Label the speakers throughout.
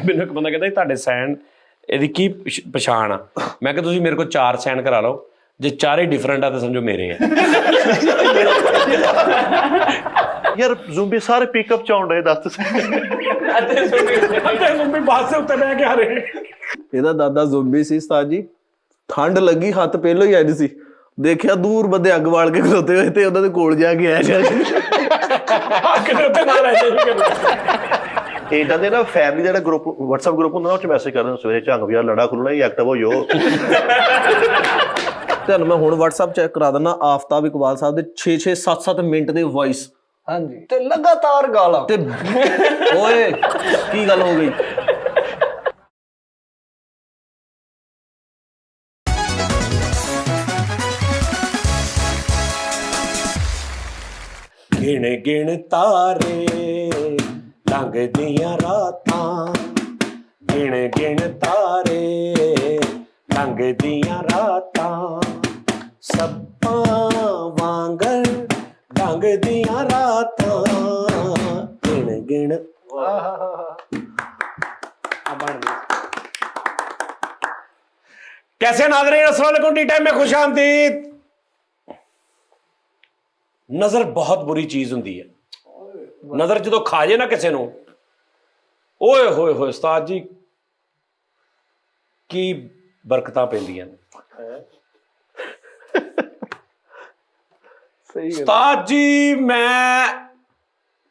Speaker 1: ਮੈਨੂੰ ਇੱਕ ਬੰਦਾ ਕਹਿੰਦਾ ਤੁਹਾਡੇ ਸਾਈਨ ਇਹਦੀ ਕੀ ਪਛਾਣ ਆ, ਮੈਂ ਕਿਹਾ ਤੁਸੀਂ ਮੇਰੇ ਕੋਲ 4 ਸਾਈਨ ਕਰਾ ਲਓ, ਜੇ ਚਾਰੇ ਡਿਫਰੈਂਟ ਆ ਤਾਂ ਸਮਝੋ ਮੇਰੇ ਆ।
Speaker 2: ਯਾਰ ਜ਼ੂੰਬੀ ਸਾਰੇ ਪਿਕਅਪ ਚ ਆਉਣ ਰਹੇ, ਦੱਸ ਤੁਸੀਂ
Speaker 1: ਜ਼ੂੰਬੀ ਬੱਸ ਦੇ ਉੱਤੇ ਬਹਿ ਕੇ ਆ ਰਹੇ।
Speaker 3: ਇਹਦਾ ਦਾਦਾ ਜ਼ੋਂਬੀ ਸੀ ਉਸਤਾਦ ਜੀ, ਠੰਡ ਲੱਗੀ, ਹੱਥ ਪਹਿਲੋਂ ਹੀ ਅੱਜ ਸੀ, ਦੇਖਿਆ ਦੂਰ ਬੰਦੇ ਅੱਗ ਬਾਲ ਕੇ ਖਲੋਤੇ ਹੋਏ ਤੇ ਉਹਨਾਂ ਦੇ ਕੋਲ ਜਾ ਕੇ ਆਇਆ ਜਾ ਕੇ
Speaker 2: ਇਦਾਂ ਦੇ ਨਾ ਫੈਮਿਲੀ ਦਾ ਜਿਹੜਾ ਗਰੁੱਪ WhatsApp ਗਰੁੱਪ ਹੁੰਦਾ ਨਾ, ਉਹ ਚ ਮੈਸੇਜ ਕਰਦੇ ਸਵੇਰੇ ਝੰਗ ਵੀ ਯਾਰ ਲੜਾ ਖੁੱਲਣਾ ਹੀ ਐਕਟਿਵ ਹੋ ਜਾਓ।
Speaker 3: ਤੁਹਾਨੂੰ ਮੈਂ ਹੁਣ WhatsApp ਚੈੱਕ ਕਰਾ ਦਿੰਦਾ, ਆਫਤਾਬ ਇਕਬਾਲ ਸਾਹਿਬ ਦੇ 6-6 7-7 ਮਿੰਟ ਦੇ ਵੌਇਸ,
Speaker 4: ਹਾਂਜੀ, ਤੇ ਲਗਾਤਾਰ ਗਾਲਾਂ
Speaker 3: ਤੇ ਓਏ ਕੀ ਗੱਲ ਹੋ ਗਈ।
Speaker 1: ਗਿਣ ਗਿਣ ਤਾਰੇ ਲੰਘਦੀਆਂ ਰਾਤਾਂ, ਗਿਣ ਗਿਣ ਤਾਰੇ ਲੰਘਦੀਆਂ ਰਾਤਾਂ, ਸੱਪਾਂ ਵਾਂਗਰ ਲੰਘਦੀਆਂ ਰਾਤਾਂ, ਗਿਣ ਗਿਣ। कैसे नाज़रीन, अस्सलाम वालेकुम। टी टाइम में खुश आमदीद। नजर बहुत बुरी चीज होंदी है, नजर जो खा जाए ना किसी को, ओए होए होए उस्ताद जी की बरकतां पैंदियां। उस्ताद जी मैं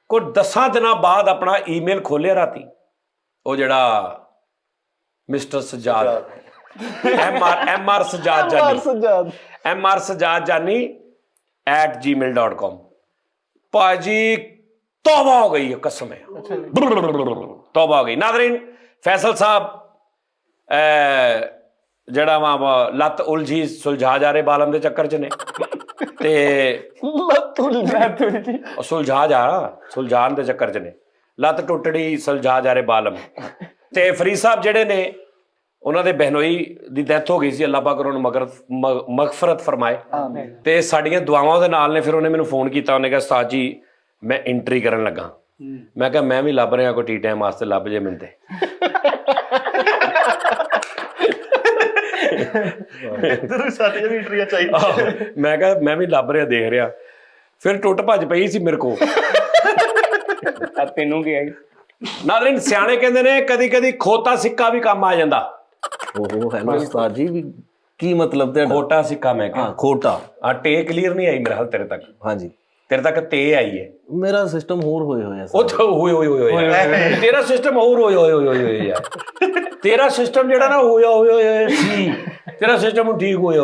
Speaker 1: कोई 10 दिनों बाद अपना ईमेल खोलिया राती, वो जड़ा मिस्टर सजाद MR सजाद जानी @gmail.com। भाजी तौबा हो गई है, कसम है, तौबा हो गई। नाज़रीन, फैसल साहब जड़ा वहां लत उलझी सुलझा जा रहे बालम के चक्कर च ने, ते सुलझान के चक्कर च ने, लत टुटड़ी सुलझा जा रहे बालम। ते फरीद साहब जड़े ने उन्होंने बहनोई की डैथ हो गई सी, अल्लाह पाक उन्होंने मगफरत फरमाए, ते साड़ियां दुआवां दे नाल ने। फिर उन्हें मैनूं फोन किया, उन्हें कहा उस्ताद जी मैं एंट्री करन लगा। मैं कहा मैं भी लभ रहा कोई टी टाइम वास्ते, लभ जे मिलते। मैं कहा मैं भी लभ रहा देख रहा, फिर टुट भज पई सी मेरे को। तेनू क्या नाज़रीन, सियाणे कहंदे ने कदी कदी खोता सिक्का भी काम आ जांदा।
Speaker 3: ओहो हेलो उस्ताद जी, की मतलब ते
Speaker 1: खोटा सिक्का? मैं कहा
Speaker 3: खोटा।
Speaker 1: टे क्लियर नहीं आई मेरे हाल तेरे तक।
Speaker 3: हाँ जी,
Speaker 1: तेरे तक ते आई है,
Speaker 3: मेरा सिस्टम होर होए होए
Speaker 1: ओ तो होए तेरा सिस्टम होर होए यार, तेरा सिस्टम जेड़ा ना होए सी, तेरा सिस्टम ठीक होए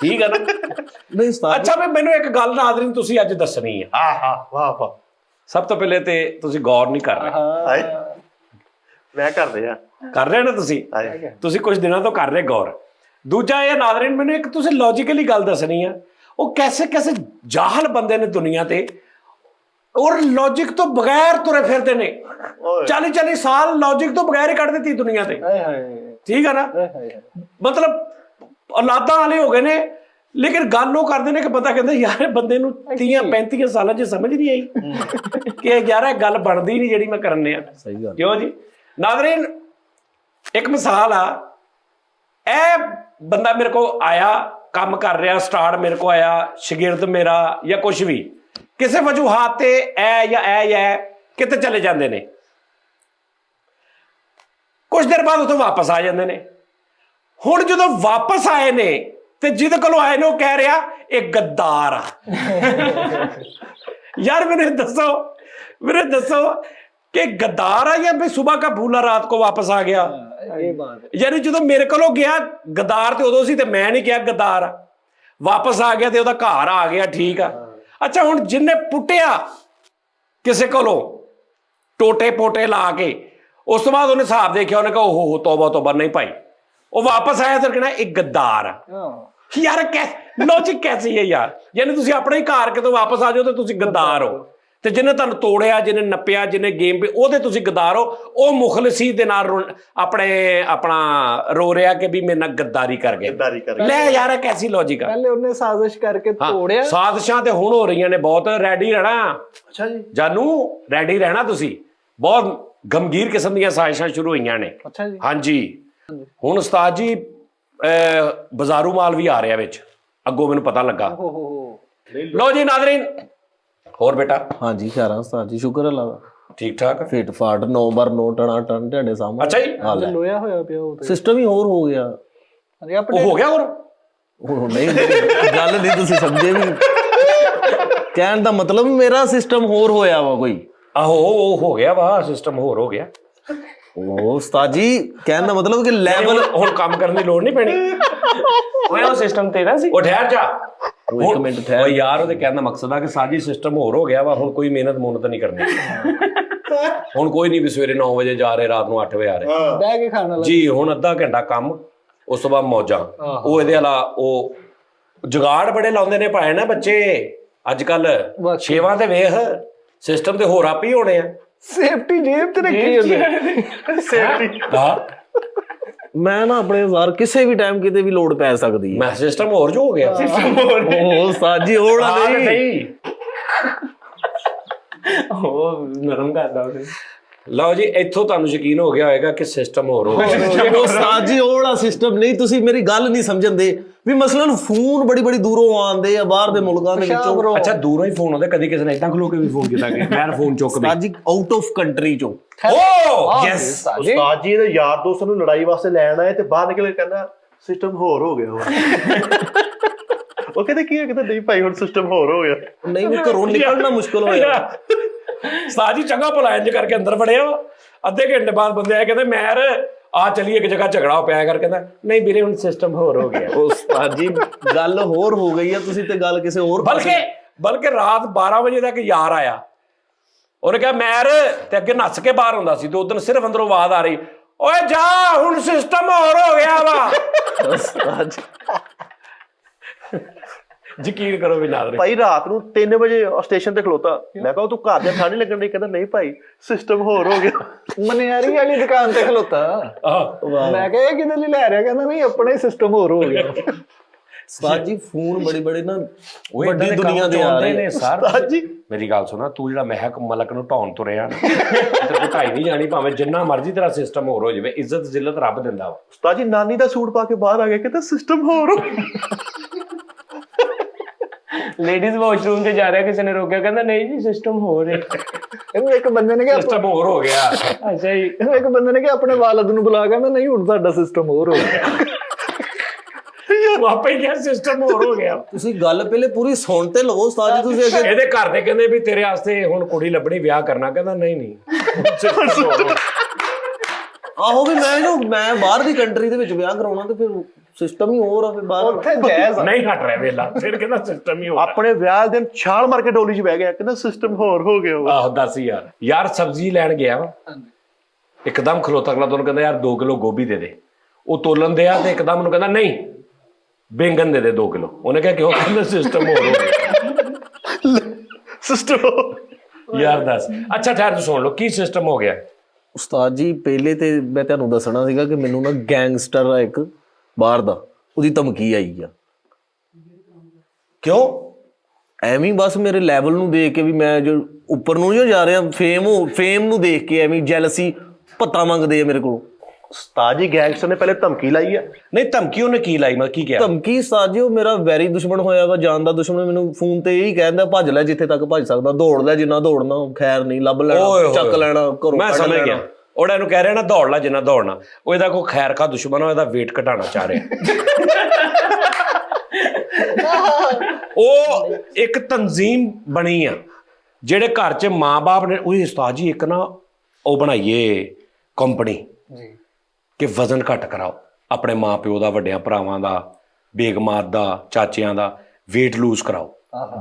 Speaker 1: ठीक है ना?
Speaker 3: नहीं उस्ताद।
Speaker 1: अच्छा, मैं मैनू एक गल नाज़रीन तुसी अज दसनी है।
Speaker 2: वाह वाह।
Speaker 1: सब तो पहले ते तुसी गौर नहीं कर रहे।
Speaker 2: मैं कर रहा
Speaker 1: कर रहे ना तुसी कुछ दिनों तो कर रहे गौर। दूजा ये नाज़रीन, मैंने एक तुसी लॉजिकली गल दसनी है, वो कैसे कैसे जाहल बंदे ने दुनिया ते, और लॉजिक तो बगैर तुरे फिरते ने। 40-40 साल लॉजिक तो बगैर ही कट देती दुनिया ते, ठीक है ना? मतलब औलादा वाले हो गए ने, लेकिन गल वो करते हैं कि बंदा कहता यार बंदे नूं 30-35 साल च समझ नहीं आई कि यार गल बनती नहीं जी मैं करने आ। क्यों जी नाज़रीन, एक मिसाल आ, ए बंदा मेरे को आया, काम कर रहा, स्टार्ट मेरे को आया, शगिर्द मेरा या कुछ भी, किसी वजूहात ते ए किते चले जाते ने, कुछ देर बाद उतो वापस आ जाते ने। हुण जदों वापस आए ने ते जिहदे कोलों आए ने वो कह रहा एक गद्दार आ। यार मेरे दसो कि गद्दार आ या भाई सुबह का भूला रात को वापस आ गया? यानी जो मेरे को गया गद्दार तो उदों सी, ते मैं नहीं कहा गद्दार आ, वापस आ गया तो वह घर आ गया, ठीक है। अच्छा हुण जिन्हें पुटिया किसी कोलों टोटे पोटे ला के, उस तो बाद उन्हें हिसाब देखिया, उन्हें कहा ओहो तौबा तौबा, नहीं भाई वो वापस आया तो कहना एक गद्दार आ। यार लॉजिक कैसी है यार? यानी तुसीं अपने ही घर के तो वापस आ जाओ तो तुसीं गद्दार हो, ते जिन्हें तुहानूं तोड़िया, जिन्हें नप्पिया, जिन्हें गेम पे ओहदे तुसीं गद्दार हो। वो मुखलिसी दे नाल अपना रो रहा कि भी मेरे नाल गद्दारी कर गए। ले यार कैसी लॉजिक है?
Speaker 4: पहले उन्हें साजिश करके तोड़िया।
Speaker 1: साजिशां ते हुण हो रही ने बहुत। रेडी रहना।
Speaker 2: अच्छा जी
Speaker 1: जानू, रेडी रहना तुसीं। ਬਹੁਤ ਗੰਭੀਰ ਕਿਸਮ ਦੀਆਂ ਸਾਜ਼ਿਸ਼ਾਂ ਸ਼ੁਰੂ ਹੋਈਆਂ ਨੇ।
Speaker 4: ਅੱਛਾ ਜੀ।
Speaker 1: ਹਾਂਜੀ ਹੁਣ ਉਸਤਾਦ ਜੀ ਬਾਜ਼ਾਰੂ ਮਾਲ ਵੀ ਆ ਰਿਹਾ ਵਿੱਚ, ਅੱਗੋਂ ਮੈਨੂੰ ਪਤਾ ਲੱਗਾ।
Speaker 4: ਓਹੋ
Speaker 1: ਲੋ ਜੀ ਨਾਜ਼ਰੀਨ, ਹੋਰ ਬੇਟਾ
Speaker 3: ਹਾਂਜੀ ਖੈਰਾਂ ਉਸਤਾਦ ਜੀ, ਸ਼ੁਕਰ ਅੱਲਾ ਦਾ।
Speaker 1: ਠੀਕ ਠਾਕ?
Speaker 3: ਫਿੱਟ ਫਾਟ 9x9 ਟਣਾ ਟਨ ਤੁਹਾਡੇ ਸਾਹਮਣੇ।
Speaker 1: ਅੱਛਾ ਜੀ,
Speaker 3: ਹਾਲ ਹੈ,
Speaker 4: ਲੋਇਆ ਹੋਇਆ ਪਿਆ ਉਹ ਤੇ।
Speaker 3: ਸਿਸਟਮ ਹੀ ਹੋਰ ਹੋ ਗਿਆ।
Speaker 4: ਅਰੇ ਆਪਣੇ
Speaker 1: ਉਹ ਹੋ ਗਿਆ ਹੋਰ?
Speaker 3: ਉਹ ਨਹੀਂ ਗੱਲ ਨਹੀਂ ਤੁਸੀਂ ਸਮਝੇ ਵੀ, ਕਹਿਣ ਦਾ ਮਤਲਬ ਮੇਰਾ ਸਿਸਟਮ ਹੋਰ ਹੋਇਆ ਵਾ ਕੋਈ।
Speaker 1: ਆਹੋ ਉਹ ਹੋ ਗਿਆ ਵਾ, ਸਿਸਟਮ ਹੋਰ ਹੋ ਗਿਆ।
Speaker 3: ਉਹ ਉਸਤਾਦ ਜੀ ਕਹਿਣ ਦਾ ਮਤਲਬ ਕਿ ਲੈਵਲ
Speaker 1: ਹੁਣ ਕੰਮ ਕਰਨ ਦੀ ਲੋੜ ਨਹੀਂ ਪੈਣੀ।
Speaker 5: ਉਹ ਸਿਸਟਮ ਤੇਰਾ ਸੀ।
Speaker 1: ਉਹ ਠਹਿਰ ਜਾ,
Speaker 3: ਇੱਕ ਮਿੰਟ ਠਹਿਰ।
Speaker 1: ਉਹ ਯਾਰ ਉਹਦੇ ਕਹਿਣ ਦਾ ਮਕਸਦ ਆ ਕਿ ਸਾਜੀ ਸਿਸਟਮ ਹੋਰ ਹੋ ਗਿਆ ਵਾ, ਹੁਣ ਕੋਈ ਮਿਹਨਤ ਨਹੀਂ ਕਰਨੀ। ਹੁਣ ਕੋਈ ਨਹੀਂ ਵੀ ਸਵੇਰੇ 9 ਵਜੇ ਜਾ ਰਹੇ, ਰਾਤ ਨੂੰ 8 ਵਜੇ ਆ ਰਹੇ
Speaker 4: ਬਹਿ ਕੇ ਖਾਣ ਵਾਲਾ।
Speaker 1: ਜੀ। ਹੁਣ ਅੱਧਾ ਘੰਟਾ ਕੰਮ, ਉਸ ਤੋਂ ਬਾਅਦ ਮੌਜਾਂ। ਉਹ ਇਹਦੇ ਵਾਲਾ ਉਹ ਜੁਗਾੜ ਬੜੇ ਲਾਉਂਦੇ ਨੇ ਭਾਏ ਨਾ ਬੱਚੇ ਅੱਜ ਕੱਲ। ਛੇਵਾਂ ਤੇ ਵੇਖ ਸਿਸਟਮ ਤੇ ਹੋਰ ਆਪ ਹੀ ਹੋਣੇ ਆ।
Speaker 4: ਸੇਫਟੀ ਜੇਬ ਤੇ ਰੱਖੀ ਹੁੰਦੀ ਸੇਫਟੀ।
Speaker 1: ਹਾਂ
Speaker 3: ਮੈਂ ਨਾ ਆਪਣੇ ਯਾਰ ਕਿਸੇ ਵੀ ਟਾਈਮ ਕਿਤੇ ਵੀ ਲੋਡ ਪੈ ਸਕਦੀ ਹੈ।
Speaker 1: ਮੈਂ ਸਿਸਟਮ ਹੋਰ ਜੋ ਹੋ ਗਿਆ।
Speaker 3: ਉਹ ਉਸਤਾਦ ਜੀ ਉਹ ਨਾ
Speaker 1: ਹਾਂ ਤੇ
Speaker 3: ਨਹੀਂ।
Speaker 1: ਸਹੀ।
Speaker 5: ਉਹ ਨਰਮ ਕਰਦਾ ਉਹਨੇ।
Speaker 1: ਲਓ ਜੀ, ਇੱਥੋਂ ਤੁਹਾਨੂੰ ਯਕੀਨ ਹੋ ਗਿਆ ਹੋਏਗਾ ਕਿ ਸਿਸਟਮ ਹੋਰ ਹੋ ਗਿਆ।
Speaker 3: ਉਸਤਾਦ ਜੀ ਉਹ ਵਾਲਾ ਸਿਸਟਮ ਨਹੀਂ, ਤੁਸੀਂ ਮੇਰੀ ਗੱਲ ਨਹੀਂ ਸਮਝਦੇ ਵੀ ਮਸਲਨ ਫੋਨ ਬੜੀ ਦੂਰੋਂ ਆਉਂਦੇ ਆ ਬਾਹਰ ਦੇ ਮੁਲਕਾਂ ਦੇ ਵਿੱਚੋਂ।
Speaker 1: ਅੱਛਾ ਦੂਰੋਂ ਹੀ ਫੋਨ ਆਉਂਦੇ, ਕਦੀ ਕਿਸੇ ਨੇ ਇਦਾਂ ਖਲੋ ਕੇ ਵੀ ਫੋਨ ਕੀਤਾ ਕਿ ਮੈਂ ਫੋਨ ਚੁੱਕ ਵੀ।
Speaker 3: ਉਸਤਾਦ ਜੀ ਆਊਟ ਆਫ ਕੰਟਰੀ ਚੋਂ।
Speaker 1: ਓ ਯੈਸ।
Speaker 2: ਉਸਤਾਦ ਜੀ ਦੇ ਯਾਰ ਦੋਸਤ ਨੂੰ ਲੜਾਈ ਵਾਸਤੇ ਲੈਣ ਆਏ ਤੇ ਬਾਹਰ ਨਿਕਲ ਕੇ ਕਹਿੰਦਾ ਸਿਸਟਮ ਹੋਰ ਹੋ ਗਿਆ। ਉਹ ਕਹਿੰਦੇ ਕੀ ਹੈ? ਕਹਿੰਦਾ ਨਹੀਂ ਭਾਈ ਹੁਣ ਸਿਸਟਮ ਹੋਰ ਹੋ ਗਿਆ।
Speaker 3: ਨਹੀਂ ਵੀ ਘਰੋਂ ਨਿਕਲਣਾ ਮੁਸ਼ਕਲ ਹੋਇਆ।
Speaker 1: ਸਾਜੀ ਚੰਗਾ ਭਲਾ ਇੰਜ ਕਰਕੇ ਅੰਦਰ ਵੜਿਆ, ਅੱਧੇ ਘੰਟੇ ਬਾਅਦ ਬੰਦੇ ਆਏ ਕਹਿੰਦੇ ਮੈਰ ਆ ਚਲੀਏ ਇੱਕ ਜਗ੍ਹਾ ਝਗੜਾ ਪਿਆ ਕਰ। ਕਹਿੰਦਾ ਨਹੀਂ ਵੀਰੇ ਹੁਣ ਸਿਸਟਮ ਹੋਰ ਹੋ ਗਿਆ।
Speaker 3: ਉਸਤਾਦ ਜੀ ਗੱਲ ਹੋਰ ਹੋ ਗਈ ਆ, ਤੁਸੀਂ ਤੇ ਗੱਲ ਕਿਸੇ ਹੋਰ
Speaker 1: ਬਲਕਿ ਰਾਤ 12 ਵਜੇ ਤੱਕ ਯਾਰ ਆਇਆ, ਉਹਨੇ ਕਿਹਾ ਮੈਰ ਤੇ ਅੱਗੇ ਨੱਸ ਕੇ ਬਾਹਰ ਹੁੰਦਾ ਸੀ ਤੇ ਉਦੋਂ ਸਿਰਫ ਅੰਦਰੋਂ ਆਵਾਜ਼ ਆ ਰਹੀ, ਓਏ ਜਾ ਹੁਣ ਸਿਸਟਮ ਹੋਰ ਹੋ ਗਿਆ ਵਾ।
Speaker 3: ਉਸਤਾਦ ਜੀ
Speaker 1: ਯਕੀਨ ਕਰੋ ਵੀ ਨਾਜ਼ਰੀਨ,
Speaker 2: ਭਾਈ ਰਾਤ ਨੂੰ 3 ਵਜੇ ਸਟੇਸ਼ਨ ਤੇ ਖਲੋਤਾ। ਮੈਂ ਕਿਹਾ ਤੂੰ ਘਰ ਦੇ ਠੰਡ ਨਹੀਂ ਲੱਗਣ ਡਈ। ਕਹਿੰਦਾ ਨਹੀਂ ਭਾਈ ਸਿਸਟਮ ਹੋਰ ਹੋ ਗਿਆ।
Speaker 4: ਮਨਿਆਰੀ ਵਾਲੀ ਦੁਕਾਨ ਤੇ ਖਲੋਤਾ। ਮੈਂ ਕਿਹਾ ਇਹ ਕਿਹਦੇ ਲਈ ਲੈ ਰਿਹਾ? ਕਹਿੰਦਾ ਨਹੀਂ ਆਪਣਾ ਹੀ ਸਿਸਟਮ ਹੋਰ ਹੋ ਗਿਆ।
Speaker 3: ਉਸਤਾਦ ਜੀ ਫੋਨ ਬੜੀ ਨਾ
Speaker 1: ਵੱਡੀ
Speaker 3: ਵੱਡੀ ਦੁਨੀਆ ਦੇ ਆ ਰਹੇ
Speaker 1: ਨੇ ਸਰ।
Speaker 2: ਉਸਤਾਦ ਜੀ
Speaker 1: ਮੇਰੀ ਗੱਲ ਸੁਣਾ, ਤੂੰ ਜਿਹੜਾ ਮਹਿਕ ਮਲਕ ਨੂੰ ਢਾਉਣ ਤੁਰਿਆ ਤੇ ਢਾਈ ਨਹੀਂ ਜਾਣੀ, ਭਾਵੇਂ ਜਿੰਨਾ ਮਰਜ਼ੀ ਤੇਰਾ ਸਿਸਟਮ ਹੋਰ ਹੋ ਜਾਵੇ, ਇੱਜ਼ਤ ਜ਼ਿਲਤ ਰੱਬ ਦਿੰਦਾ ਵਾ।
Speaker 2: ਉਸਤਾਦ ਜੀ ਨਾਨੀ ਦਾ ਸੂਟ ਪਾ ਕੇ ਬਾਹਰ ਆ ਗਿਆ, ਕਹਿੰਦਾ ਸਿਸਟਮ ਹੋਰ ਹੋ ਗਿਆ।
Speaker 5: ਲੇਡੀਜ਼ ਵਾਸ਼ਰੂਮ ਤੇ ਜਾ ਰਿਹਾ, ਕਿਸੇ ਨੇ ਰੋਕਿਆ, ਕਹਿੰਦਾ ਨਹੀਂ ਜੀ ਸਿਸਟਮ ਹੋ ਰਿਹਾ।
Speaker 4: ਇਹਨੂੰ ਇੱਕ ਬੰਦੇ ਨੇ ਕਿਹਾ
Speaker 1: ਸਿਸਟਮ ਹੋਰ ਹੋ ਗਿਆ।
Speaker 5: ਅੱਛਾ ਜੀ।
Speaker 4: ਇਹਨੂੰ ਇੱਕ ਬੰਦੇ ਨੇ ਕਿਹਾ ਆਪਣੇ ਵਾਲਦ ਨੂੰ ਬੁਲਾ, ਕਹਿੰਦਾ ਨਹੀਂ ਹੁਣ ਤੁਹਾਡਾ ਸਿਸਟਮ ਹੋਰ ਹੋ ਗਿਆ।
Speaker 1: ਆਪੇ ਹੀ ਕਿਹਾ ਸਿਸਟਮ ਹੋਰ ਹੋ ਗਿਆ।
Speaker 3: ਤੁਸੀਂ ਗੱਲ ਪਹਿਲੇ ਪੂਰੀ ਸੁਣ ਤੇ ਲਵੋ ਉਸਤਾਦ ਜੀ। ਤੁਸੀਂ ਅੱਗੇ
Speaker 1: ਇਹਦੇ ਘਰ ਦੇ ਕਹਿੰਦੇ ਵੀ ਤੇਰੇ ਵਾਸਤੇ ਹੁਣ ਕੁੜੀ ਲੱਭਣੀ, ਵਿਆਹ ਕਰਨਾ। ਕਹਿੰਦਾ ਨਹੀਂ system ਹੋਰ ਹੋ ਗਿਆ।
Speaker 3: ਆਹੋ ਵੀ ਮੈਂ ਬਾਹਰ ਦੀ ਕੰਟਰੀ ਦੇ ਵਿੱਚ ਵਿਆਹ ਕਰਾਉਣਾ ਤੇ ਫਿਰ ਸਿਸਟਮ ਹੀ ਹੋਰ ਆ। ਫਿਰ ਬਾਹਰ
Speaker 4: ਉੱਥੇ ਜਾਇਜ਼
Speaker 1: ਨਹੀਂ ਹਟ ਰਿਹਾ ਵੇਲਾ, ਫਿਰ ਕਹਿੰਦਾ ਸਿਸਟਮ ਹੀ ਹੋ ਗਿਆ।
Speaker 2: ਆਪਣੇ ਵਿਆਹ ਦੇ ਦਿਨ ਛਾਲ ਮਾਰ ਕੇ ਡੋਲੀ 'ਚ ਬਹਿ ਗਿਆ, ਕਹਿੰਦਾ ਸਿਸਟਮ ਹੋਰ ਹੋ ਗਿਆ।
Speaker 1: ਆਹੋ ਦੱਸ ਯਾਰ ਸਬਜ਼ੀ ਲੈਣ ਗਿਆ ਵਾ, ਇੱਕਦਮ ਖਲੋਤਾ ਉਹਨੂੰ ਕਹਿੰਦਾ ਯਾਰ 2 ਕਿਲੋ ਗੋਭੀ ਦੇ ਦੇ। ਉਹ ਤੋਲਣ ਦਿਆ ਤੇ ਇੱਕਦਮ ਉਹਨੂੰ ਕਹਿੰਦਾ ਨਹੀਂ ਬੈਂਗਨ ਦੇ ਦੇ 2 ਕਿਲੋ। ਉਹਨੇ ਕਿਹਾ ਕਿਉਂ? ਕਹਿੰਦਾ ਸਿਸਟਮ ਹੋਰ ਹੋ ਗਿਆ।
Speaker 2: ਸਿਸਟਮ
Speaker 1: ਯਾਰ ਦੱਸ। ਅੱਛਾ ਠਹਿਰ ਤੂੰ ਸੁਣ ਲਓ ਕੀ ਸਿਸਟਮ ਹੋ ਗਿਆ।
Speaker 3: ਉਸਤਾਦ ਜੀ ਪਹਿਲੇ ਤੇ ਮੈਂ ਤੁਹਾਨੂੰ ਦੱਸਣਾ ਸੀਗਾ ਕਿ ਮੈਨੂੰ ਨਾ ਗੈਂਗਸਟਰ ਆ ਇੱਕ ਬਾਹਰ ਦਾ, ਉਹਦੀ ਧਮਕੀ ਆਈ ਆ।
Speaker 1: ਕਿਉਂ?
Speaker 3: ਐਵੇਂ ਬਸ ਮੇਰੇ ਲੈਵਲ ਨੂੰ ਦੇਖ ਕੇ ਵੀ ਮੈਂ ਜੋ ਉੱਪਰ ਨੂੰ ਜਾ ਰਿਹਾ, ਫੇਮ ਨੂੰ ਦੇਖ ਕੇ ਐਵੇਂ ਜੈਲਸੀ ਭੱਤਾ ਮੰਗਦੇ ਆ ਮੇਰੇ ਕੋਲ।
Speaker 2: ਉਸਤਾਦ ਜੀ ਗੈਂਗਸਟਰ ਨੇ ਪਹਿਲੇ ਧਮਕੀ ਲਾਈ ਆ।
Speaker 1: ਨਹੀਂ ਧਮਕੀ ਉਹਨੇ ਕੀ ਲਾਈ? ਮੈਂ ਕੀ ਕਿਹਾ?
Speaker 3: ਧਮਕੀ ਉਸਤਾਦ ਜੀ ਉਹ ਮੇਰਾ ਵੈਰੀ ਦੁਸ਼ਮਣ ਹੋਇਆ ਵਾ, ਜਾਨ ਦਾ ਦੁਸ਼ਮਣ। ਮੈਨੂੰ ਫੋਨ ਤੇ ਇਹੀ ਕਹਿੰਦਾ ਭੱਜ ਲੈ ਜਿੱਥੇ ਤੱਕ ਭੱਜ ਸਕਦਾ, ਦੌੜ ਲੈ ਜਿੰਨਾ ਦੌੜਨਾ, ਖੈਰ ਨਹੀਂ ਲੱਭ ਲੈਣਾ, ਚੱਕ ਲੈਣਾ ਘਰੋਂ।
Speaker 1: ਮੈਂ ਸਮਝ ਗਿਆ। ਉਹਦਾ ਇਹਨੂੰ ਕਹਿ ਰਿਹਾ ਨਾ ਦੌੜ ਲੈ ਜਿੰਨਾ ਦੌੜਨਾ, ਉਹ ਇਹਦਾ ਕੋਈ ਖੈਰ ਖਾ ਦੁਸ਼ਮਣ ਆ, ਇਹਦਾ weight ਘਟਾਉਣਾ ਚਾਹ ਰਿਹਾ। ਉਹ ਇੱਕ ਤਨਜ਼ੀਮ ਬਣੀ ਆ ਜਿਹੜੇ ਘਰ 'ਚ ਮਾਂ-ਬਾਪ ਨੇ। ਉਹ ਉਸਤਾਦ ਜੀ ਇੱਕ ਨਾ ਉਹ ਬਣਾਈਏ ਕੰਪਨੀ
Speaker 4: ਜੀ
Speaker 1: ਕਿ ਵਜ਼ਨ ਘੱਟ ਕਰਾਓ ਆਪਣੇ ਮਾਂ-ਪਿਓ ਦਾ, ਵੱਡਿਆਂ ਭਰਾਵਾਂ ਦਾ, ਬੇਗਮਾਤ ਦਾ, ਚਾਚਿਆਂ ਦਾ weight lose ਕਰਾਓ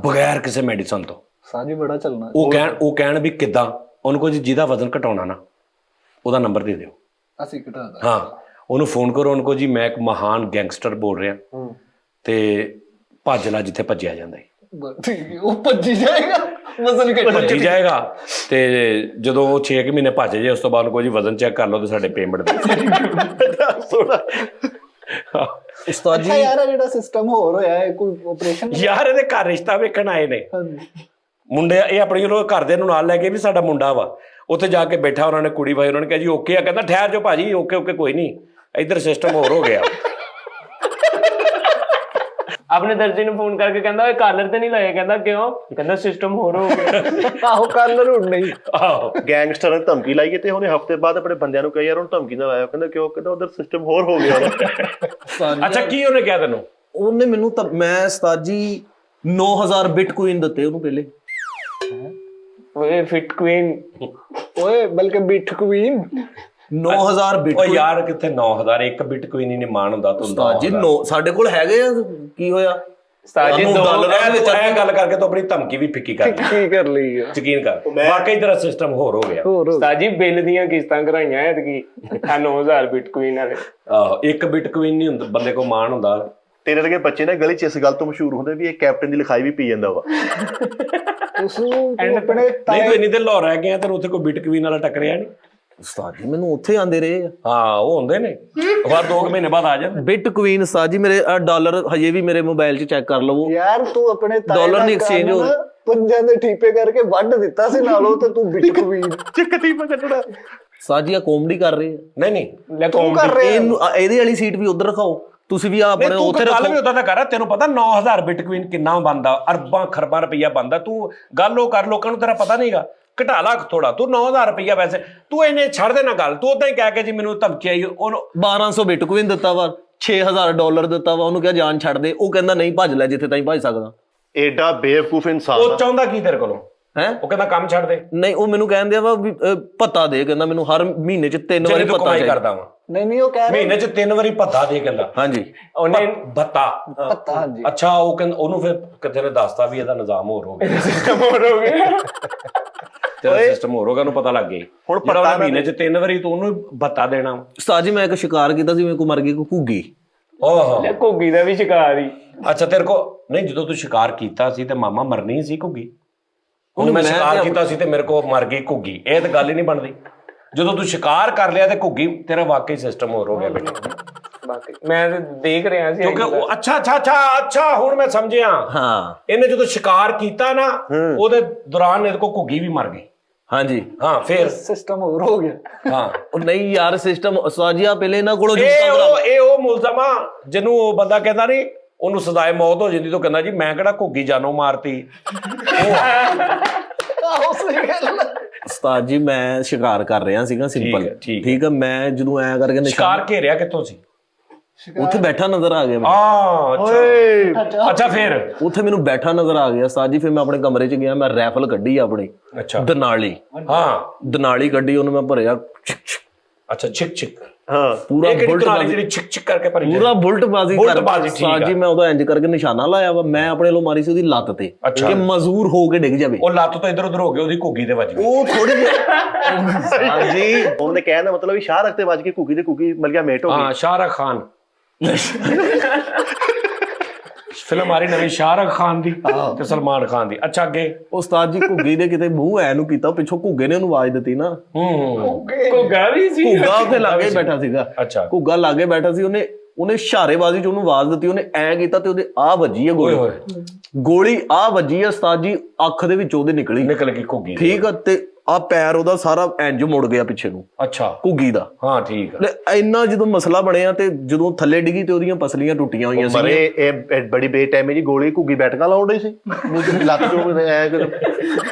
Speaker 1: ਬਗੈਰ ਕਿਸੇ ਮੈਡੀਸਨ ਤੋਂ।
Speaker 4: ਸਾਜੀ ਬੜਾ ਚੱਲਣਾ।
Speaker 1: ਉਹ ਕਹਿਣ ਵੀ ਕਿੱਦਾਂ? ਉਹਨੂੰ ਕੋਈ ਜਿਹਦਾ ਵਜ਼ਨ ਘਟਾਉਣਾ ਨਾ ਉਹਦਾ ਨੰਬਰ ਦੇ ਦਿਓ,
Speaker 4: ਅਸੀਂ ਘਟਾਦਾ।
Speaker 1: ਹਾਂ ਉਹਨੂੰ ਫੋਨ ਕਰੋ, ਉਹਨੂੰ ਕਹੋ ਜੀ ਮੈਂ ਇੱਕ ਮਹਾਨ ਗੈਂਗਸਟਰ ਬੋਲ ਰਿਹਾ ਤੇ ਭੱਜ ਲੈ ਜਿੱਥੇ ਭੱਜਿਆ ਜਾਂਦਾ ਹੈ।
Speaker 4: ਉਹ ਭੱਜੀ ਜਾਏਗਾ, ਵਜ਼ਨ
Speaker 1: ਭੱਜੀ ਜਾਏਗਾ ਤੇ ਜਦੋਂ ਉਹ 6 ਮਹੀਨੇ ਭੱਜ ਜੇ ਉਸ ਤੋਂ ਬਾਅਦ ਕੋਈ ਜੀ ਵਜ਼ਨ ਚੈੱਕ ਕਰ ਲਓ ਤੇ ਸਾਡੇ ਪੇਮੈਂਟ ਦੇ।
Speaker 3: ਉਸਤਾਦ ਜੀ
Speaker 4: ਯਾਰ ਜਿਹੜਾ ਸਿਸਟਮ ਹੋਰ ਹੋਇਆ ਹੈ, ਕੋਈ ਆਪਰੇਸ਼ਨ
Speaker 1: ਯਾਰ ਇਹਦੇ ਘਰ ਰਿਸ਼ਤਾ ਵੇਖਣ ਆਏ ਨੇ ਮੁੰਡੇ, ਇਹ ਆਪਣੀ ਲੋਕ ਘਰਦਿਆਂ ਨੂੰ ਨਾਲ ਲੈ ਕੇ ਵੀ ਸਾਡਾ ਮੁੰਡਾ ਵਾ। ਉੱਥੇ ਜਾ ਕੇ ਬੈਠਾ, ਉਹਨਾਂ ਨੇ ਕੁੜੀ ਭਾਈ ਉਹਨਾਂ ਨੇ ਕਿਹਾ ਜੀ ਓਕੇ ਆ, ਕਹਿੰਦਾ ਠਹਿਰ ਜਾਓ ਭਾਜੀ, ਓਕੇ ਓਕੇ ਕੋਈ ਨਹੀਂ, ਇੱਧਰ ਸਿਸਟਮ ਹੋਰ ਹੋ ਗਿਆ।
Speaker 5: ਆਪਣੇ ਦਰਜੀ ਨੂੰ ਫੋਨ ਕਰਕੇ ਕਹਿੰਦਾ ਓਏ ਕਾਲਰ ਤੇ ਨਹੀਂ ਲਾਇਆ, ਕਹਿੰਦਾ ਕਿਉਂ, ਕਹਿੰਦਾ ਸਿਸਟਮ ਹੋਰ ਹੋ ਗਿਆ।
Speaker 4: ਆਹੋ ਕਾਲਰ ਹੁਣ ਨਹੀਂ।
Speaker 1: ਆਹੋ
Speaker 2: ਗੈਂਗਸਟਰ ਨੇ ਧਮਕੀ ਲਾਈ ਤੇ ਉਹਨੇ ਹਫ਼ਤੇ ਬਾਅਦ ਆਪਣੇ ਬੰਦਿਆਂ ਨੂੰ ਕਹੀ ਯਾਰ ਉਹਨੂੰ ਧਮਕੀ ਨਾ ਲਾਇਆ, ਕਹਿੰਦਾ ਕਿਉਂ, ਕਹਿੰਦਾ ਉਧਰ ਸਿਸਟਮ ਹੋਰ ਹੋ ਗਿਆ।
Speaker 1: ਅੱਛਾ ਕੀ ਉਹਨੇ ਕਿਹਾ ਤੈਨੂੰ?
Speaker 3: ਉਹਨੇ ਮੈਨੂੰ ਤਾਂ ਮੈਂ ਉਸਤਾਦ ਜੀ 9000 ਬਿਟਕੋਇਨ ਦਿੱਤੇ ਉਹਨੂੰ ਪਹਿਲੇ।
Speaker 5: ਓਏ ਫਿਟ ਕੁਈਨ,
Speaker 4: ਓਏ ਬਲਕਿ ਬਿਟ ਕੁਈਨ।
Speaker 3: 9000
Speaker 1: ਓ
Speaker 3: ਬਿਟਕੋਇਨ
Speaker 1: ਯਾਰ ਕਿੱਥੇ 9000, ਇੱਕ ਬਿਟਕੋਇਨ ਹੀ ਨਹੀਂ ਮਾਣ ਹੁੰਦਾ ਤੂੰ।
Speaker 3: ਉਸਤਾਦ ਜੀ ਸਾਡੇ ਕੋਲ ਹੈਗੇ ਆ, ਕੀ ਹੋਇਆ?
Speaker 5: ਉਸਤਾਦ ਜੀ
Speaker 3: ਤੁਹਾਨੂੰ ਡਾਲਰਾਂ ਦੇ ਵਿੱਚ
Speaker 1: ਇਹ ਗੱਲ ਕਰਕੇ ਤੂੰ ਆਪਣੀ ਧਮਕੀ ਵੀ ਫਿੱਕੀ ਕਰ ਲਈ।
Speaker 4: ਕੀ ਕਰ ਲਈ ਆ?
Speaker 1: ਯਕੀਨ ਕਰ, ਵਾਕਈ ਤੇਰਾ ਸਿਸਟਮ ਹੋਰ ਹੋ ਗਿਆ।
Speaker 4: ਹੋਰ
Speaker 5: ਉਸਤਾਦ ਜੀ ਬਿੱਲ ਦੀਆਂ ਕਿਸ਼ਤਾਂ ਕਰਾਈਆਂ ਐਤਕੀ 9000 ਬਿਟਕੋਇਨ ਵਾਲੇ।
Speaker 1: ਆਹੋ ਇੱਕ ਬਿਟਕੋਇਨ ਨਹੀਂ ਹੁੰਦਾ ਬੰਦੇ ਕੋ ਮਾਣ ਹੁੰਦਾ।
Speaker 2: ਤੇਰੇ ਵਰਗੇ ਬੱਚੇ ਨਾ ਗਲੀ 'ਚ ਇਸ ਗੱਲ ਤੋਂ ਮਸ਼ਹੂਰ ਹੁੰਦੇ ਵੀ ਇਹ ਕੈਪਟਨ ਦੀ ਲਿਖਾਈ ਵੀ ਪੀ ਜਾਂਦਾ ਵਾ।
Speaker 4: ਤੁਸੀਂ ਆਪਣੇ
Speaker 1: ਨਹੀਂ ਤੂੰ ਇੰਨੀ ਤੇ ਲਾਹੌਰ ਰਹਿ ਗਿਆ, ਤੈਨੂੰ ਉੱਥੇ ਕੋਈ ਬਿਟਕੋਇਨ ਵਾਲਾ ਟੱਕਰਿਆ ਨਹੀਂ?
Speaker 3: ਉਸਤਾਦ ਜੀ ਮੈਨੂੰ ਉੱਥੇ ਆਂਦੇ ਰਹੇ ਆ।
Speaker 1: ਹਾਂ ਉਹ ਹੁੰਦੇ ਨੇ, ਬਾਅਦ 2 ਮਹੀਨੇ ਬਾਅਦ ਆ ਜਾਂਦੇ।
Speaker 3: ਬਿਟਕੋਇਨ ਉਸਤਾਦ ਜੀ ਮੇਰੇ ਡਾਲਰ ਹਜੇ ਵੀ ਮੇਰੇ ਮੋਬਾਈਲ 'ਚ ਚੈੱਕ ਕਰ ਲਵੋ।
Speaker 4: ਯਾਰ ਤੂੰ ਆਪਣੇ
Speaker 3: ਡਾਲਰ ਨਹੀਂ exchange ਹੋ ਰਹੇ।
Speaker 4: ਪੰਜਾਂ ਦੇ ਠੀਪੇ ਕਰਕੇ ਵੱਢ ਦਿੱਤਾ ਸੀ ਨਾਲੋਂ, ਤੇ ਤੂੰ ਬਿਟ ਕੁਈਨ
Speaker 2: ਚੱਕਤੀ ਮੈਂ ਕੱਢਣਾ।
Speaker 3: ਉਸਤਾਦ ਜੀ ਆ ਕਾਮੇਡੀ ਕਰ ਰਹੇ ਆ।
Speaker 1: ਨਹੀਂ
Speaker 5: ਲੈ
Speaker 4: ਤੂੰ ਕਰ ਰਿਹਾ।
Speaker 3: ਇਹਦੇ ਵਾਲੀ ਸੀਟ ਵੀ ਉਧਰ ਰਖਾਓ, ਤੁਸੀਂ ਵੀ ਆਪਣੇ
Speaker 1: ਤੂੰ
Speaker 3: ਉੱਥੇ
Speaker 1: ਗੱਲ
Speaker 3: ਰੱਖੋ।
Speaker 1: ਵੀ ਉਦਾਂ ਦਾ ਕਰ, ਤੈਨੂੰ ਪਤਾ 9000 ਬਿਟਕੋਇਨ ਕਿੰਨਾ ਬਣਦਾ, ਅਰਬਾਂ ਖਰਬਾਂ ਰੁਪਈਆ ਬਣਦਾ। ਤੂੰ ਗੱਲ ਉਹ ਕਰ, ਲੋਕਾਂ ਨੂੰ ਤੇਰਾ ਪਤਾ ਨਹੀਂਗਾ, ਘਟਾ ਲਾ ਥੋੜਾ। ਤੂੰ 9000 ਰੁਪਈਆ ਵੈਸੇ ਤੂੰ ਇਹਨੇ ਛੱਡ ਦੇਣਾ ਗੱਲ, ਤੂੰ ਉਦਾਂ ਹੀ ਕਹਿ ਕੇ ਜੀ ਮੈਨੂੰ ਧਮਕੀ ਆਈ, ਉਹਨੂੰ
Speaker 3: 1200 ਬਿਟਕੋਇਨ ਦਿੱਤਾ ਵਾ, 6000 ਡਾਲਰ ਦਿੱਤਾ ਵਾ, ਉਹਨੂੰ ਕਿਹਾ ਜਾਨ ਛੱਡ ਦੇ, ਉਹ ਕਹਿੰਦਾ ਨਹੀਂ ਭੱਜ ਲੈ ਜਿੱਥੇ ਤਾਈਂ ਭੱਜ ਸਕਦਾ।
Speaker 2: ਏਡਾ ਬੇਵਕੂਫ ਇਨਸਾਨ
Speaker 1: ਉਹ ਚਾਹੁੰਦਾ ਕੀ ਤੇਰੇ ਕੋਲੋਂ?
Speaker 3: ਹੈ
Speaker 1: ਉਹ ਕਹਿੰਦਾ ਕੰਮ ਛੱਡ ਦੇ,
Speaker 3: ਨਹੀਂ ਉਹ ਮੈਨੂੰ ਕਹਿੰਦੇ ਵਾ ਵੀ ਭੱਤਾ ਦੇ, ਕਹਿੰਦਾ ਮੈਨੂੰ ਹਰ ਮਹੀਨੇ 'ਚ 3 ਵਾਰੀ
Speaker 1: ਜਿਹੜੀ ਤੂੰ
Speaker 3: ਭੱਤਾ
Speaker 1: ਕਮਾਈ
Speaker 3: ਚਾਹੀਦਾ।
Speaker 1: ਕਰਦਾ ਵਾਂ,
Speaker 4: ਨਹੀਂ ਉਹ ਕਹਿ ਰਿਹਾ
Speaker 1: ਮਹੀਨੇ 'ਚ 3 ਵਾਰੀ ਭੱਤਾ ਦੇ, ਕਹਿੰਦਾ
Speaker 3: ਹਾਂਜੀ
Speaker 5: ਉਹਨੇ
Speaker 1: ਭੱਤਾ।
Speaker 4: ਪਤਾ। ਹਾਂਜੀ
Speaker 1: ਅੱਛਾ ਉਹ ਕਹਿੰਦਾ, ਉਹਨੂੰ ਫਿਰ ਕਿਤੇ ਨੇ ਦੱਸਤਾ ਵੀ ਇਹਦਾ ਨਿਜ਼ਾਮ ਹੋਰ ਹੋ ਗਿਆ,
Speaker 5: ਸਿਸਟਮ ਹੋਰ ਹੋ ਗਿਆ।
Speaker 1: ਤੇਰਾ ਸਿਸਟਮ ਹੋਰ ਹੋ ਗਿਆ, ਉਹਨੂੰ ਪਤਾ ਲੱਗ ਗਿਆ।
Speaker 2: ਹੁਣ
Speaker 1: ਜਿਹੜਾ
Speaker 2: ਪਤਾ
Speaker 1: ਉਹਨੇ ਮਹੀਨੇ 'ਚ 3 ਵਾਰੀ ਤੂੰ ਉਹਨੂੰ ਭੱਤਾ ਦੇਣਾ।
Speaker 3: ਉਸਤਾਦ ਜੀ ਮੈਂ ਇੱਕ ਸ਼ਿਕਾਰ ਕੀਤਾ ਸੀ, ਮੇਰੇ ਕੋ ਮਰ ਗਈ ਕੋਈ ਘੁੱਗੀ।
Speaker 1: ਓਹ
Speaker 5: ਲੈ ਘੁੱਗੀ ਦਾ ਵੀ ਸ਼ਿਕਾਰ ਹੀ।
Speaker 1: ਅੱਛਾ ਤੇਰੇ ਕੋ ਨਹੀਂ, ਜਦੋਂ ਤੂੰ ਸ਼ਿਕਾਰ ਕੀਤਾ ਸੀ ਤੇ ਮਾਮਾ ਮਰਨੀ ਸੀ ਘੁੱਗੀ। ਉਹਨੂੰ ਮੈਂ
Speaker 3: ਮੈਂ
Speaker 1: ਸ਼ਿਕਾਰ
Speaker 3: ਤੇ-
Speaker 1: ਕੀਤਾ ਸੀ ਤੇ ਮੇਰੇ ਕੋ ਮਰ ਗਈ ਘੁੱਗੀ, ਇਹ ਤਾਂ ਗੱਲ ਹੀ ਨਹੀਂ ਬਣਦੀ। ਜਦੋਂ ਤੂੰ ਸ਼ਿਕਾਰ ਕਰ ਲਿਆ ਤੇ ਘੁੱਗੀ, ਤੇਰਾ ਵਾਕਈ ਸਿਸਟਮ ਹੋਰ ਹੋ ਗਿਆ ਬੇਟੇ।
Speaker 5: ਬਾਕੀ ਮੈਂ ਤਾਂ ਦੇਖ ਰਿਹਾ ਸੀ
Speaker 1: ਕਿਉਂਕਿ ਉਹ ਅੱਛਾ ਹੁਣ ਮੈਂ ਸਮਝਿਆ।
Speaker 3: ਹਾਂ
Speaker 1: ਇਹਨੇ ਜਦੋਂ ਸ਼ਿਕਾਰ ਕੀਤਾ ਨਾ, ਉਹਦੇ ਦੌਰਾਨ ਇਹਦੇ ਕੋ ਘੁੱਗੀ ਵੀ ਮਰ ਗਈ।
Speaker 3: ਹਾਂਜੀ
Speaker 1: ਹਾਂ ਫਿਰ
Speaker 4: ਸਿਸਟਮ ਹੋਰ ਹੋ ਗਿਆ।
Speaker 1: ਹਾਂ
Speaker 3: ਉਹ ਨਹੀਂ ਯਾਰ ਸਿਸਟਮ ਉਸਤਾਦ ਜੀ ਆ ਪਹਿਲੇ ਇਹਨਾਂ ਕੋਲੋਂ
Speaker 1: ਇਹ ਉਹ ਮੁਲਜ਼ਮ ਆ ਜਿਹਨੂੰ ਉਹ ਬੰਦਾ ਕਹਿੰਦਾ ਨਹੀਂ ਉਹਨੂੰ ਸਜ਼ਾਏ ਮੌਤ ਹੋ ਜਾਂਦੀ, ਤੋਂ ਕਹਿੰਦਾ ਜੀ ਮੈਂ ਕਿਹੜਾ ਘੁੱਗੀ ਜਾਨੋਂ ਮਾਰਤੀ।
Speaker 4: ਆਹੋ ਸਹੀ ਗੱਲ।
Speaker 3: ਉਸਤਾਦ ਜੀ ਮੈਂ ਸ਼ਿਕਾਰ ਕਰ ਰਿਹਾ ਸੀਗਾ ਸਿੰਪਲ।
Speaker 1: ਠੀਕ
Speaker 3: ਠੀਕ ਆ, ਮੈਂ ਜਦੋਂ ਐ ਕਰਕੇ
Speaker 1: ਸ਼ਿਕਾਰ ਘੇਰਿਆ ਕਿੱਥੋਂ ਸੀ?
Speaker 3: ਉੱਥੇ ਬੈਠਾ ਨਜ਼ਰ ਆ ਗਿਆ ਮੈਨੂੰ।
Speaker 1: ਅੱਛਾ ਫਿਰ
Speaker 3: ਉੱਥੇ ਮੈਨੂੰ ਬੈਠਾ ਨਜ਼ਰ ਆ ਗਿਆ ਉਸਤਾਦ ਜੀ। ਫਿਰ ਮੈਂ ਆਪਣੇ ਕਮਰੇ 'ਚ ਗਿਆ, ਮੈਂ ਰਾਈਫਲ ਕੱਢੀ ਆਪਣੀ,
Speaker 1: ਅੱਛਾ
Speaker 3: ਦਨਾਲੀ।
Speaker 1: ਹਾਂ
Speaker 3: ਦਨਾਲੀ ਕੱਢੀ, ਉਹਨੂੰ ਮੈਂ ਭਰਿਆ
Speaker 1: ਅੱਛਾ ਛਿਕ
Speaker 2: ਹਾਂ
Speaker 3: ਪੂਰਾ
Speaker 1: ਇਹ ਕਿਹੜੀ
Speaker 3: ਬੁਲਟ
Speaker 1: ਦੁਨਾਲੀ ਜਿਹੜੀ ਛਿਕ ਕਰਕੇ ਭਰੀ
Speaker 3: ਪੂਰਾ ਬੁਲਟਬਾਜ਼ੀ
Speaker 1: ਬੁਲਟਬਾਜ਼ੀ, ਠੀਕ
Speaker 3: ਉਸਤਾਦ ਜੀ ਮੈਂ ਉਹਦਾ ਇੰਜ ਕਰਕੇ ਨਿਸ਼ਾਨਾ ਲਾਇਆ ਵਾ, ਮੈਂ ਆਪਣੇ ਵੱਲੋਂ ਮਾਰੀ ਸੀ ਉਹਦੀ ਲੱਤ ਤੇ
Speaker 1: ਅੱਛਾ।
Speaker 3: ਕਿ ਮਜ਼ਦੂਰ ਹੋ ਕੇ ਡਿੱਗ ਜਾਵੇ।
Speaker 1: ਉਹ ਲੱਤ ਤੋਂ ਇੱਧਰ ਉੱਧਰ ਹੋ ਗਿਆ, ਉਹਦੀ ਘੁੱਗੀ ਤੇ ਵੱਜ ਗਈ।
Speaker 3: ਉਹ ਥੋੜੀ ਜਿਹੀ
Speaker 2: ਹਾਂਜੀ ਉਹਨੇ ਕਹਿਣ ਦਾ ਮਤਲਬ ਵੀ ਸ਼ਾਹ ਰੱਖ ਤੇ ਵੱਜ ਕੇ ਘੁੱਗੀ ਤੇ ਘੁੱਗੀ ਮਿਲ ਗਿਆ ਮੇਟ ਹੋ ਗਈ।
Speaker 1: ਹਾਂ ਸ਼ਾਹਰੁਖ ਖਾਨ ਫਿਲਮ ਆ ਰਹੀ ਨਵੀਂ ਸ਼ਾਹਰੁਖ ਖਾਨ ਦੀ ਤੇ ਸਲਮਾਨ ਖਾਨ ਦੀ। ਅੱਛਾ ਅੱਗੇ
Speaker 3: ਉਸਤਾਦ ਜੀ ਘੁੱਗੀ ਦੇ ਕਿਤੇ ਮੂੰਹ ਐ ਨੂੰ ਕੀਤਾ, ਪਿੱਛੋਂ ਘੁੱਗੇ ਨੇ ਉਹਨੂੰ ਆਵਾਜ਼ ਦਿੱਤੀ ਨਾ।
Speaker 5: ਘੁੱਗਾ ਵੀ ਸੀ।
Speaker 3: ਘੁੱਗਾ ਉੱਥੇ ਲਾਗੇ ਬੈਠਾ ਸੀਗਾ।
Speaker 1: ਅੱਛਾ
Speaker 3: ਘੁੱਗਾ ਲਾਗੇ ਬੈਠਾ ਸੀ, ਉਹਨੇ ਇਸ਼ਾਰੇਬਾਜ਼ੀ 'ਚ ਉਹਨੂੰ ਆਵਾਜ਼ ਦਿੱਤੀ, ਉਹਨੇ ਐ ਕੀਤਾ ਤੇ ਉਹਦੇ ਆ ਵੱਜੀ ਹੈ
Speaker 1: ਓਏ
Speaker 3: ਗੋਲੀ।
Speaker 1: ਹੋਏ
Speaker 3: ਗੋਲੀ ਆ ਵੱਜੀ ਹੈ ਉਸਤਾਦ ਜੀ, ਅੱਖ ਦੇ ਵਿੱਚ ਉਹਦੇ ਨਿਕਲੀ।
Speaker 1: ਨਿਕਲ ਗਈ ਘੁੱਗੀ ਦੀ।
Speaker 3: ਠੀਕ ਆ, ਤੇ ਆ ਪੈਰ ਉਹਦਾ ਸਾਰਾ ਇੰਜ ਮੁੜ ਗਿਆ ਪਿੱਛੇ ਨੂੰ,
Speaker 1: ਅੱਛਾ
Speaker 3: ਘੁੱਗੀ ਦਾ।
Speaker 1: ਹਾਂ ਠੀਕ ਆ।
Speaker 3: ਇੰਨਾ ਜਦੋਂ ਮਸਲਾ ਬਣਿਆ ਤੇ ਜਦੋਂ ਥੱਲੇ ਡਿੱਗੀ ਤੇ ਉਹਦੀਆਂ ਪਸਲੀਆਂ ਟੁੱਟੀਆਂ ਹੋਈਆਂ ਸੀ।
Speaker 2: ਮਰੇ ਇਹ ਬੜੀ ਬੇਟਾਈਮੀ ਜੀ ਗੋਲੀ ਘੁੱਗੀ ਬੈਠਕਾਂ ਲਾਉਣ ਡਈ ਸੀ ਮੂੰਹ ਤੇ ਲੱਤ ਜੋ ਐ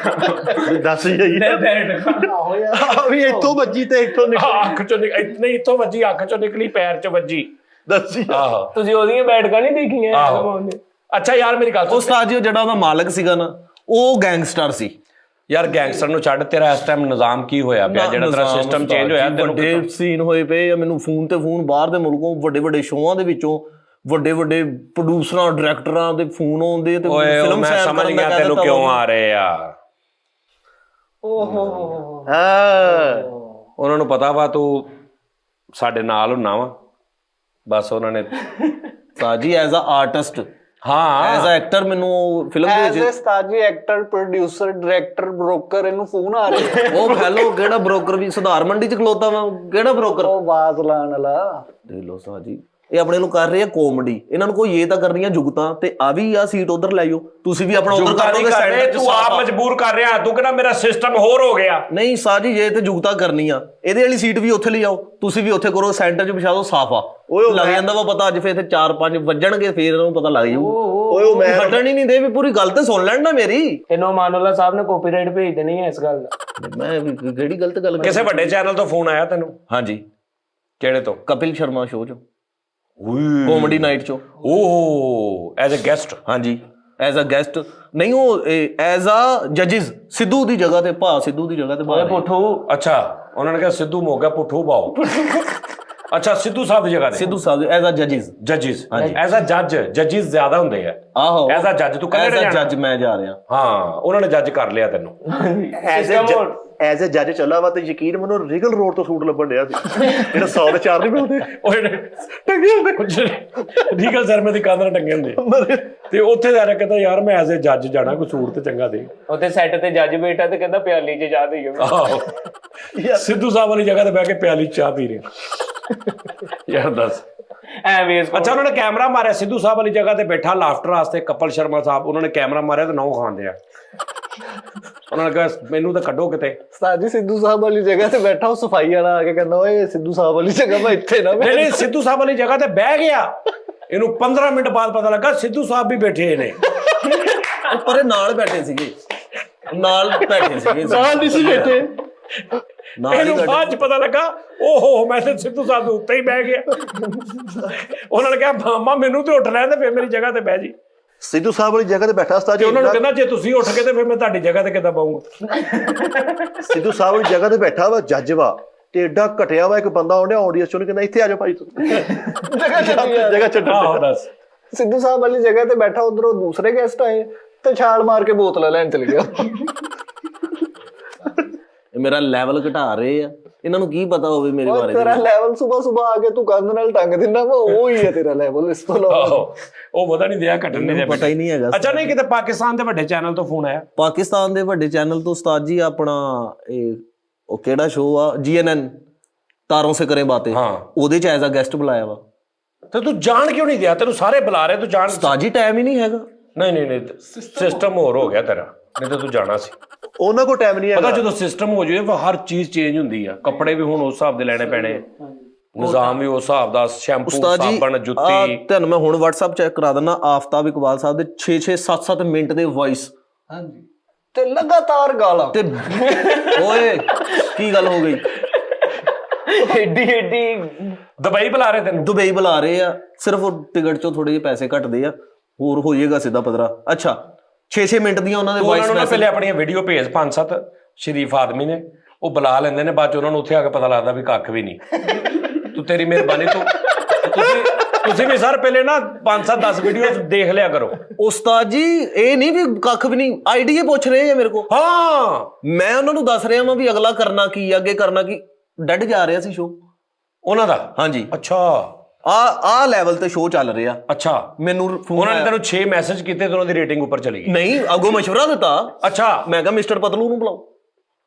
Speaker 2: ਦੱਸ ਜਾਈ ਵੀ ਇੱਥੋਂ ਵੱਜੀ ਤੇ ਇੱਥੋਂ ਨਿਕਲੀ।
Speaker 1: ਅੱਖ ਚੋਂ ਨਹੀਂ ਇੱਥੋਂ ਵੱਜੀ, ਅੱਖ ਚੋਂ ਨਿਕਲੀ, ਪੈਰ ਚੋਂ ਵੱਜੀ।
Speaker 2: ਦੱਸੀ
Speaker 1: ਆਹੋ
Speaker 5: ਤੁਸੀਂ ਉਹਦੀਆਂ ਬੈਠਕਾਂ ਨਹੀਂ ਦੇਖੀਆਂ?
Speaker 1: ਆਹੋ। ਅੱਛਾ ਯਾਰ ਮੇਰੀ ਗੱਲ ਸੁਣ।
Speaker 3: ਉਸਤਾਦ ਜੀ ਉਹ ਜਿਹੜਾ ਉਹਦਾ ਮਾਲਕ ਸੀਗਾ ਨਾ, ਉਹ ਗੈਂਗਸਟਰ ਸੀ।
Speaker 1: ਯਾਰ ਗੈਂਗਸਟਰ ਨੂੰ ਛੱਡ, ਤੇਰਾ ਇਸ ਟਾਈਮ ਨਿਜ਼ਾਮ ਕੀ ਹੋਇਆ ਪਿਆ? ਜਿਹੜਾ ਤੇਰਾ ਸਿਸਟਮ ਚੇਂਜ ਹੋਇਆ, ਤੈਨੂੰ
Speaker 3: ਵੱਡੇ ਸੀਨ ਹੋਏ ਪਏ ਆ। ਮੈਨੂੰ ਫੋਨ ਤੇ ਫੋਨ ਬਾਹਰ ਦੇ ਮੁਲਕੋਂ ਵੱਡੇ ਵੱਡੇ ਸ਼ੋਆਂ ਦੇ ਵਿੱਚੋਂ ਵੱਡੇ ਵੱਡੇ ਪ੍ਰੋਡਿਊਸਰਾਂ ਡਾਇਰੈਕਟਰਾਂ ਦੇ ਫੋਨ ਆਉਂਦੇ ਤੇ ਫਿਲਮ
Speaker 1: ਮੈਂ ਸਮਝ ਗਿਆ ਤੈਨੂੰ ਕਿਉਂ ਆ ਰਹੇ ਆ।
Speaker 4: ਓਹੋ
Speaker 2: ਹਾਂ
Speaker 1: ਉਹਨਾਂ ਨੂੰ ਪਤਾ ਵਾ ਤੂੰ ਸਾਡੇ ਨਾਲ ਹੁੰਨਾ ਵਾ, ਬਸ ਉਹਨਾਂ ਨੇ
Speaker 3: ਉਸਤਾਦ ਜੀ ਐਜ਼ ਅ ਆਰਟਿਸਟ,
Speaker 1: ਹਾਂ
Speaker 3: ਐਜ਼ ਅ ਐਕਟਰ ਮੈਨੂੰ ਫਿਲਮ ਦੇ
Speaker 4: ਐਜ਼
Speaker 3: ਵਿੱਚ
Speaker 4: ਉਸਤਾਦ ਜੀ ਐਕਟਰ, ਪ੍ਰੋਡਿਊਸਰ, ਡਾਇਰੈਕਟਰ, ਬ੍ਰੋਕਰ, ਇਹਨੂੰ ਫੋਨ ਆ ਰਹੇ।
Speaker 3: ਉਹ ਹੈਲੋ ਕਿਹੜਾ ਬ੍ਰੋਕਰ ਵੀ ਸੁਧਾਰ ਮੰਡੀ 'ਚ ਖਲੋਤਾ ਵਾ, ਕਿਹੜਾ ਬ੍ਰੋਕਰ?
Speaker 4: ਉਹ ਆਵਾਜ਼ ਲਾਣ ਵਾਲਾ।
Speaker 3: ਦੇਖ ਲਓ ਉਸਤਾਦ ਜੀ, ਇਹ ਆਪਣੇ ਨੂੰ ਕਰ ਰਹੇ ਆ ਕਾਮੇਡੀ। ਇਹਨਾਂ ਨੂੰ ਕੋਈ ਇਹ ਤਾਂ ਕਰਨੀਆਂ ਜੁਗਤਾਂ ਤੇ ਆ ਵੀ ਆ ਸੀਟ ਉਧਰ ਲੈ ਜਾਓ, ਤੁਸੀਂ ਵੀ ਆਪਣਾ ਉਧਰ ਕਰ ਲਓਗੇ ਸੈਂਟਰ ਚ।
Speaker 1: ਤੂੰ ਆਪ ਮਜਬੂਰ ਕਰ ਰਿਹਾ, ਤੂੰ ਕਹਿੰਦਾ ਮੇਰਾ ਸਿਸਟਮ ਹੋਰ ਹੋ ਗਿਆ।
Speaker 3: ਨਹੀਂ ਸਾਹ ਜੀ, ਜੇ ਤੇ ਜੁਗਤਾਂ ਕਰਨੀ ਆ ਇਹਦੇ ਵਾਲੀ ਸੀਟ ਵੀ ਉੱਥੇ ਲੈ ਜਾਓ, ਤੁਸੀਂ ਵੀ ਉੱਥੇ ਕਰੋ, ਸੈਂਟਰ ਚ ਵਿਛਾ ਦਿਓ ਸਾਫਾ। ਲੱਗ ਜਾਂਦਾ ਵਾ ਪਤਾ, ਅੱਜ ਫੇਰ ਇੱਥੇ 4-5 ਵੱਜਣਗੇ, ਫੇਰ ਇਹਨਾਂ ਨੂੰ ਪਤਾ ਲੱਗ ਜਾਊ।
Speaker 2: ਓਏ ਮੈਂ
Speaker 3: ਹਟਣ ਹੀ ਨਹੀਂ ਦੇ, ਵੀ ਪੂਰੀ ਗੱਲ ਤੇ ਸੁਣ ਲੈਣ ਨਾ ਮੇਰੀ।
Speaker 5: ਇਹਨੂੰ ਮਾਨੂਲਾ ਸਾਹਿਬ ਨੇ ਕਾਪੀਰਾਈਟ ਭੇਜ ਦੇਣੀ ਹੈ ਇਸ ਗੱਲ ਦਾ।
Speaker 3: ਮੈਂ ਕਿਹੜੀ ਗਲਤ ਗੱਲ
Speaker 1: ਕਿਸੇ ਵੱਡੇ ਚੈਨਲ ਤੋਂ ਫੋਨ ਆਇਆ ਤੈਨੂੰ?
Speaker 3: ਹਾਂਜੀ,
Speaker 1: ਕਿਹੜੇ ਤੋਂ?
Speaker 3: ਕਪਿਲ ਸ਼ਰਮਾ ਸ਼ੋਅ ਚੋਂ, ਕਾਮੇਡੀ ਨਾਈਟ ਚੋਂ।
Speaker 1: ਓਹ ਐਜ਼ ਅ ਗੈਸਟ?
Speaker 3: ਹਾਂਜੀ, ਐਜ਼ ਅ ਗੈਸਟ ਨਹੀਂ, ਉਹ ਐਜ਼ ਅ ਜੱਜਿਸ। ਸਿੱਧੂ ਦੀ ਜਗ੍ਹਾ ਤੇ, ਭਾ ਸਿੱਧੂ ਦੀ ਜਗ੍ਹਾ ਤੇ
Speaker 5: ਓਏ ਪੁੱਠੂ।
Speaker 1: ਅੱਛਾ, ਉਹਨਾਂ ਨੇ ਕਿਹਾ ਸਿੱਧੂ ਮੋਗਾ ਪੁੱਠੂ ਬਾਓ। ਅੱਛਾ, ਸਿੱਧੂ ਸਾਹਿਬ ਦੀ ਜਗ੍ਹਾ ਤੇ?
Speaker 3: ਸਿੱਧੂ ਸਾਹਿਬ ਐਜ਼ ਅ ਜੱਜਿਸ।
Speaker 1: ਜੱਜਿਸ ਐਜ਼ ਅ ਜੱਜ, ਜੱਜਿਸ ਜ਼ਿਆਦਾ ਹੁੰਦੇ ਆ।
Speaker 3: ਆਹੋ,
Speaker 1: ਐਜ਼ ਅ ਜੱਜ ਤੂੰ
Speaker 3: ਐਜ਼
Speaker 1: ਕਹਿੰਦਾ
Speaker 3: ਅ ਜੱਜ ਮੈਂ ਜਾ ਰਿਹਾ।
Speaker 1: ਹਾਂ, ਉਹਨਾਂ ਨੇ ਜੱਜ ਕਰ ਲਿਆ ਤੈਨੂੰ।
Speaker 2: ਐਜ਼ ਅ ਜੱਜ ਚੱਲਾ ਵਾ ਤੇ ਯਕੀਨ ਮੰਨੋ ਰੀਗਲ ਰੋਡ ਤੋਂ ਸੂਟ ਲੱਭਣ ਡਿਆ ਸੀ ਜਿਹੜਾ 100 ਦੇ 4 ਨਹੀਂ ਮਿਲਦੇ।
Speaker 1: ਓਏ ਟੰਗੇ ਹੁੰਦੇ ਕੁਝ ਰੀਗਲ ਸਰਮੇ ਦੀ ਕਾਦਰ ਟੰਗੇ ਹੁੰਦੇ। ਤੇ ਉੱਥੇ ਜਾ ਰਿਹਾ ਕਹਿੰਦਾ ਯਾਰ ਮੈਂ ਐਜ਼ ਅ ਜੱਜ ਜਾਣਾ, ਕੋਈ ਸੂਟ ਤੇ ਚੰਗਾ ਦੇ।
Speaker 5: ਉੱਥੇ ਸੈੱਟ ਤੇ ਜੱਜ ਬੈਠਾ ਤੇ ਕਹਿੰਦਾ ਪਿਆਲੀ 'ਚ ਚਾਹ ਦੇਈਓ।
Speaker 1: ਆਹੋ, ਸਿੱਧੂ ਸਾਹਿਬ ਵਾਲੀ ਜਗ੍ਹਾ ਤੇ ਬਹਿ ਕੇ ਪਿਆਲੀ ਚਾਹ ਪੀ ਰਹੇ ਯਾਰ ਦੱਸ
Speaker 5: ਐਵੇਂ।
Speaker 1: ਅੱਛਾ, ਉਹਨਾਂ ਨੇ ਕੈਮਰਾ ਮਾਰਿਆ ਸਿੱਧੂ ਸਾਹਿਬ ਵਾਲੀ ਜਗ੍ਹਾ ਤੇ ਬੈਠਾ ਲਾਫਟਰ ਵਾਸਤੇ ਕਪਿਲ ਸ਼ਰਮਾ ਸਾਹਿਬ, ਉਹਨਾਂ ਨੇ ਕੈਮਰਾ ਮਾਰਿਆ ਤੇ ਨਹੁੰ ਖਾਂਦੇ ਆ। ਉਹਨਾਂ ਨੇ ਕਿਹਾ ਮੈਨੂੰ ਤਾਂ ਕੱਢੋ ਕਿਤੇ।
Speaker 4: ਉਸਤਾਦ ਜੀ ਸਿੱਧੂ ਸਾਹਿਬ ਵਾਲੀ ਜਗ੍ਹਾ ਤੇ ਬੈਠਾ, ਉਹ ਸਫਾਈ ਵਾਲਾ ਆ ਕੇ ਕਹਿੰਦਾ ਓਏ ਸਿੱਧੂ ਸਾਹਿਬ ਵਾਲੀ ਜਗ੍ਹਾ ਮੈਂ ਇੱਥੇ ਨਾ
Speaker 1: ਨਹੀਂ ਨਹੀਂ, ਸਿੱਧੂ ਸਾਹਿਬ ਵਾਲੀ ਜਗ੍ਹਾ ਤੇ ਬਹਿ ਗਿਆ, ਇਹਨੂੰ 15 ਮਿੰਟ ਬਾਅਦ ਪਤਾ ਲੱਗਾ ਸਿੱਧੂ ਸਾਹਿਬ ਵੀ ਬੈਠੇ ਨੇ।
Speaker 3: ਪਰ ਇਹ ਨਾਲ ਬੈਠੇ ਸੀਗੇ, ਨਾਲ ਬੈਠੇ ਸੀਗੇ,
Speaker 4: ਨਾਲ ਨਹੀਂ ਸੀ ਬੈਠੇ।
Speaker 1: ਇਹਨੂੰ ਬਾਅਦ ਚ ਪਤਾ ਲੱਗਾ ਓਹੋ ਮੈਂ ਤੇ ਸਿੱਧੂ ਸਾਹਿਬ ਦੇ ਉੱਤੇ ਹੀ ਬਹਿ ਗਿਆ। ਉਹਨਾਂ ਨੇ ਕਿਹਾ ਮਾਮਾ ਮੈਨੂੰ ਤੇ ਉੱਠ ਲੈਣ ਤੇ ਫਿਰ ਮੇਰੀ ਜਗ੍ਹਾ ਤੇ ਬਹਿ ਜੀ।
Speaker 2: ਸਿੱਧੂ ਸਾਹਿਬ ਵਾਲੀ ਜਗ੍ਹਾ ਤੇ ਬੈਠਾ ਉਸਤਾਦ ਜੀ।
Speaker 1: ਉਹਨਾਂ ਨੂੰ ਕਹਿੰਦਾ ਜੇ ਤੁਸੀਂ ਉੱਠ ਕੇ ਤੇ ਫਿਰ ਮੈਂ ਤੁਹਾਡੀ ਜਗ੍ਹਾ ਤੇ ਕਿੱਦਾਂ ਪਾਉਂਗਾ।
Speaker 2: ਸਿੱਧੂ ਸਾਹਿਬ ਵਾਲੀ ਜਗ੍ਹਾ ਤੇ ਬੈਠਾ ਵਾ ਜੱਜ ਵਾ, ਤੇ ਐਡਾ ਘਟਿਆ ਵਾ ਇੱਕ ਬੰਦਾ ਆਉਂਦਾ ਆਡੀਅנס ਚੋਂ, ਕਹਿੰਦਾ ਇੱਥੇ ਆ ਜਾਓ ਭਾਈ ਤੁਸੀਂ ਜਗ੍ਹਾ ਛੱਡੋ।
Speaker 1: ਆਹੋ ਦੱਸ।
Speaker 4: ਸਿੱਧੂ ਸਾਹਿਬ ਵਾਲੀ ਜਗ੍ਹਾ ਤੇ ਬੈਠਾ, ਉਧਰੋਂ ਦੂਸਰੇ ਗੈਸਟ ਆਏ ਤੇ ਛਾਲ ਮਾਰ ਕੇ ਬੋਤਲਾਂ ਲੈਣ ਚਲੇ ਗਿਆ।
Speaker 3: ਮੇਰਾ ਲੈਵਲ ਘਟਾ ਰਹੇ ਆ, ਇਹਨਾਂ ਨੂੰ ਕੀ ਪਤਾ ਹੋਵੇ ਮੇਰੇ ਬਾਰੇ।
Speaker 4: ਤੇਰਾ ਲੈਵਲ ਸੁਬਾ ਆ ਕੇ ਤੂੰ ਕੰਧ ਨਾਲ ਟੰਗ ਦਿੰਦਾ ਵਾ, ਉਹ ਹੀ ਹੈ ਤੇਰਾ ਲੈਵਲ। ਇਸ ਤੋਂ ਇਲਾਵਾ
Speaker 1: ਉਹ ਪਤਾ ਨਹੀਂ ਦਿਆ ਘਟਣ ਨਹੀਂ
Speaker 3: ਪਤਾ ਹੀ ਨਹੀਂ ਹੈਗਾ।
Speaker 1: ਅੱਛਾ, ਨਹੀਂ ਕਿਤੇ ਪਾਕਿਸਤਾਨ ਦੇ ਵੱਡੇ ਚੈਨਲ ਤੋਂ ਫੋਨ ਆਇਆ?
Speaker 3: ਪਾਕਿਸਤਾਨ ਦੇ ਵੱਡੇ ਚੈਨਲ ਤੋਂ ਉਸਤਾਦ ਜੀ, ਆਪਣਾ ਉਹ ਕਿਹੜਾ ਸ਼ੋਅ ਆ GNN, ਤਾਰੋਂ ਸੇ ਕਰੇ ਬਾतें,
Speaker 1: ਹਾਂ,
Speaker 3: ਉਹਦੇ ਚ ਐਜ਼ ਅ ਗੈਸਟ ਬੁਲਾਇਆ ਵਾ।
Speaker 1: ਤੇ ਤੂੰ ਜਾਣ ਕਿਉਂ ਨਹੀਂ ਦਿਆ? ਤੈਨੂੰ ਸਾਰੇ ਬੁਲਾ ਰਹੇ, ਤੂੰ ਜਾਣ।
Speaker 3: ਉਸਤਾਦ ਜੀ ਟਾਈਮ ਹੀ ਨਹੀਂ ਹੈਗਾ।
Speaker 1: ਨਹੀਂ ਨਹੀਂ ਨਹੀਂ, ਸਿਸਟਮ ਹੋਰ ਹੋ ਗਿਆ ਤੇਰਾ, ਨਹੀਂ ਤਾਂ ਤੂੰ ਜਾਣਾ ਸੀ।
Speaker 2: ਉਹਨਾਂ ਕੋਲ ਟਾਈਮ ਨਹੀਂ
Speaker 1: ਪਤਾ
Speaker 2: ਹੈਗਾ।
Speaker 1: ਜਦੋਂ ਸਿਸਟਮ ਹੋ ਜਾਵੇ ਹਰ ਚੀਜ਼ ਚੇਂਜ ਹੁੰਦੀ ਆ। ਕੱਪੜੇ ਵੀ ਹੁਣ ਉਸ ਹਿਸਾਬ ਦੇ ਲੈਣੇ ਪੈਣੇ, ਨਿਜ਼ਾਮ ਵੀ ਉਸ ਹਿਸਾਬ ਦਾ, ਸ਼ੈਂਪੂ
Speaker 3: ਉਸਤਾਦ ਜੀ
Speaker 1: ਸਾਬਣ ਜੁੱਤੀ।
Speaker 3: ਤੁਹਾਨੂੰ ਮੈਂ ਹੁਣ WhatsApp ਚੈੱਕ ਕਰਾ ਦਿੰਦਾ, ਆਫਤਾਬ ਇਕਬਾਲ ਸਾਹਿਬ ਦੇ 6-6 7-7 ਮਿੰਟ ਦੇ ਵੌਇਸ।
Speaker 4: ਹਾਂਜੀ, ਤੇ ਲਗਾਤਾਰ ਗਾਲਾਂ।
Speaker 3: ਤੇ ਓਏ ਕੀ ਗੱਲ ਹੋ ਗਈ?
Speaker 5: ਏਡੀ
Speaker 1: ਦੁਬਈ ਬੁਲਾ ਰਹੇ ਤੈਨੂੰ?
Speaker 3: ਦੁਬਈ ਬੁਲਾ ਰਹੇ ਆ, ਸਿਰਫ ਉਹ ਟਿਕਟ ਚੋਂ ਥੋੜੇ ਜਿਹੇ ਪੈਸੇ ਘਟਦੇ ਆ, ਹੋਰ ਹੋ ਜਾਏਗਾ ਸਿੱਧਾ ਪਦਰਾ। ਅੱਛਾ, 6-6 ਮਿੰਟ ਦੀਆਂ ਉਹਨਾਂ ਦੇ
Speaker 1: ਤੂੰ
Speaker 3: ਵੌਇਸ
Speaker 1: ਉਹਨਾਂ ਨੂੰ
Speaker 3: ਮੈਸੇਜ।
Speaker 1: ਪਹਿਲੇ ਆਪਣੀਆਂ ਵੀਡੀਓ ਭੇਜ 5-7 ਸ਼ਰੀਫ ਆਦਮੀ ਨੇ, ਉਹ ਬੁਲਾ ਲੈਂਦੇ ਨੇ, ਬਾਅਦ ਚ ਉਹਨਾਂ ਨੂੰ ਉੱਥੇ ਆ ਕੇ ਪਤਾ ਲੱਗਦਾ ਵੀ ਕੱਖ ਵੀ ਨਹੀਂ। ਤੂੰ ਤੇਰੀ ਮਿਹਰਬਾਨੀ, ਤੁਸੀਂ ਵੀ ਸਰ ਪਹਿਲੇ ਨਾ 5-7-10 ਵੀਡੀਓ ਦੇਖ ਲਿਆ ਕਰੋ।
Speaker 3: ਉਸਤਾਦ ਜੀ ਇਹ ਨਹੀਂ ਵੀ ਕੱਖ ਵੀ ਨਹੀਂ, ਆਈਡੀਏ ਪੁੱਛ ਰਹੇ ਆ ਮੇਰੇ ਕੋਲ।
Speaker 1: ਹਾਂ,
Speaker 3: ਮੈਂ ਉਹਨਾਂ ਨੂੰ ਦੱਸ ਰਿਹਾ ਵਾਂ ਵੀ ਅਗਲਾ ਕਰਨਾ ਕੀ, ਅੱਗੇ ਕਰਨਾ ਕੀ। ਡੱਡ ਜਾ ਰਿਹਾ ਸੀ ਸ਼ੋਅ
Speaker 1: ਉਹਨਾਂ ਦਾ?
Speaker 3: ਹਾਂਜੀ,
Speaker 1: ਅੱਛਾ
Speaker 3: ਆ ਲੈਵਲ ਤੇ ਸ਼ੋਅ ਚੱਲ ਰਿਹਾ।
Speaker 1: ਅੱਛਾ,
Speaker 3: ਮੈਨੂੰ ਫੋਨ
Speaker 1: ਉਹਨਾਂ ਨੇ ਤੈਨੂੰ 6 ਮੈਸੇਜ ਕੀਤੇ ਤੇ ਉਹਨਾਂ ਦੀ ਰੇਟਿੰਗ ਉੱਪਰ ਚਲੀ ਗਈ?
Speaker 3: ਨਹੀਂ, ਅੱਗੋਂ ਮਸ਼ਵਰਾ ਦਿੱਤਾ।
Speaker 1: ਅੱਛਾ,
Speaker 3: ਮੈਂ ਕਿਹਾ ਮਿਸਟਰ ਪਤਲੂ ਨੂੰ ਬੁਲਾਓ,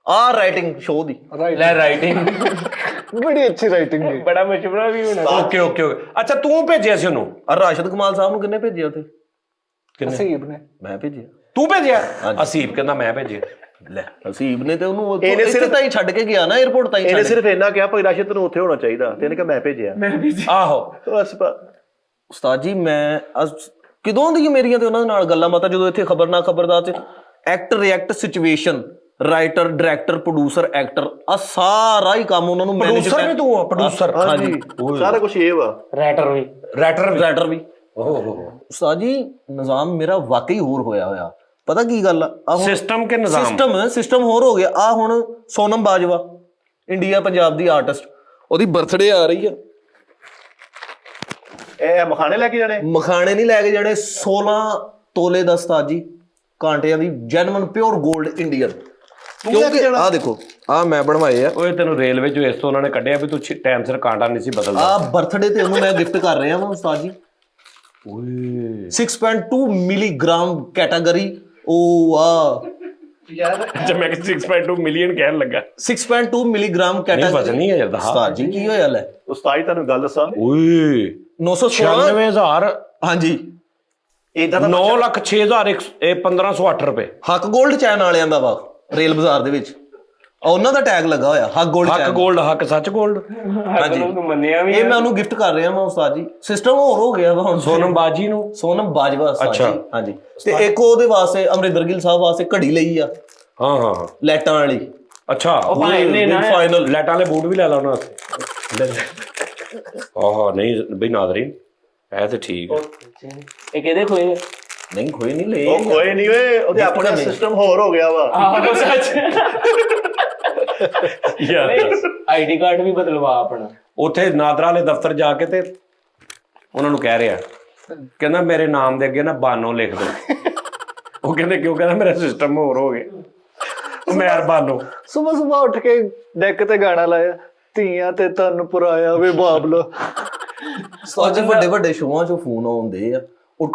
Speaker 3: ਆ ਰਾਈਟਿੰਗ ਸ਼ੋਅ ਦੀ।
Speaker 5: ਲੈ ਰਾਈਟਿੰਗ
Speaker 4: ਬੜੀ ਅੱਛੀ ਰਾਈਟਿੰਗ ਹੈ,
Speaker 5: ਬੜਾ ਮਸ਼ਵਰਾ ਵੀ ਹੋਣਾ।
Speaker 1: Okay okay okay. ਅੱਛਾ, ਤੂੰ ਭੇਜਿਆ ਸੀ ਉਹਨੂੰ?
Speaker 3: ਰਾਸ਼ਦ ਕਮਾਲ ਸਾਹਿਬ ਨੂੰ ਕਿੰਨੇ ਭੇਜਿਆ ਉੱਥੇ?
Speaker 4: ਹਸੀਬ ਨੇ।
Speaker 3: ਮੈਂ ਭੇਜਿਆ।
Speaker 1: ਤੂੰ ਭੇਜਿਆ? ਅਸੀਬ ਕਹਿੰਦਾ ਮੈਂ ਭੇਜਿਆ।
Speaker 3: ਲੈ, ਹਸੀਬ ਨੇ ਤੇ ਉਹਨੂੰ ਇੱਥੇ ਤਾਂ ਹੀ ਛੱਡ ਕੇ ਗਿਆ ਨਾ, 에어ਪੋਰਟ ਤਾਂ ਹੀ।
Speaker 2: ਇਹਨੇ ਸਿਰਫ ਇੰਨਾ ਕਿਹਾ ਭਾਈ ਰਾਸ਼ਦ ਨੂੰ ਉੱਥੇ ਹੋਣਾ ਚਾਹੀਦਾ, ਤੇ ਇਹਨੇ ਕਿਹਾ ਮੈਂ ਭੇਜਿਆ।
Speaker 1: ਆਹੋ,
Speaker 2: ਬਸ
Speaker 3: ਉਸਤਾਦ ਜੀ ਮੈਂ ਕਿਦੋਂ ਦੀ ਮੇਰੀਆਂ ਤੇ ਉਹਨਾਂ ਦੇ ਨਾਲ ਗੱਲਾਂ ਬਾਤਾਂ, ਜਦੋਂ ਇੱਥੇ ਖਬਰ ਨਾ ਖਬਰਦਾਰ ਚ act react situation, writer director producer actor, ਆ ਸਾਰਾ ਹੀ ਕੰਮ ਉਹਨਾਂ ਨੂੰ ਮੈਨੇਜ
Speaker 1: ਪ੍ਰੋਡਿਊਸਰ ਵੀ ਤੂੰ? ਪ੍ਰੋਡਿਊਸਰ?
Speaker 2: ਹਾਂਜੀ, ਸਾਰਾ ਕੁਝ ਇਹ ਵਾ।
Speaker 1: ਰਾਈਟਰ ਵੀ।
Speaker 3: ਓਹੋ ਉਸਤਾਦ ਜੀ, ਨਿਜ਼ਾਮ ਮੇਰਾ ਵਾਕਈ ਹੋਰ ਹੋਇਆ। ਪਤਾ ਕੀ ਗੱਲ ਆ,
Speaker 1: ਸਿਸਟਮ ਕੇ ਨਿਜ਼ਾਮ
Speaker 3: ਸਿਸਟਮ ਹੋਰ ਹੋ ਗਿਆ। ਆ ਹੁਣ ਸੋਨਮ ਬਾਜਵਾ, ਇੰਡੀਆ ਪੰਜਾਬ ਦੀ ਆਰਟਿਸਟ, ਉਹਦੀ ਬਰਥਡੇ ਆ ਰਹੀ ਆ।
Speaker 2: ਇਹ ਮਖਾਣੇ ਲੈ ਕੇ ਜਾਣੇ?
Speaker 3: ਮਖਾਣੇ ਨਹੀਂ ਲੈ ਕੇ ਜਾਣੇ, 16 ਤੋਲੇ ਦਾ ਉਸਤਾਦ ਜੀ, ਕਾਂਟਿਆਂ ਦੀ ਜੈਨੂਇਨ ਪਿਓਰ 골ਡ ਇੰਡੀਅਨ। ਕਿਉਂਕਿ ਆ ਦੇਖੋ, ਆ ਮੈਂ ਬਣਵਾਏ ਆ।
Speaker 1: ਓਏ ਤੈਨੂੰ ਰੇਲਵੇ ਚੋਂ ਇਸ ਤੋਂ ਉਹਨਾਂ ਨੇ ਕੱਢਿਆ ਵੀ ਤੂੰ ਟਾਈਮ ਸਿਰ ਕਾਂਟਾ ਨਹੀਂ ਸੀ ਬਦਲਦਾ।
Speaker 3: ਆ ਬਰਥਡੇ ਤੇ ਉਹਨੂੰ ਮੈਂ ਗਿਫਟ ਕਰ ਰਿਹਾ ਵਾਂ ਉਸਤਾਦ ਜੀ। ਓਏ 6.2 ਮਿਲੀਗ੍ਰਾਮ ਕੈਟਾਗਰੀ। ਉਹ ਆ
Speaker 1: ਯਾਰ, ਜਦ ਮੈਂ 6.2 ਮਿਲੀਅਨ ਕਹਿਣ ਲੱਗਾ।
Speaker 3: 6.2 ਮਿਲੀਗ੍ਰਾਮ
Speaker 1: ਨਹੀਂ
Speaker 3: ਕੈਟਾਗਰੀ
Speaker 1: ਵਜ਼ਨ ਨਹੀਂ ਹੈ ਯਾਰ ਦਾ।
Speaker 3: ਉਸਤਾਦ ਜੀ ਕੀ ਹੋਇਆ ਲੈ?
Speaker 2: ਉਸਤਾਦ ਤੁਹਾਨੂੰ ਗੱਲ ਦੱਸਾਂ,
Speaker 1: ਓਏ
Speaker 3: 916
Speaker 1: 96000
Speaker 3: ਹਾਂਜੀ
Speaker 2: ਇਦਾਂ ਦਾ
Speaker 1: 9,06,000 1508 ਰੁਪਏ।
Speaker 3: ਹੱਕ 골ਡ ਚੈਨ ਵਾਲਿਆਂ ਦਾ ਵਾ ਰੇਲ ਬਾਜ਼ਾਰ ਦੇ ਵਿੱਚ ਉਹਨਾਂ ਦਾ ਟੈਗ ਲੱਗਾ ਹੋਇਆ ਹੱਕ 골ਡ
Speaker 1: ਹੱਕ
Speaker 3: ਚੈਨ।
Speaker 1: ਗੋਲਡ, ਹੱਕ ਸੱਚ ਗੋਲਡ।
Speaker 3: ਹਾਂਜੀ
Speaker 5: ਤੂੰ ਮੰਨਿਆ ਵੀ
Speaker 3: ਇਹ ਮੈਂ ਉਹਨੂੰ ਗਿਫਟ ਕਰ ਰਿਹਾ ਮੈਂ ਉਸਤਾਦ ਜੀ। ਸਿਸਟਮ ਹੋਰ ਹੋ ਗਿਆ ਵਾ ਹੁਣ
Speaker 1: ਸੋਨਮ ਬਾਜੀ ਨੂੰ।
Speaker 3: ਸੋਨਮ ਬਾਜਵਾ ਉਸਤਾਦ
Speaker 1: ਅੱਛਾ।
Speaker 3: ਜੀ ਹਾਂਜੀ। ਤੇ ਇੱਕ ਉਹਦੇ ਵਾਸਤੇ ਅਮਰਿੰਦਰ ਗਿੱਲ ਸਾਹਿਬ ਵਾਸਤੇ ਘੜੀ ਲਈ ਆ
Speaker 1: ਹਾਂ ਹਾਂ ਹਾਂ
Speaker 3: ਲੈਟਾਂ ਵਾਲੀ
Speaker 1: ਅੱਛਾ।
Speaker 5: ਉਹ ਭਾਈ ਨੇ ਨਾ
Speaker 3: ਫਾਈਨਲ
Speaker 1: ਲੈਟਾਂ ਵਾਲੇ ਬੂਟ ਵੀ ਲੈ ਲਾ ਉਹਨਾਂ ਵਾਸਤੇ। ਆਹ ਨਹੀਂ ਬਈ ਨਾਜ਼ਰੀਨ ਇਹ ਤੇ ਠੀਕ ਹੈ।
Speaker 5: ਇਹ ਕਿਹਦੇ ਖੋਏ
Speaker 3: ਨਹੀਂ ਖੋਏ ਨਹੀਂ ਲਏ
Speaker 2: ਉਹ ਕੋਈ ਨਹੀਂ ਓਏ, ਉਹਦੇ ਆਪਣਾ ਸਿਸਟਮ ਹੋਰ ਹੋ ਗਿਆ ਵਾ।
Speaker 5: ਆਹੋ ਸੱਚ
Speaker 1: ਯਾਰ
Speaker 5: ਆਈਡੀ ਕਾਰਡ ਵੀ ਬਦਲਵਾ ਆਪਣਾ।
Speaker 1: ਉੱਥੇ ਨਾਦਰਾ ਵਾਲੇ ਦਫ਼ਤਰ ਜਾ ਕੇ ਤੇ ਉਹਨਾਂ ਨੂੰ ਕਹਿ ਰਿਹਾ, ਕਹਿੰਦਾ ਮੇਰੇ ਨਾਮ ਦੇ ਅੱਗੇ ਨਾ ਬਾਨੋ ਲਿਖ ਦਿਓ। ਉਹ ਕਹਿੰਦੇ ਕਿਉਂ? ਕਹਿੰਦਾ ਮੇਰਾ ਸਿਸਟਮ ਹੋਰ ਹੋ ਗਿਆ। ਮੈਂ ਬਾਨੋ।
Speaker 4: ਸੁਬਹ ਸੁਬਹ ਉੱਠ ਕੇ ਡੈਕ ਤੇ ਗਾਣਾ ਲਾਇਆ, ਧੀਆਂ ਤੇ ਤਨ ਪੁਰਾਇਆ ਵੇ ਬਾਬਲਾ।
Speaker 3: ਉਸਤਾਦ ਜੀ ਵੱਡੇ ਵੱਡੇ ਸ਼ੋਆਂ 'ਚੋਂ ਫੋਨ ਆਉਂਦੇ ਆ ਉਹ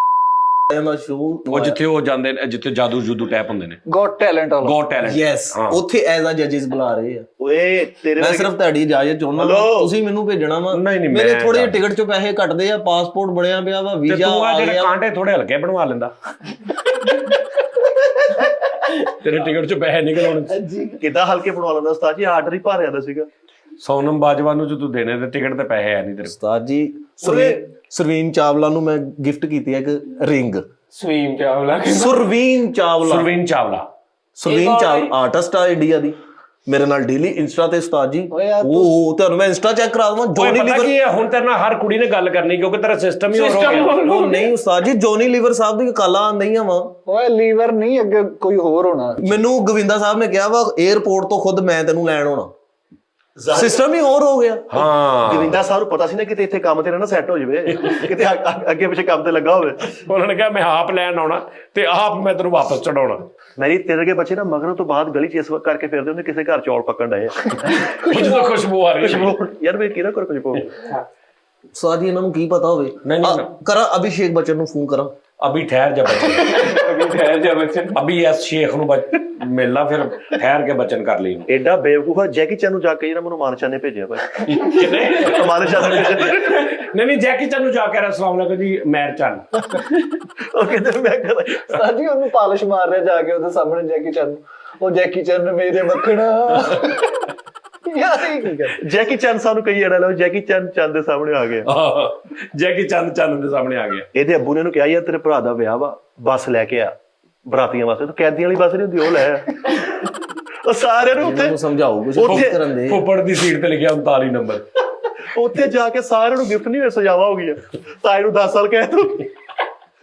Speaker 3: ਦਾ ਸ਼ੋਅ
Speaker 1: ਉਹ ਜਿੱਥੇ ਉਹ ਜਾਂਦੇ ਨੇ, ਜਿੱਥੇ ਜਾਦੂ ਜੂਦੂ ਟੈਪ ਹੁੰਦੇ ਨੇ,
Speaker 4: ਗੋਟ ਟੈਲੈਂਟ ਵਾਲਾ।
Speaker 1: Got talent.
Speaker 3: ਯੈਸ ਉੱਥੇ ਐਜ਼ ਆ ਜੱਜਸ ਬੁਲਾ ਰਹੇ ਆ।
Speaker 2: ਓਏ ਤੇਰੇ
Speaker 3: ਮੈਂ ਸਿਰਫ ਤੁਹਾਡੀ ਇਜਾਜ਼ਤ ਚਾਹੁੰਦਾ
Speaker 2: Hello?
Speaker 3: ਤੁਸੀਂ ਮੈਨੂੰ ਭੇਜਣਾ ਵਾ।
Speaker 1: ਨਹੀਂ, ਨਹੀਂ,
Speaker 3: ਮੇਰੇ
Speaker 1: ਮੈਂ
Speaker 3: ਥੋੜੇ ਜਿਹੇ ਟਿਕਟ 'ਚੋਂ ਪੈਸੇ ਕੱਟਦੇ ਆ, ਪਾਸਪੋਰਟ ਬਣਿਆ ਪਿਆ ਵਾ,
Speaker 1: ਤੇ
Speaker 3: ਵੀਜ਼ਾ
Speaker 1: ਤੂੰ ਆ
Speaker 3: ਆ
Speaker 1: ਜਿਹੜੇ
Speaker 3: ਗਿਆ।
Speaker 1: ਕਾਂਟੇ ਥੋੜੇ ਹਲਕੇ ਬਣਵਾ ਲੈਂਦਾ। ਤੇਰੇ ਟਿਕਟ 'ਚ ਪੈਸੇ ਨਿਕਲ ਆਉਣੇ।
Speaker 2: ਕਿੱਦਾਂ ਹਲਕੇ ਬਣਵਾ ਲੈਂਦਾ ਉਸਤਾਦ ਜੀ? ਆਰਡਰ ਹੀ ਭਾਰਿਆ ਦਾ ਸੀਗਾ।
Speaker 1: ਸੋਨਮ ਬਾਜਵਾ ਨੂੰ ਜੋ ਤੂੰ ਦੇਣੇ ਤੇ ਟਿਕਟ ਤੇ ਪੈਸੇ ਹੈ ਨਹੀਂ ਤੇਰੇ।
Speaker 3: ਉਸਤਾਦ ਜੀ ਸਰਵੀਨ ਚਾਵਲਾ ਨੂੰ ਮੈਂ ਗਿਫਟ ਕੀਤੀ ਹੈ ਇੱਕ ring.
Speaker 5: Swim Chawla
Speaker 3: Surveen Chawla
Speaker 1: ਸਰਵੀਨ Chawla
Speaker 3: artist ਆ ਇੰਡੀਆ ਦੀ, ਮੇਰੇ ਨਾਲ ਡੇਲੀ ਇੰਸਟਾ ਤੇ ਉਸਤਾਦ ਜੀ।
Speaker 4: ਓਏ ਯਾਰ
Speaker 3: ਉਹ ਤੁਹਾਨੂੰ ਮੈਂ ਇੰਸਟਾ ਚੈੱਕ ਕਰਾ ਦਵਾਂ।
Speaker 1: ਓਏ
Speaker 3: ਜੋਨੀ
Speaker 1: ਪਤਾ
Speaker 3: ਲੀਵਰ
Speaker 1: ਕੀ ਹੈ, ਹੁਣ ਤੇਰੇ ਨਾਲ ਹਰ ਕੁੜੀ ਨੇ ਗੱਲ ਕਰਨੀ ਕਿਉਂਕਿ ਤੇਰਾ ਸਿਸਟਮ ਹੀ ਹੋਰ ਹੋ ਗਿਆ।
Speaker 3: ਉਹ ਨਹੀਂ ਉਸਤਾਦ ਜੀ, ਜੋਨੀ ਲੀਵਰ ਸਾਹਿਬ ਦੀ ਕਾਲਾ ਨਹੀਂ ਆਵਾਂ।
Speaker 4: ਓਏ ਲੀਵਰ ਨਹੀਂ, ਅੱਗੇ ਕੋਈ ਹੋਰ ਹੋਣਾ।
Speaker 3: ਮੈਨੂੰ ਗੋਵਿੰਦਾ ਸਾਹਿਬ ਨੇ ਕਿਹਾ ਵਾ 에어ਪੋਰਟ ਤੋਂ ਖੁਦ ਮੈਂ ਤੈਨੂੰ ਲੈਣ ਆਉਣਾ। ਸਿਸਟਮ ਹੀ ਹੋਰ ਹੋ ਗਿਆ।
Speaker 1: ਹਾਂ
Speaker 2: ਗੋਵਿੰਦਾ ਸਾਹਿਬ ਨੂੰ ਪਤਾ ਸੀ ਨਾ ਕਿਤੇ ਇੱਥੇ ਕੰਮ ਤੇ ਨਾ ਸੈੱਟ ਹੋ ਜਾਵੇ, ਕਿਤੇ ਅੱਗੇ ਪਿੱਛੇ ਕੰਮ ਤੇ ਲੱਗਾ ਹੋਵੇ।
Speaker 1: ਉਹਨਾਂ ਨੇ ਕਿਹਾ ਮੈਂ ਆਪ ਲੈਣ ਆਉਣਾ ਤੇ ਆਪ ਮੈਂ ਤੈਨੂੰ ਵਾਪਸ ਚੜਾਉਣਾ।
Speaker 2: ਮੇਰੀ ਤੇਰੇ ਵਰਗੇ ਬੱਚੇ ਨਾ ਮਗਰੋਂ ਤੋਂ ਬਾਅਦ ਗਲੀ ਚ ਇਸ ਕਰਕੇ ਫਿਰਦੇ ਹੁੰਦੇ, ਕਿਸੇ ਘਰ ਚੌਲ ਪੱਕਣ ਡਏ ਆ।
Speaker 1: ਜਦੋਂ ਖੁਸ਼ਬੂ ਆ ਰਹੀ ਹੈ।
Speaker 2: ਯਾਰ ਵੇ ਕਿਹਦਾ ਕਰ ਕੁਝ ਪੋ
Speaker 3: ਉਸਤਾਦ ਜੀ ਇਹਨਾਂ ਨੂੰ ਕੀ ਪਤਾ ਹੋਵੇ।
Speaker 1: ਨਹੀਂ, ਨਹੀਂ।
Speaker 3: ਕਰਾਂ ਅਭਿਸ਼ੇਕ ਬੱਚਨ ਨੂੰ ਫੋਨ ਕਰਾਂ।
Speaker 1: ਅਭੀ ਠਹਿਰ ਜਾ ਬਚਨ,
Speaker 5: ਅਭੀ ਠਹਿਰ ਜਾ ਬੱਚਨ।
Speaker 1: ਅਭੀ ਇਸ ਸ਼ੇਖ ਨੂੰ ਮਿਲਣਾ, ਫਿਰ ਠਹਿਰ ਕੇ ਬਚਨ ਕਰ ਲਈ।
Speaker 2: ਐਡਾ ਬੇਵਕੂਫ ਆ। ਜੈਕੀ ਚੈਨ ਨੂੰ ਜਾ ਕੇ ਜਿਹੜਾ ਮੈਨੂੰ ਮਾਨਸ਼ਾ ਨੇ ਭੇਜਿਆ ਭਾਈ।
Speaker 1: ਕਿਨੇ?
Speaker 2: ਮਾਨਸ਼ਾ ਨੇ
Speaker 1: ਨਹੀਂ ਜੈਕੀ ਚੰਨ ਨੂੰ ਜਾ ਕੇ ਅਸਲਾਮ ਅਲੈਕੁਮ ਜੀ ਮੈਰ ਚੰਨ।
Speaker 2: ਉਹ ਕਹਿੰਦੇ ਮੈਂ ਕਰਾਂ
Speaker 4: ਉਸਤਾਦ ਜੀ ਉਹਨੂੰ ਪਾਲਿਸ਼ ਮਾਰ ਰਿਹਾ ਜਾ ਕੇ ਉਹਦੇ ਸਾਹਮਣੇ ਜੈਕੀ ਚੈਨ। ਉਹ ਜੈਕੀ ਚੈਨ ਮੇਰੇ ਮੱਖਣਾ। ਯਾਰ ਇਹ ਕੀ ਕਰ।
Speaker 2: ਜੈਕੀ ਚੈਨ ਸਾਨੂੰ ਕਈ ਅੜਾ ਲਓ, ਜੈਕੀ ਚੈਨ ਚੰਦ ਦੇ ਸਾਹਮਣੇ ਆ ਗਿਆ।
Speaker 1: ਜੈਕੀ ਚੰਨ ਦੇ ਸਾਹਮਣੇ ਆ ਗਿਆ।
Speaker 2: ਇਹਦੇ ਅੱਬੂ ਨੇ ਇਹਨੂੰ ਕਿਹਾ ਯਾਰ ਤੇਰੇ ਭਰਾ ਦਾ ਵਿਆਹ ਵਾ, ਬੱਸ ਲੈ ਕੇ ਆ ਬਰਾਤੀਆਂ ਵਾਸਤੇ। ਤੂੰ ਕੈਦੀਆਂ ਵਾਲੀ ਬੱਸ ਨਹੀਂ ਹੁੰਦੀ, ਉਹ ਲੈ ਆ। ਉਹ ਸਾਰਿਆਂ ਨੂੰ
Speaker 3: ਮੈਨੂੰ
Speaker 2: ਉੱਥੇ
Speaker 3: ਸਮਝਾਓ ਕੁਝ
Speaker 2: ਉੱਥੇ
Speaker 3: ਕਰਨ ਦੇ।
Speaker 1: ਫੁੱਫੜ ਦੀ ਸੀਟ ਤੇ ਲਿਖਿਆ 39 ਨੰਬਰ।
Speaker 2: ਉੱਥੇ ਜਾ ਕੇ ਸਾਰਿਆਂ ਨੂੰ ਗਿਫਟ ਨਹੀਂ ਹੋਏ, ਸਜਾਵਾ ਹੋ ਗਈਆਂ। ਤਾਏ ਨੂੰ 10 ਸਾਲ ਕਹਿ ਤੂੰ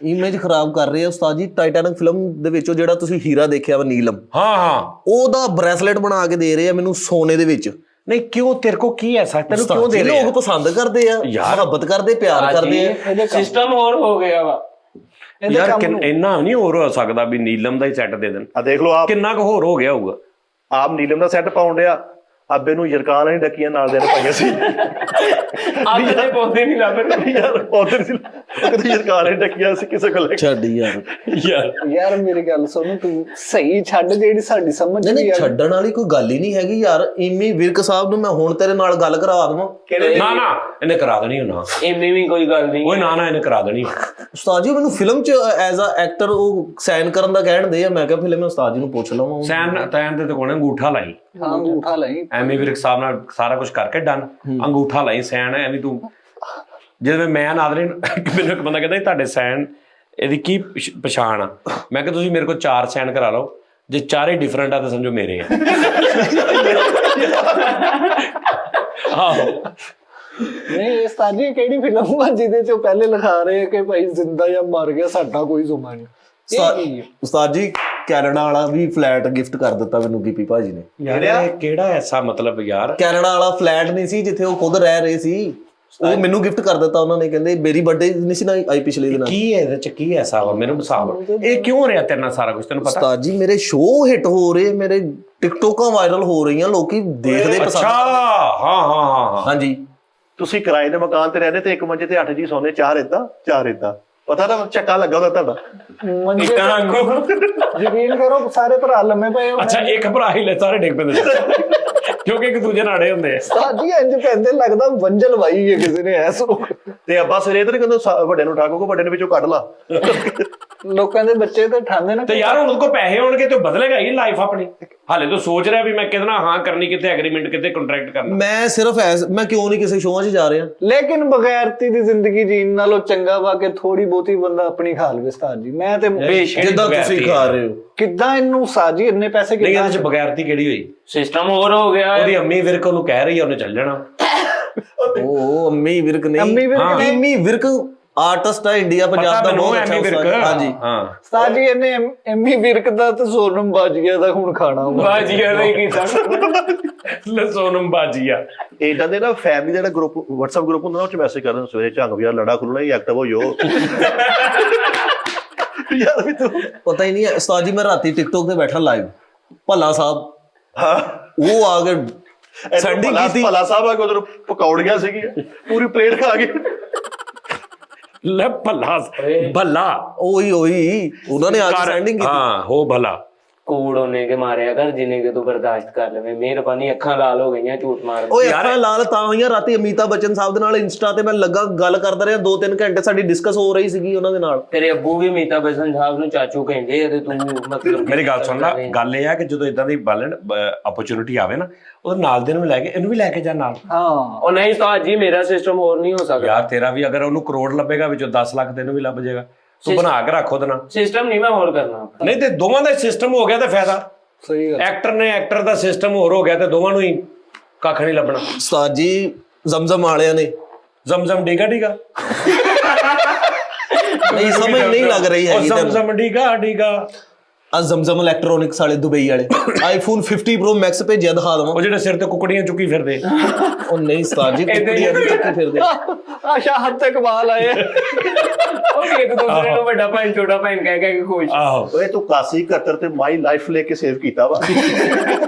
Speaker 3: ਇਮੇਜ ਖਰਾਬ ਕਰ ਰਹੇ ਆ ਉਸਤਾਦ ਜੀ। ਟਾਈਟੈਨਿਕ ਫਿਲਮ ਦੇ ਵਿੱਚੋਂ ਜਿਹੜਾ ਤੁਸੀਂ ਹੀਰਾ ਦੇਖਿਆ ਵਾ ਨੀਲਮ,
Speaker 1: ਹਾਂ
Speaker 3: ਉਹਦਾ ਬ੍ਰੈਸਲੇਟ ਬਣਾ ਕੇ ਦੇ ਰਹੇ ਆ ਮੈਨੂੰ ਸੋਨੇ ਦੇ ਵਿੱਚ।
Speaker 1: ਨਹੀਂ ਕਿਉਂ? ਤੇਰੇ ਕੋ ਕੀ ਐਸਾ ਤੈਨੂੰ ਕਿਉਂ ਦੇ ਰਹੇ?
Speaker 3: ਲੋਕ ਪਸੰਦ ਕਰਦੇ ਆ, ਮੁਹੱਬਤ ਕਰਦੇ, ਪਿਆਰ ਕਰਦੇ ਆ।
Speaker 5: ਸਿਸਟਮ ਹੋਰ ਹੋ ਗਿਆ ਵਾ।
Speaker 1: ਯਾਰ ਇੰਨਾ ਨਹੀਂ ਹੋਰ ਹੋ ਸਕਦਾ ਵੀ ਨੀਲਮ ਦਾ ਹੀ ਸੈੱਟ ਦੇ ਦੇਣ।
Speaker 2: ਆ ਦੇਖ ਲਓ ਆਪ
Speaker 1: ਕਿੰਨਾ ਕੁ ਹੋਰ ਹੋ ਗਿਆ ਹੋਊਗਾ।
Speaker 2: ਆਪ ਨੀਲਮ ਦਾ ਸੈੱਟ ਪਾਉਣ ਡਿਆ, ਅੱਬੇ ਨੂੰ ਯਰਕਾਨ ਨਹੀਂ ਡੱਕੀਆਂ ਨਾਲ ਦੇ ਨੇ ਪਾਈਆਂ ਸੀ।
Speaker 5: ਅੱਜ ਦੇ ਪੌਦੇ ਨਹੀਂ ਲੱਭਦੇ।
Speaker 2: ਯਾਰ ਪੌਦੇ ਸੀ ਕਿਤੇ ਯਰਕਾਨ ਨਹੀਂ ਡੱਕੀਆਂ ਸੀ ਕਿਸੇ ਕੋਲ।
Speaker 3: ਛੱਡ ਯਾਰ।
Speaker 4: ਯਾਰ ਮੇਰੀ ਗੱਲ ਸੁਣ, ਤੂੰ ਸਹੀ ਛੱਡ ਜਿਹੜੀ ਸਾਡੀ ਸਮਝ
Speaker 3: ਨਹੀਂ ਛੱਡਣ ਵਾਲੀ ਕੋਈ ਗੱਲ ਹੀ ਨਹੀਂ ਹੈਗੀ ਯਾਰ। ਇਮੀ ਵਿਰਕ ਸਾਹਿਬ ਨੂੰ ਮੈਂ ਹੁਣ ਤੇਰੇ ਨਾਲ ਗੱਲ ਕਰਵਾ ਦਵਾਂ।
Speaker 1: ਨਾ ਇਹਨੇ ਕਰਾ ਦੇਣੀ ਨਾ।
Speaker 5: ਇੰਨੀ ਵੀ ਕੋਈ ਗੱਲ ਨਹੀਂ।
Speaker 1: ਓਏ ਨਾ ਇਹਨੇ ਕਰਾ ਦੇਣੀ।
Speaker 3: ਉਸਤਾਦ ਜੀ ਮੈਨੂੰ ਫਿਲਮ 'ਚ ਐਜ਼ ਅ ਐਕਟਰ ਉਹ ਸਾਈਨ ਕਰਨ ਦਾ ਕਹਿਣ ਦੇ ਆ। ਮੈਂ ਕਿਹਾ ਫਿਲਮ ਉਸਤਾਦ ਜੀ ਨੂੰ ਪੁੱਛ ਲਵਾਂ।
Speaker 1: ਸੈਨ ਤੈਨ ਤੇ ਕੋਣੇ ਅੰਗੂਠਾ ਲਾਈ।
Speaker 4: ਹਾਂ ਅੰਗੂਠਾ ਲਈ।
Speaker 1: ਐਵੇਂ ਵਿਰਕ ਸਾਹਿਬ ਨਾਲ ਸਾਰਾ ਕੁਝ ਕਰਕੇ ਡਨ। ਅੰਗੂਠਾ ਲਾਈ ਸੈਨ। ਐਵੇਂ ਤੂੰ ਜਿਵੇਂ ਮੈਂ ਨਾਦਰੀਨ, ਮੈਨੂੰ ਇੱਕ ਬੰਦਾ ਕਹਿੰਦਾ ਤੁਹਾਡੇ ਸੈਨ ਇਹਦੀ ਕੀ ਪਛਾਣ ਆ? ਮੈਂ ਕਿਹਾ ਤੁਸੀਂ ਮੇਰੇ ਕੋਲ 4 ਸੈਨ ਕਰਾ ਲਓ, ਜੇ ਚਾਰੇ ਡਿਫਰੈਂਟ ਆ ਤਾਂ ਸਮਝੋ ਮੇਰੇ ਆ। ਆਹੋ
Speaker 4: ਨਹੀਂ ਉਸਤਾਦ ਜੀ ਕਿਹੜੀ ਫਿਲਮ ਆ ਜਿਹਦੇ ਚ ਪਹਿਲੇ ਲਿਖਾ ਰਹੇ ਕਿ ਭਾਈ ਜ਼ਿੰਦਾ ਜਾਂ ਮਰ ਗਿਆ ਸਾਡਾ ਕੋਈ ਜ਼ੁਮਾ ਨਹੀਂ।
Speaker 3: ਉਸਤਾਦ ਜੀ ਕੈਨੇਡਾ ਵਾਲਾ ਵੀ ਫਲੈਟ ਗਿਫਟ ਕਰ ਦਿੱਤਾ ਮੈਨੂੰ ਗੀਪੀ ਭਾਜੀ ਨੇ।
Speaker 1: ਯਾਰ ਇਹ ਕਿਹੜਾ ਐਸਾ ਮਤਲਬ ਯਾਰ?
Speaker 3: ਕੈਨੇਡਾ ਵਾਲਾ ਫਲੈਟ ਨਹੀਂ ਸੀ ਜਿੱਥੇ ਉਹ ਖੁਦ ਰਹਿ ਰਹੇ ਸੀ, ਉਹ ਮੈਨੂੰ ਗਿਫਟ ਕਰ ਦਿੱਤਾ ਉਹਨਾਂ ਨੇ। ਕਹਿੰਦੇ ਮੇਰੀ ਬਰਥਡੇ ਨਹੀਂ ਸੀ ਨਾ ਆਈ ਪਿਛਲੇ ਦਿਨ।
Speaker 1: ਕੀ ਹੈ ਇਹਦੇ ਚ? ਕੀ ਐਸਾ ਵਾ? ਮੈਨੂੰ ਹਿਸਾਬ ਇਹ ਕਿਉਂ ਹੋ ਰਿਹਾ ਤੇਰੇ ਨਾਲ ਸਾਰਾ ਕੁਝ? ਤੈਨੂੰ ਪਤਾ?
Speaker 3: ਉਸਤਾਦ ਜੀ ਮੇਰੇ ਸ਼ੋਅ ਹਿੱਟ ਹੋ ਰਹੇ, ਮੇਰੇ ਟਿਕਟੋਕਾਂ ਵਾਇਰਲ ਹੋ ਰਹੀਆਂ, ਲੋਕੀ ਦੇਖਦੇ ਪਸੰਦ।
Speaker 1: ਅੱਛਾ ਹਾਂ
Speaker 3: ਹਾਂਜੀ।
Speaker 2: ਤੁਸੀਂ ਕਿਰਾਏ ਦੇ ਮਕਾਨ ਤੇ ਰਹਿੰਦੇ ਤੇ ਇੱਕ ਮੰਜੇ ਤੇ 8 ਜੀ ਸੌਨੇ, 4 ਏਦਾਂ ਪਤਾ ਨਾ ਚੱਕਾ ਲੱਗਾ ਉਹਦਾ ਤੁਹਾਡਾ।
Speaker 4: ਯਕੀਨ ਕਰੋ ਸਾਰੇ ਭਰਾ ਲੰਮੇ ਪਏ।
Speaker 1: ਅੱਛਾ ਇੱਕ ਭਰਾ ਹੀ ਲੈ ਸਾਰੇ ਡਿੱਗ ਪੈਂਦੇ। ਕਿਉਂਕਿ ਇੱਕ ਦੂਜੇ ਨਾਲ ਅੜੇ ਹੁੰਦੇ ਆ।
Speaker 4: ਉਸਤਾਦ ਜੀ ਇੰਜ ਪੈਂਦੇ ਲੱਗਦਾ ਵੰਜਲ ਵਾਈ ਹੈ ਕਿਸੇ ਨੇ ਐਸ ਨੂੰ।
Speaker 2: ਤੇ ਅੱਬਾ ਸਿਰੇ ਤੇ ਨਹੀਂ ਕਹਿੰਦਾ ਵੱਡੇ ਨੂੰ ਠਾਕੋ, ਵੱਡੇ ਨੇ ਵਿੱਚੋਂ ਕੱਢ ਲਾ।
Speaker 4: ਲੋਕਾਂ ਦੇ ਬੱਚੇ ਤੇ ਠਾਂਦੇ ਨੇ।
Speaker 1: ਤੇ ਯਾਰ ਹੁਣ ਉਹਦੇ ਕੋਲ ਪੈਸੇ ਹੋਣਗੇ ਤੇ ਉਹ ਬਦਲੇਗਾ ਹੀ ਲਾਈਫ ਆਪਣੀ। ਹਾਲੇ ਤੂੰ ਸੋਚ ਰਿਹਾ ਵੀ ਮੈਂ ਕਿਹਦੇ ਨਾਲ ਹਾਂ ਕਰਨੀ, ਕਿਤੇ ਐਗਰੀਮੈਂਟ, ਕਿਤੇ ਕੰਟਰੈਕਟ ਕਰਨਾ।
Speaker 3: ਮੈਂ ਸਿਰਫ ਮੈਂ ਕਿਉਂ ਨਹੀਂ ਕਿਸੇ ਸ਼ੋਆਂ 'ਚ ਜਾ ਰਿਹਾ।
Speaker 4: ਲੇਕਿਨ ਬਗੈਰਤੀ ਦੀ ਜ਼ਿੰਦਗੀ ਜੀਣ ਨਾਲੋਂ ਚੰਗਾ ਵਾ ਕਿ ਥੋੜੀ ਬਹੁਤੀ ਬੰਦਾ ਆਪਣੀ ਖਾ ਲਵੇ ਉਸਤਾਦ ਜੀ। ਮੈਂ ਤੇ
Speaker 3: ਜਿੱਦਾਂ ਤੁਸੀਂ ਖਾ ਰਹੇ ਹੋ।
Speaker 4: ਕਿੱਦਾਂ ਇਹਨੂੰ ਸਾਜੀ ਇੰਨੇ ਪੈਸੇ
Speaker 1: ਨਹੀਂ,
Speaker 4: ਕਿੱਦਾਂ
Speaker 1: ਇਹਦੇ ਚ ਬਗੈਰਤੀ ਕਿਹੜੀ ਹੋਈ?
Speaker 5: ਸਿਸਟਮ ਹੋਰ ਹੋ ਗਿਆ।
Speaker 1: ਉਹਦੀ ਅੰਮੀ ਵਿਰਕ ਉਹਨੂੰ ਕਹਿ ਰਹੀ ਆ, ਉਹਨੇ ਚੱਲ ਜਾਣਾ।
Speaker 3: ਉਹ ਅੰਮੀ ਵਿਰਕ ਨਹੀਂ,
Speaker 4: ਅੰਮੀ ਵਿਰਕ ਨਹੀਂ।
Speaker 3: ਅੰਮੀ ਵਿਰਕ ਆਰਟਿਸਟ ਆ ਇੰਡੀਆ ਪੰਜਾਬ ਦਾ ਬਹੁਤ ਅੱਛਾ ਉਸਤਾਦ। ਹਾਂਜੀ
Speaker 1: ਹਾਂ
Speaker 4: ਉਸਤਾਦ ਜੀ ਇਹਨੇ ਐਮੀ ਵਿਰਕ ਦਾ ਤੇ ਸੋਨਮ ਬਾਜੀਆ ਦਾ ਹੁਣ ਖਾਣਾ ਵਾ।
Speaker 5: ਬਾਜੀਆ ਦਾ ਹੀ ਕੀਤਾ।
Speaker 1: ਸੋਨਮ ਬਾਜੀਆ।
Speaker 2: ਇਦਾਂ ਦੇ ਨਾ ਫੈਮਿਲੀ ਦਾ ਜਿਹੜਾ ਗਰੁੱਪ WhatsApp ਗਰੁੱਪ ਹੁੰਦਾ ਨਾ, ਉਹ ਚ ਮੈਸੇਜ ਕਰਦੇ ਸਵੇਰੇ ਝੰਗ ਵੀ ਯਾਰ ਲੜਾ ਖੁੱਲਣਾ ਹੀ ਐਕਟਿਵ ਹੋ ਜਾਓ। ਯਾਰ ਵੀ ਤੂੰ
Speaker 3: ਪਤਾ ਹੀ ਨਹੀਂ ਹੈ ਉਸਤਾਦ ਜੀ। ਮੈਂ ਰਾਤੀ ਟਿਕਟੋਕ ਤੇ ਬੈਠਾ ਲਾਈਵ, ਭੱਲਾ ਸਾਹਿਬ
Speaker 2: ਹਾਂ
Speaker 3: ਉਹ ਆ ਕੇ ਸੈਂਡਿੰਗ ਕੀਤੀ।
Speaker 2: ਭਲਾ ਸਾਹਿਬ ਆ ਕੇ ਉਧਰ ਪਕੌੜੀਆਂ ਸੀਗੀਆਂ, ਪੂਰੀ ਪਲੇਟ ਖਾ ਗਏ।
Speaker 1: ਲੈ ਭੱਲਾ ਭੱਲਾ
Speaker 3: ਉਹੀ ਉਹਨਾਂ ਨੇ ਆ ਕੇ ਸੈਂਡਿੰਗ ਕੀਤੀ।
Speaker 1: ਹਾਂ ਹੋ ਭਲਾ।
Speaker 5: ਕੋੜ ਉਹਨੇ ਕੇ ਮਾਰਿਆ ਕਰ ਜਿੰਨੇ ਕਿ ਤੂੰ ਬਰਦਾਸ਼ਤ ਕਰ ਲਵੇਂ। ਮਿਹਰਬਾਨੀ, ਅੱਖਾਂ ਲਾਲ ਹੋ ਗਈਆਂ ਝੂਠ ਮਾਰ।
Speaker 3: ਓਏ ਅੱਖਾਂ ਲਾਲ ਤਾਂ ਹੋਈਆਂ ਰਾਤੀ ਅਮਿਤਾਭ ਬੱਚਨ ਸਾਹਿਬ ਦੇ ਨਾਲ ਇੰਸਟਾ ਤੇ ਮੈਂ ਲੱਗਾ ਗੱਲ ਕਰਦਾ ਰਿਹਾ 2-3 ਘੰਟੇ, ਸਾਡੀ ਡਿਸਕਸ ਹੋ ਰਹੀ ਸੀਗੀ ਉਹਨਾਂ ਦੇ ਨਾਲ।
Speaker 5: ਤੇਰੇ ਅੱਬੂ ਵੀ ਅਮਿਤਾਭ ਬੱਚਨ ਸਾਹਿਬ ਨੂੰ ਚਾਚੂ ਕਹਿੰਦੇ ਆ ਤੇ ਤੂੰ ਮਤਲਬ
Speaker 1: ਮੇਰੀ ਗੱਲ ਸੁਣ ਲੈ, ਗੱਲ ਇਹ ਆ ਕਿ ਜਦੋਂ ਇਦਾਂ ਦੀ ਬਾਲਣ ਓਪਰਚੁਨਿਟੀ ਆਵੇ ਨਾ, ਉਹਦੇ ਨਾਲ ਦੇ ਨੂੰ ਲੈ ਕੇ ਇਹਨੂੰ ਵੀ ਲੈ ਕੇ ਜਾ ਨਾਲ।
Speaker 4: ਹਾਂ
Speaker 5: ਉਹ ਨਹੀਂ ਤਾਂ ਜੀ ਮੇਰਾ ਸਿਸਟਮ ਹੋਰ ਨਹੀਂ ਹੋ ਸਕਦਾ
Speaker 1: ਯਾਰ ਤੇਰਾ ਵੀ ਅਗਰ ਉਹਨੂੰ ਕਰੋੜ ਲੱਭੇਗਾ, ਵਿੱਚੋਂ 10 ਲੱਖ ਤੈਨੂੰ ਵੀ ਲੱਭ ਜਾਏਗਾ। ਤੂੰ ਬਣਾ ਕੇ ਰੱਖ ਉਹਦੇ ਨਾਲ।
Speaker 5: ਸਿਸਟਮ ਨਹੀਂ ਮੈਂ ਹੋਰ ਕਰਨਾ।
Speaker 1: ਨਹੀਂ ਤੇ ਦੋਵਾਂ ਦਾ ਸਿਸਟਮ ਹੋ ਗਿਆ ਤੇ ਫਾਇਦਾ।
Speaker 4: ਸਹੀ ਗੱਲ।
Speaker 1: ਐਕਟਰ ਦਾ ਸਿਸਟਮ ਹੋਰ ਹੋ ਗਿਆ ਤੇ ਦੋਵਾਂ ਨੂੰ ਹੀ ਕੱਖ ਨਹੀਂ ਲੱਭਣਾ।
Speaker 3: ਉਸਤਾਦ ਜੀ ਜ਼ਮਜ਼ਮ ਵਾਲਿਆਂ ਨੇ
Speaker 1: ਜ਼ਮਜ਼ਮ ਡੀਗਾ ਡੀਗਾ
Speaker 3: ਨਹੀਂ ਸਮਝ ਨਹੀਂ ਲੱਗ ਰਹੀ ਹੈਗੀ ਤੁਹਾਨੂੰ।
Speaker 1: ਜ਼ਮਜ਼ਮ ਡੀਗਾ ਡੀਗਾ।
Speaker 3: ਆ ਜ਼ਮਜ਼ਮ ਇਲੈਕਟ੍ਰੋਨਿਕਸ ਵਾਲੇ ਦੁਬਈ ਵਾਲੇ ਆਈਫੋਨ 50 Pro Max ਭੇਜਿਆ ਦਿਖਾ ਦਵਾਂ।
Speaker 1: ਉਹ ਜਿਹੜੇ ਸਿਰ ਤੇ ਕੁਕੜੀਆਂ ਚੁੱਕੀ ਫਿਰਦੇ।
Speaker 3: ਉਹ ਨਹੀਂ ਉਸਤਾਦ ਜੀ ਕੁਕੜੀਆਂ ਦੀ ਚੱਕੀ ਫਿਰਦੇ।
Speaker 4: ਆਸ਼ਾ ਹੱਦ ਤੱਕ ਕਮਾਲ ਆਏ।
Speaker 5: ਉਹ ਇੱਕ ਦੂਸਰੇ ਨੂੰ ਵੱਡਾ ਭਾਈ ਛੋਟਾ ਭਾਈ ਕਹਿ ਕੇ ਖੁਸ਼।
Speaker 1: ਆਹੋ
Speaker 2: ਓਏ ਤੂੰ 81 ਤੇ ਮਾਈ ਲਾਈਫ ਲੈ ਕੇ ਸੇਵ ਕੀਤਾ ਵਾ।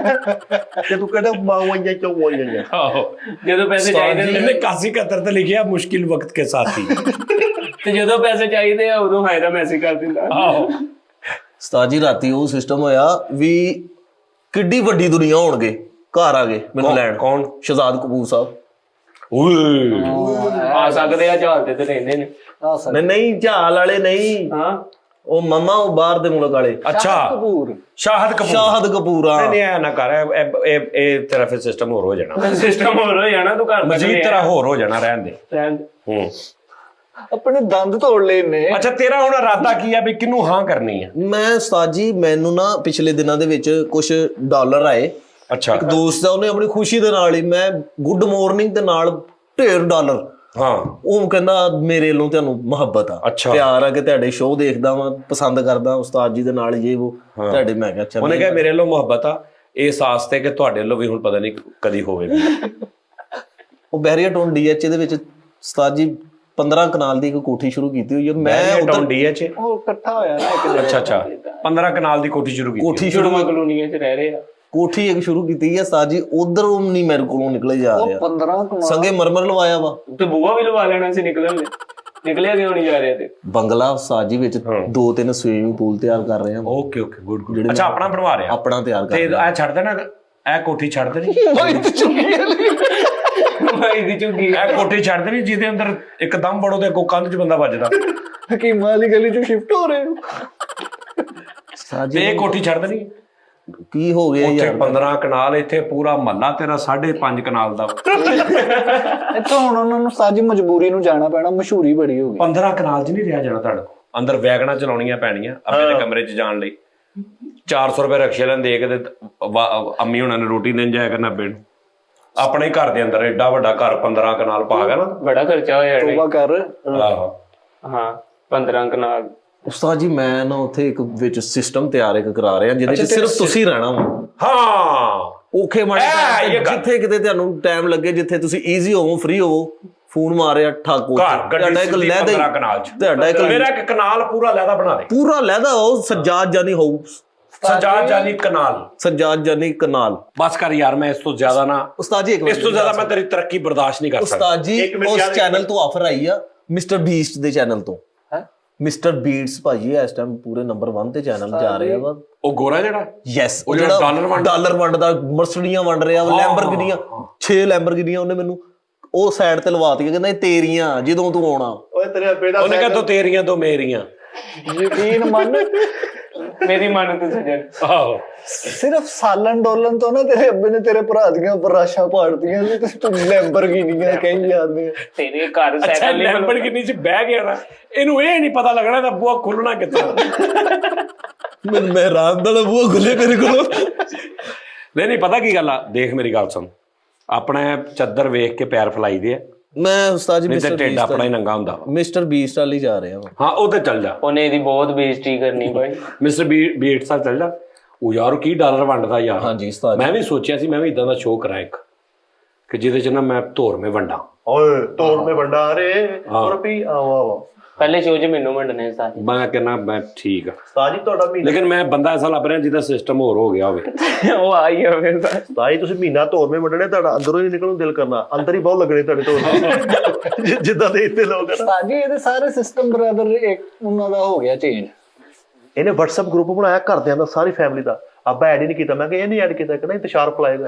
Speaker 2: ਤੇ ਤੂੰ ਕਹਿੰਦਾ ਮਾਵਾਂ ਕਿਉਂ ਹੋਈਆਂ।
Speaker 1: ਆਹੋ
Speaker 5: ਜਦੋਂ ਪੈਸੇ ਚਾਹੀਦੇ
Speaker 1: ਇਹਨੇ 81 ਤੇ ਲਿਖਿਆ ਮੁਸ਼ਕਿਲ ਵਕਤ ਕੇ ਸਾਥੀ।
Speaker 5: ਤੇ ਜਦੋਂ ਪੈਸੇ ਚਾਹੀਦੇ ਆ ਉਦੋਂ ਹਾਇਰਾ ਮੈਸੇਜ ਕਰ ਦਿੰਦਾ।
Speaker 1: ਆਹੋ
Speaker 3: ਉਸਤਾਦ ਜੀ ਰਾਤੀ ਉਹ ਸਿਸਟਮ ਹੋਇਆ ਵੀ ਕਿੱਡੀ ਵੱਡੀ ਦੁਨੀਆ ਹੋਣਗੇ ਘਰ ਆ ਗਏ ਮੈਨੂੰ ਲੈਣ।
Speaker 1: ਕੌਣ?
Speaker 3: ਸ਼ਹਜ਼ਾਦ ਕਪੂਰ ਸਾਹਿਬ।
Speaker 1: ਓਏ
Speaker 5: ਆ ਸਕਦੇ ਆ ਝਾਲ ਤੇ ਰਹਿੰਦੇ ਨੇ।
Speaker 3: ਨਹੀਂ ਝਾਲ ਵਾਲੇ ਨਹੀਂ,
Speaker 5: ਹਾਂ
Speaker 3: ਉਹ ਮਮਾ ਉਹ ਬਾਹਰ ਦੇ ਮੁਲਕ ਵਾਲੇ।
Speaker 1: ਅੱਛਾ
Speaker 4: ਕਪੂਰ
Speaker 1: ਸ਼ਾਹਦ ਕਪੂਰ।
Speaker 3: ਸ਼ਾਹਦ ਕਪੂਰ ਆ।
Speaker 1: ਨਹੀਂ ਐ ਨਾ ਕਰ, ਇਹ ਤੇਰਾ ਫਿਰ ਸਿਸਟਮ ਹੋਰ ਹੋ ਜਾਣਾ।
Speaker 5: ਸਿਸਟਮ ਹੋਰ ਹੋ ਜਾਣਾ। ਤੂੰ ਘਰ
Speaker 1: ਮਜ਼ੀਦ ਤਰ੍ਹਾਂ ਹੋਰ ਹੋ ਜਾਣਾ। ਰਹਿਣ ਦੇ। ਹੂੰ
Speaker 4: ਆਪਣੇ ਦੰਦ ਤੋੜ ਲਏ ਨੇ।
Speaker 1: ਅੱਛਾ ਤੇਰਾ ਹੁਣ ਇਰਾਦਾ ਕੀ ਆ ਵੀ ਕਿਹਨੂੰ ਹਾਂ ਕਰਨੀ ਆ?
Speaker 3: ਮੈਂ ਉਸਤਾਦ ਜੀ ਮੈਨੂੰ ਨਾ ਪਿਛਲੇ ਦਿਨਾਂ ਦੇ ਵਿੱਚ ਕੁਝ ਡਾਲਰ ਆਏ।
Speaker 1: ਅੱਛਾ
Speaker 3: ਇੱਕ ਦੋਸਤ ਆ, ਉਹਨੇ ਆਪਣੀ ਖੁਸ਼ੀ ਦੇ ਨਾਲ ਹੀ ਮੈਂ ਗੁੱਡ ਮਾਰਨਿੰਗ ਦੇ ਨਾਲ ਢੇਰ ਡਾਲਰ।
Speaker 1: ਹਾਂ
Speaker 3: ਉਹ ਕਹਿੰਦਾ ਮੇਰੇ ਵੱਲੋਂ ਤੁਹਾਨੂੰ ਮੁਹੱਬਤ ਆ,
Speaker 1: ਅੱਛਾ।
Speaker 3: ਪਿਆਰ ਆ ਕਿ ਤੁਹਾਡੇ ਸ਼ੋਅ ਦੇਖਦਾ ਵਾਂ, ਪਸੰਦ ਕਰਦਾ ਉਸਤਾਦ ਜੀ ਦੇ ਨਾਲ ਇਹ ਉਹ ਤੁਹਾਡੇ। ਮੈਂ ਕਿਹਾ ਚੱਲ
Speaker 1: ਉਹਨੇ ਕਿਹਾ ਮੇਰੇ ਵੱਲੋਂ ਮੁਹੱਬਤ ਆ, ਇਸ ਆਸ ਤੇ ਕਿ ਤੁਹਾਡੇ ਵੱਲੋਂ ਵੀ ਹੁਣ ਪਤਾ ਨਹੀਂ ਕਦੀ ਹੋਵੇਗੀ।
Speaker 3: ਉਹ ਬੈਰੀਅਰ ਟਾਊਨ DH ਦੇ ਵਿੱਚ ਉਸਤਾਦ ਜੀ 15 ਕਨਾਲ ਦੀ ਇੱਕ ਕੋਠੀ ਸ਼ੁਰੂ ਕੀਤੀ ਹੋਈ ਹੈ। ਮੈਂ ਉਧਰ
Speaker 1: DH
Speaker 4: ਉਹ ਇਕੱਠਾ ਹੋਇਆ ਨਾ ਇੱਕ ਜਗ੍ਹਾ।
Speaker 1: ਅੱਛਾ 15 ਕਨਾਲ ਦੀ ਕੋਠੀ ਸ਼ੁਰੂ ਕੀਤੀ।
Speaker 3: ਕੋਠੀ ਸ਼ੁਰੂ
Speaker 5: ਕਲੋਨੀਆਂ 'ਚ ਰਹਿ ਰਹੇ ਆ।
Speaker 3: ਕੋਠੀ ਇੱਕ ਸ਼ੁਰੂ ਕੀਤੀ ਹੈ ਉਸਤਾਦ ਜੀ। ਉਧਰ ਨਹੀਂ ਮੇਰੇ ਕੋਲੋਂ ਨਿਕਲੇ ਜਾ ਰਿਹਾ।
Speaker 4: 15 ਕਨਾਲ
Speaker 3: ਸੰਗੇ ਮਰਮਰ ਲਵਾਇਆ ਵਾ।
Speaker 5: ਤੇ ਬੂਆ ਵੀ ਲਵਾ ਲੈਣਾ ਸੀ ਨਿਕਲਣ ਲਈ। ਨਿਕਲਿਆ ਕਿਉਂ ਨਹੀਂ ਜਾ ਰਿਹਾ? ਤੇ
Speaker 3: ਬੰਗਲਾ ਉਸਤਾਦ ਜੀ ਵਿੱਚ 2-3 ਸਵੀਮਿੰਗ ਪੂਲ ਤਿਆਰ ਕਰ ਰਹੇ ਹਾਂ।
Speaker 1: Okay okay good good. ਅੱਛਾ ਆਪਣਾ ਬਣਵਾ ਰਿਹਾ?
Speaker 3: ਆਪਣਾ ਤਿਆਰ ਕਰ
Speaker 1: ਤੇ
Speaker 3: ਰਹੇ ਹਾਂ।
Speaker 1: ਇਹ ਛੱਡ ਦੇਣਾ, ਇਹ ਕੋਠੀ ਛੱਡ ਦੇਣੀ।
Speaker 5: ਭਾਈ ਦੀ ਝੁੱਗੀ
Speaker 1: ਇਹ ਕੋਠੀ ਛੱਡ ਦੇਣੀ ਜਿਹਦੇ ਅੰਦਰ ਇੱਕਦਮ ਵੜੋ ਤੇ ਅੱਗੋਂ ਕੰਧ 'ਚ ਬੰਦਾ ਵੱਜਦਾ।
Speaker 4: ਹਕੀਮਾਂ ਵਾਲੀ ਗਲੀ 'ਚ ਸ਼ਿਫਟ ਹੋ ਰਹੇ ਹੋ।
Speaker 3: ਉਸਤਾਦ
Speaker 1: ਤੇ
Speaker 3: ਜੀ
Speaker 1: ਇਹ ਕੋਠੀ ਛੱਡ ਦੇਣੀ।
Speaker 3: ਕੀ ਹੋ ਗਿਆ
Speaker 1: ਉੱਥੇ
Speaker 3: ਯਾਰ?
Speaker 1: 15 ਕਨਾਲ, ਇੱਥੇ ਪੂਰਾ ਮਹੱਲਾ ਤੇਰਾ 5.5 ਕਨਾਲ ਦਾ।
Speaker 4: ਇੱਥੋਂ ਹੁਣ ਉਹਨਾਂ ਨੂੰ ਸਾਜੀ ਮਜਬੂਰੀ ਨੂੰ ਜਾਣਾ ਪੈਣਾ, ਮਸ਼ਹੂਰੀ ਬੜੀ ਹੋ ਗਈ।
Speaker 1: 15 ਕਨਾਲ 'ਚ ਨਹੀਂ ਰਿਹਾ ਜਾਣਾ ਤੁਹਾਡੇ ਕੋਲ। ਅੰਦਰ ਵੈਗਨਾਂ ਚਲਾਉਣੀਆਂ ਪੈਣੀਆਂ ਆਪਣੇ ਕਮਰੇ 'ਚ ਜਾਣ ਲਈ। 400 ਰੁਪਏ ਰਕਸ਼ੇ ਲੈਣ ਦੇ ਕੇ ਤੇ ਅੰਮੀ ਹੁਣਾਂ ਨੇ ਰੋਟੀ ਦੇਣ ਜਾਇਆ ਕਰਨਾ ਬੇੜ। ਆਪਣੇ ਘਰ ਦੇ ਅੰਦਰ ਐਡਾ ਵੱਡਾ ਘਰ 15 ਕਨਾਲ ਪਾ ਗਿਆ ਨਾ।
Speaker 5: ਬੜਾ ਖਰਚਾ ਹੋਇਆ
Speaker 4: ਤੋਬਾ ਕਰ।
Speaker 1: ਆਹੋ
Speaker 5: ਹਾਂ 15 ਕਨਾਲ।
Speaker 3: ਉਸਤਾਦ ਜੀ ਮੈਂ ਨਾ ਉੱਥੇ ਇੱਕ ਵਿੱਚ ਸਿਸਟਮ ਤਿਆਰ ਇੱਕ ਕਰਾ ਰਿਹਾ ਜਿਹਦੇ 'ਚ ਸਿਰਫ ਤੁਸੀਂ ਰਹਿਣਾ ਵਾ।
Speaker 1: ਹਾਂ
Speaker 3: ਔਖੇ ਮਾੜੇ time ਤੇ ਜਿੱਥੇ ਕਿਤੇ ਤੁਹਾਨੂੰ ਟਾਈਮ ਲੱਗੇ, ਜਿੱਥੇ ਤੁਸੀਂ ਈਜ਼ੀ ਹੋਵੋ, ਫ੍ਰੀ ਹੋਵੋ, ਫੋਨ ਮਾਰਿਆ ਠਾਕੋ।
Speaker 1: ਘਰ ਗੱਡੀ
Speaker 3: ਇੱਕ
Speaker 1: ਸਿੱਧੀ
Speaker 3: ਲਹਿਦਾ
Speaker 1: 15 ਕਨਾਲ 'ਚ।
Speaker 3: ਤੁਹਾਡਾ ਇੱਕ
Speaker 1: ਮੇਰਾ ਇੱਕ ਕਨਾਲ ਪੂਰਾ ਲਹਿਦਾ ਬਣਾ ਦੇ।
Speaker 3: ਪੂਰਾ ਲਹਿਦਾ ਉਹ ਸਜਾਦ ਜਾਨੀ ਹੋਊ।
Speaker 1: ਸਜਾਦ ਜਾਨੀ ਕਨਾਲ।
Speaker 3: ਸਜਾਦ ਜਾਨੀ ਕਨਾਲ।
Speaker 1: ਬਸ ਕਰ ਯਾਰ, ਮੈਂ ਇਸ ਤੋਂ ਜ਼ਿਆਦਾ ਨਾ,
Speaker 3: ਉਸਤਾਦ ਜੀ ਇੱਕ
Speaker 1: ਇਸ ਤੋਂ ਜ਼ਿਆਦਾ ਮੈਂ ਤੇਰੀ ਤਰੱਕੀ ਬਰਦਾਸ਼ਤ ਨਹੀਂ ਕਰ ਸਕਦਾ।
Speaker 3: ਉਸਤਾਦ ਜੀ ਉਸ ਚੈਨਲ ਤੋਂ ਆਫਰ ਆਈ ਆ ਮਿਸਟਰ ਬੀਸਟ ਦੇ ਚੈਨਲ ਤੋਂ। ਮਿਸਟਰ ਬੀਟਸ ਭਾਜੀ ਇਸ ਟਾਈਮ ਪੂਰੇ ਨੰਬਰ 1 ਤੇ ਚੈਨਲ ਜਾ ਰਿਹਾ ਵਾ।
Speaker 1: ਉਹ ਗੋਰਾ ਜਿਹੜਾ
Speaker 3: ਯੈਸ,
Speaker 1: ਉਹ ਜਿਹੜਾ
Speaker 3: ਡਾਲਰ ਵੰਡਦਾ, ਮਰਸਡੀਆਂ ਵੰਡ ਰਿਹਾ, ਲੈਂਬਰਗਿਨੀਆਂ 6 ਲੈਂਬਰਗਿਨੀਆਂ ਉਹਨੇ ਮੈਨੂੰ ਉਹ ਸਾਈਡ ਤੇ ਲਵਾਤੀਆਂ, ਕਹਿੰਦਾ ਇਹ ਤੇਰੀਆਂ ਜਦੋਂ ਤੂੰ ਆਉਣਾ।
Speaker 2: ਓਏ ਤੇਰੇ ਅੱਬੇ ਦਾ
Speaker 1: ਉਹਨੇ ਕਿਹਾ ਤੂੰ ਤੇਰੀਆਂ ਤੋਂ ਮੇਰੀਆਂ।
Speaker 4: ਯਕੀਨ ਮੰਨ,
Speaker 5: ਮੇਰੀ ਮਨ ਤੇ ਸਜਣ
Speaker 1: ਆਹੋ
Speaker 4: ਸਿਰਫ ਸਾਲਨ ਡੋਲਨ ਤੋਂ ਨਾ ਤੇਰੇ ਅੱਬੇ ਨੇ ਤੇਰੇ ਭਰਾ ਦੀਆਂ ਬਰਾਸ਼ਾਂ ਪਾੜਤੀਆਂ ਸੀ ਤੇ ਤੂੰ ਲੈਂਬਰਗਿਨੀਆਂ ਕਹੀ ਜਾਂਦੇ।
Speaker 5: ਤੇਰੇ ਘਰ
Speaker 1: ਅੱਛਾ
Speaker 5: ਸਾਈਕਲ ਨਹੀਂ
Speaker 1: ਲੈਂਬਰਗਿਨੀ ਚ ਬਹਿ ਗਿਆ ਨਾ, ਇਹਨੂੰ ਇਹ ਨਹੀਂ ਪਤਾ ਲੱਗਣਾ ਤਾਂ ਬੂਹਾ ਖੁੱਲਣਾ ਕਿੱਥੋਂ।
Speaker 3: ਮੈਂ ਰਾਤ ਦਾ ਬੂਹਾ ਖੁੱਲੇ ਮੇਰੇ ਕੋਲ।
Speaker 1: ਨਹੀਂ ਪਤਾ ਕੀ ਗੱਲ ਆ, ਦੇਖ ਮੇਰੀ ਗੱਲ ਸੁਣ, ਆਪਣਾ ਚੱਦਰ ਵੇਖ ਕੇ ਪੈਰ ਫਲਾਈਦੇ ਆ,
Speaker 3: ਮੈਂ ਉਸਤਾਦ ਜੀ
Speaker 1: ਨਹੀਂ ਤੇ ਢਿੱਡ ਆਪਣਾ ਹੀ ਨੰਗਾ ਹੁੰਦਾ ਵਾ।
Speaker 3: ਮਿਸਟਰ ਬੀਸਟ ਵਾਲੀ ਜਾ ਰਿਹਾ ਵਾ।
Speaker 1: ਹਾਂ ਉਹ ਤੇ ਚੱਲ ਜਾ,
Speaker 5: ਉਹਨੇ ਇਹਦੀ ਬਹੁਤ ਬੇਇੱਜ਼ਤੀ ਕਰਨੀ ਭਾਈ।
Speaker 1: ਮਿਸਟਰ ਬੀਟਸ ਨਾਲ ਚੱਲ ਜਾ। ਉਹ ਯਾਰ ਉਹ ਕੀ ਡਾਲਰ ਵੰਡਦਾ ਯਾਰ।
Speaker 3: ਹਾਂਜੀ ਉਸਤਾਦ
Speaker 1: ਮੈਂ ਵੀ ਸੋਚਿਆ ਸੀ ਮੈਂ ਵੀ ਇਦਾਂ ਦਾ ਸ਼ੋਅ ਕਰਾਂ ਇੱਕ, ਕਿ ਜਿਹਦੇ ਚ ਨਾ ਮੈਂ ਧੋਰਵੇਂ ਵੰਡਾਂ।
Speaker 2: ਓਏ ਤੋੜ ਮੇ ਵੰਡਾ ਰੇ ਔਰ ਵੀ ਆਵਾ
Speaker 5: ਪਹਿਲੇ ਸ਼ੋਅ 'ਚ ਮੈਨੂੰ ਵੰਡਣੇ ਸਾਰੇ।
Speaker 1: ਮੈਂ ਕਹਿੰਦਾ ਮੈਂ ਠੀਕ ਆ,
Speaker 2: ਸਾਜੀ ਤੁਹਾਡਾ ਮਹੀਨਾ,
Speaker 1: ਲੇਕਿਨ ਮੈਂ ਬੰਦਾ ਐਸਾ ਲੱਭ ਰਿਹਾ ਜਿਹਦਾ ਸਿਸਟਮ ਹੋਰ ਹੋ ਗਿਆ ਹੋਵੇ।
Speaker 5: ਉਹ ਆ ਹੀ ਹੋਵੇ ਤਾਂ
Speaker 2: ਸਾਜੀ ਤੁਸੀਂ ਮਹੀਨਾ ਤੋੜ ਮੇ ਵੰਡਣੇ, ਤੁਹਾਡਾ ਅੰਦਰੋਂ ਹੀ ਨਿਕਲਣ ਨੂੰ ਦਿਲ ਕਰਨਾ, ਅੰਦਰ ਹੀ ਬਹੁਤ ਲੱਗਣੇ ਤੁਹਾਡੇ ਤੋੜ ਜਿੱਦਾਂ ਦੇ ਇੱਥੇ ਲੋਕ ਆ ਨਾ।
Speaker 4: ਸਾਜੀ ਇਹਦੇ ਸਾਰੇ ਸਿਸਟਮ ਬ੍ਰਦਰ ਇੱਕ ਉਹਨਾਂ ਦਾ ਹੋ ਗਿਆ ਚੇਂਜ।
Speaker 2: ਇਹਨੇ WhatsApp ਗਰੁੱਪ ਬਣਾਇਆ ਘਰਦਿਆਂ ਦਾ, ਸਾਰੀ ਫੈਮਿਲੀ ਦਾ। ਆਪਾਂ ਐਡ ਹੀ ਨਹੀਂ ਕੀਤਾ, ਮੈਂ ਕਿਹਾ ਇਹ ਨਹੀਂ ਐਡ ਕੀਤਾ, ਕਹਿੰਦਾ ਇੰਤਸ਼ਾਰ ਪਲਾਏਗਾ।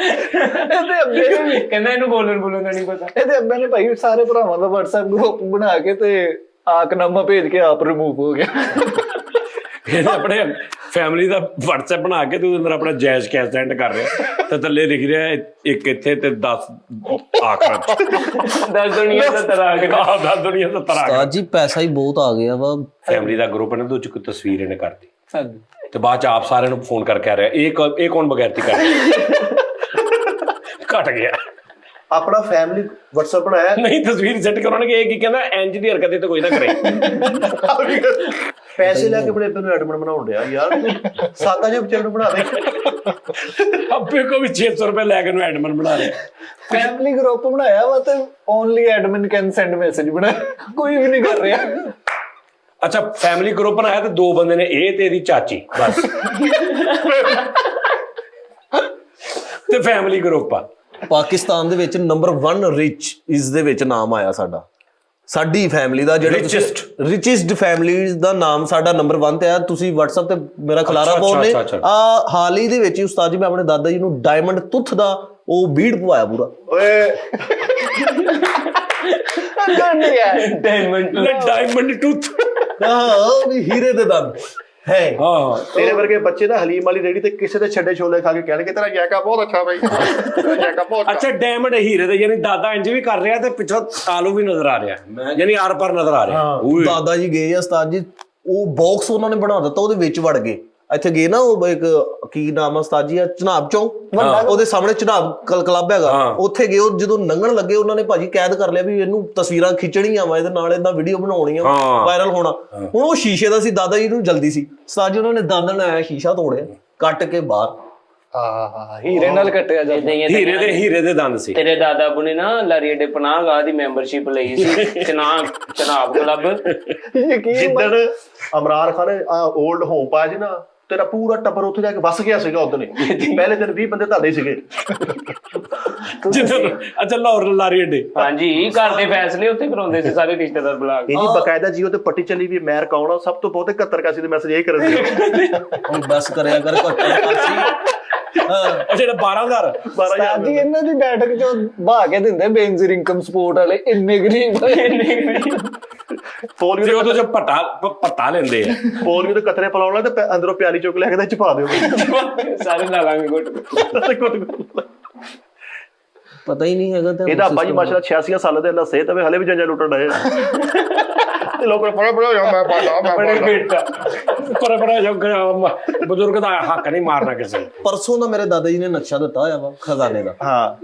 Speaker 4: ਇਹਦੇ ਅੱਬੇ ਨੇ
Speaker 5: ਕਹਿੰਦਾ ਇਹਨੂੰ ਬੋਲਣ ਦਾ ਨਹੀਂ ਪਤਾ।
Speaker 4: ਇਹਦੇ ਅੱਬੇ ਨੇ ਭਾਈ ਸਾਰੇ ਭਰਾਵਾਂ ਦਾ WhatsApp ਗਰੁੱਪ ਬਣਾ ਕੇ ਤੇ ਆਕਨਾਮਾ ਭੇਜ ਕੇ ਆਪ ਰਿਮੂਵ ਹੋ ਗਿਆ।
Speaker 1: ਇਹਨੇ ਆਪਣੇ ਫੈਮਿਲੀ ਦਾ WhatsApp ਬਣਾ ਕੇ ਤੇ ਉਹਦੇ ਅੰਦਰ ਆਪਣਾ ਜਾਇਜ਼ ਕੈਸ਼ ਸੈਂਡ ਕਰ ਰਿਹਾ ਤੇ ਥੱਲੇ ਲਿਖ ਰਿਹਾ ਇੱਕ ਇੱਥੇ ਤੇ 10 ਆਖਰ
Speaker 5: 10 ਦੁਨੀਆ ਦਾ ਤਰਾ ਕੇ।
Speaker 1: 10 ਦੁਨੀਆ ਦਾ ਤਰਾ
Speaker 3: ਉਸਤਾਦ ਜੀ ਪੈਸਾ ਹੀ ਬਹੁਤ ਆ ਗਿਆ ਵਾ।
Speaker 1: ਫੈਮਿਲੀ ਦਾ ਗਰੁੱਪ ਨੇ ਤੇ ਉਹ ਚ ਕੋਈ ਤਸਵੀਰ ਇਹਨੇ ਕਰਤੀ ਤੇ ਬਾਅਦ ਚ ਆਪ ਸਾਰਿਆਂ ਨੂੰ ਫੋਨ ਕਰਕੇ ਆ ਰਿਹਾ ਇਹ ਕੌਣ ਬਗੈਰਤੀ ਕਰ ਘਟ ਗਿਆ।
Speaker 2: ਆਪਣਾ ਫੈਮਿਲੀ WhatsApp ਬਣਾਇਆ,
Speaker 1: ਨਹੀਂ ਤਸਵੀਰ ਸੈੱਟ ਕਰਾਉਣਗੇ ਇਹ ਕੀ ਕਹਿੰਦਾ ਇੰਜ ਦੀ ਹਰਕਤ ਤੇ ਕੋਈ ਨਾ ਕਰੇ।
Speaker 2: ਪੈਸੇ ਲੈ ਕੇ ਬੜੇ ਨੂੰ ਐਡਮਿਨ ਬਣਾਉਣ ਡਿਆ ਯਾਰ, ਤੂੰ ਸਾਦਾ ਜਿਹਾ ਵਿਚਾਰ ਨੂੰ ਬਣਾ ਦੇ।
Speaker 1: ਅੱਬੇ ਕੋ ਵੀ 600 ਰੁਪਏ ਲੈ ਕੇ ਨੂੰ ਐਡਮਨ ਬਣਾ ਰਿਹਾ।
Speaker 4: ਫੈਮਿਲੀ ਗਰੁੱਪ ਬਣਾਇਆ ਵਾ ਤੇ only admin can send message ਬਣਾਇਆ, ਕੋਈ ਵੀ ਨਹੀਂ ਕਰ ਰਿਹਾ।
Speaker 1: ਅੱਛਾ ਫੈਮਿਲੀ ਗਰੁੱਪ ਬਣਾਇਆ ਤੇ ਦੋ ਬੰਦੇ ਨੇ, ਇਹ ਤੇ ਇਹਦੀ ਚਾਚੀ, ਬਸ। ਤੇ ਫੈਮਿਲੀ ਗਰੁੱਪ ਆ।
Speaker 3: ਪਾਕਿਸਤਾਨ ਦੇ ਵਿੱਚ ਨੰਬਰ 1 ਰਿਚ ਇਸ ਦੇ ਵਿੱਚ ਨਾਮ ਆਇਆ ਸਾਡਾ, ਸਾਡੀ ਫੈਮਿਲੀ ਦਾ ਜਿਹੜਾ ਰਿਚੈਸਟ ਫੈਮਿਲੀਜ਼ ਦਾ ਨਾਮ ਸਾਡਾ ਨੰਬਰ 1 ਤੇ ਆ। ਤੁਸੀਂ WhatsApp ਤੇ ਮੇਰਾ ਖਲਾਰਾ ਪਾਉ ਨੇ ਆ ਹਾਲ ਹੀ ਦੇ ਵਿੱਚ ਹੀ ਉਸਤਾਦ ਜੀ ਮੈਂ ਆਪਣੇ ਦਾਦਾ ਜੀ ਨੂੰ ਡਾਇਮੰਡ ਤੁੱਥ ਦਾ ਉਹ ਬੀੜ ਪਵਾਇਆ ਪੂਰਾ।
Speaker 2: ਓਏ
Speaker 1: ਡਾਇਮੰਡ ਟੂਥ,
Speaker 3: ਹਾਂ ਵੀ ਹੀਰੇ ਦੇ ਦੰਦ ਹੈ।
Speaker 1: ਹਾਂ
Speaker 2: ਤੇਰੇ ਵਰਗੇ ਬੱਚੇ ਨਾ ਹਲੀਮ ਵਾਲੀ ਰੇੜੀ ਤੇ ਕਿਸੇ ਦੇ ਛੱਡੇ ਛੋਲੇ ਖਾ ਕੇ ਕਹਿਣਗੇ ਤੇਰਾ ਜੈਕਾ ਬਹੁਤ ਅੱਛਾ ਬਾਈ, ਤੇਰਾ ਜੈਕਾ ਬਹੁਤ
Speaker 1: ਅੱਛਾ ਡਾਇਮੰਡ ਹੀਰੇ ਦੇ, ਯਾਨੀ ਦਾਦਾ ਇੰਜ ਵੀ ਕਰ ਰਿਹਾ ਤੇ ਪਿੱਛੋਂ ਤਾਲੂ ਵੀ ਨਜ਼ਰ ਆ ਰਿਹਾ, ਯਾਨੀ ਆਰ ਪਰ ਨਜ਼ਰ ਆ ਰਿਹਾ।
Speaker 3: ਦਾਦਾ ਜੀ ਗਏ ਆ ਉਸਤਾਦ ਜੀ, ਉਹ ਬਾਕਸ ਉਹਨਾਂ ਨੇ ਬਣਾ ਦਿੱਤਾ, ਉਹਦੇ ਵਿੱਚ ਵੜ ਗਏ। ਇੱਥੇ ਗਏ ਨਾ ਉਹ ਇੱਕ ਕੀ ਨਾਮ ਆ ਉਸਤਾਦ ਜੀ, ਚਨਾਬ ਚੌਂਕ, ਉਹਦੇ ਸਾਹਮਣੇ ਚਨਾਬ ਕਲੱਬ ਹੈਗਾ, ਉੱਥੇ ਗਏ। ਉਹ ਜਦੋਂ ਲੰਘਣ ਲੱਗੇ ਉਹਨਾਂ ਨੇ ਭਾਜੀ ਕੈਦ ਕਰ ਲਿਆ ਵੀ ਇਹਨੂੰ ਤਸਵੀਰਾਂ ਖਿੱਚਣੀਆਂ ਵਾ, ਇਹਦੇ ਨਾਲ ਇਹਦਾ ਵੀਡੀਓ ਬਣਾਉਣੀਆਂ, ਵਾਇਰਲ ਹੋਣਾ। ਹੁਣ ਉਹ ਸ਼ੀਸ਼ੇ ਦਾ ਸੀ, ਦਾਦਾ ਜੀ ਨੂੰ ਜਲਦੀ ਸੀ। ਉਸਤਾਦ ਜੀ ਉਹਨਾਂ ਨੇ ਦੰਦ ਨਾਲ ਆਇਆ ਸ਼ੀਸ਼ਾ ਤੋੜਿਆ, ਕੱਟ ਕੇ ਬਾਹਰ।
Speaker 4: ਹਾਂ ਹੀਰੇ ਨਾਲ ਕੱਟਿਆ ਜਾਂਦਾ।
Speaker 1: ਹੀਰੇ ਦੇ ਦੰਦ ਸੀ।
Speaker 5: ਤੇਰੇ ਦਾਦਾ ਬੁ ਨੇ ਨਾ ਲਾਰੀ ਦੇ ਪਨਾਹਗਾਹ ਦੀ ਮੈਂਬਰਸ਼ਿਪ ਲਈ ਸੀ, ਚਨਾਬ ਕਲੱਬ।
Speaker 2: ਜਿੱਦਣ ਇਮਰਾਨ ਖਾਨ ਨੇ 올ਡ ਹੋਮ ਪਾਇਆ ਸੀ ਨਾ, ਤੇਰਾ ਪੂਰਾ ਟੱਬਰ ਉੱਥੇ ਜਾ ਕੇ ਵਸ ਗਿਆ ਸੀਗਾ। ਉਦੋਂ ਪਹਿਲੇ ਦਿਨ 20 ਬੰਦੇ ਤੁਹਾਡੇ ਸੀਗੇ।
Speaker 1: ਅੱਛਾ ਲਾਹੌਰ ਲਾਰੀ ਅੱਡੇ,
Speaker 5: ਹਾਂਜੀ ਘਰ ਦੇ ਫੈਸਲੇ ਉੱਥੇ ਕਰਾਉਂਦੇ ਸੀ ਸਾਰੇ ਰਿਸ਼ਤੇਦਾਰ ਬੁਲਾ ਕੇ।
Speaker 2: ਇਹਦੀ ਬਕਾਇਦਾ ਜੀਓ ਤੇ ਪੱਟੀ ਚੱਲੀ ਵੀ ਮੈਂ ਕੌਣ ਆ, ਸਭ ਤੋਂ ਬਹੁਤ 71 ਦੇ ਮੈਸੇਜ ਇਹ ਕਰਨ ਦੇ।
Speaker 3: ਬਸ ਕਰਿਆ ਕਰ
Speaker 1: ਜਿਹੜਾ 12,000
Speaker 4: ਸਾਜੀ ਇਹਨਾਂ ਦੀ ਬੈਠਕ ਚੋਂ ਬਹਾ ਕੇ ਦਿੰਦੇ ਬੇਨਜ਼ੀਰ ਇਨਕਮ ਸਪੋਰਟ ਵਾਲੇ, ਇੰਨੇ ਗਰੀਬ
Speaker 2: ਪੋਲੀਓ
Speaker 1: ਤੇ ਉਹਦੇ ਚ ਪੱਟਾ ਲੈਂਦੇ ਆ।
Speaker 2: ਪੋਲੀਓ ਦੇ ਕਤਰੇ ਪਲਾਉਣਾ ਤੇ ਅੰਦਰੋਂ ਪਿਆਲੀ ਚੁੱਕ ਲੈ ਕੇ ਚਪਾ ਦਿਓ।
Speaker 5: ਸਾਰੇ ਲਾ ਲਾਂਗੇ ਗੁੱਟ।
Speaker 3: ਪਤਾ ਹੀ ਨਹੀਂ ਹੈਗਾ।
Speaker 2: ਇਹਦਾ ਅੱਬਾ ਜੀ ਮਾਸ਼ਾਅੱਲਾ 86 ਸਾਲ ਦੇ, ਅੱਲਾ ਸਿਹਤ ਹਵੇ, ਹਲੇ ਵੀ ਜੰਜਾ ਲੁੱਟਣ ਡਏ ਤੇ ਲੋਕਾਂ ਨੇ ਫੜਾ ਮੈਂ ਪਾਦਾ
Speaker 1: ਬੜੇ ਬੇਟਾ ਪਰ ਜੋ ਬਜ਼ੁਰਗ ਦਾ ਹੱਕ ਨਹੀਂ ਮਾਰਨਾ ਕਿਸੇ ਨੂੰ।
Speaker 3: ਪਰਸੋਂ ਦਾ ਮੇਰੇ ਦਾਦਾ ਜੀ ਨੇ ਨਕਸ਼ਾ ਦਿੱਤਾ ਹੋਇਆ ਵਾ ਖਜ਼ਾਨੇ ਦਾ।
Speaker 2: ਹਾਂ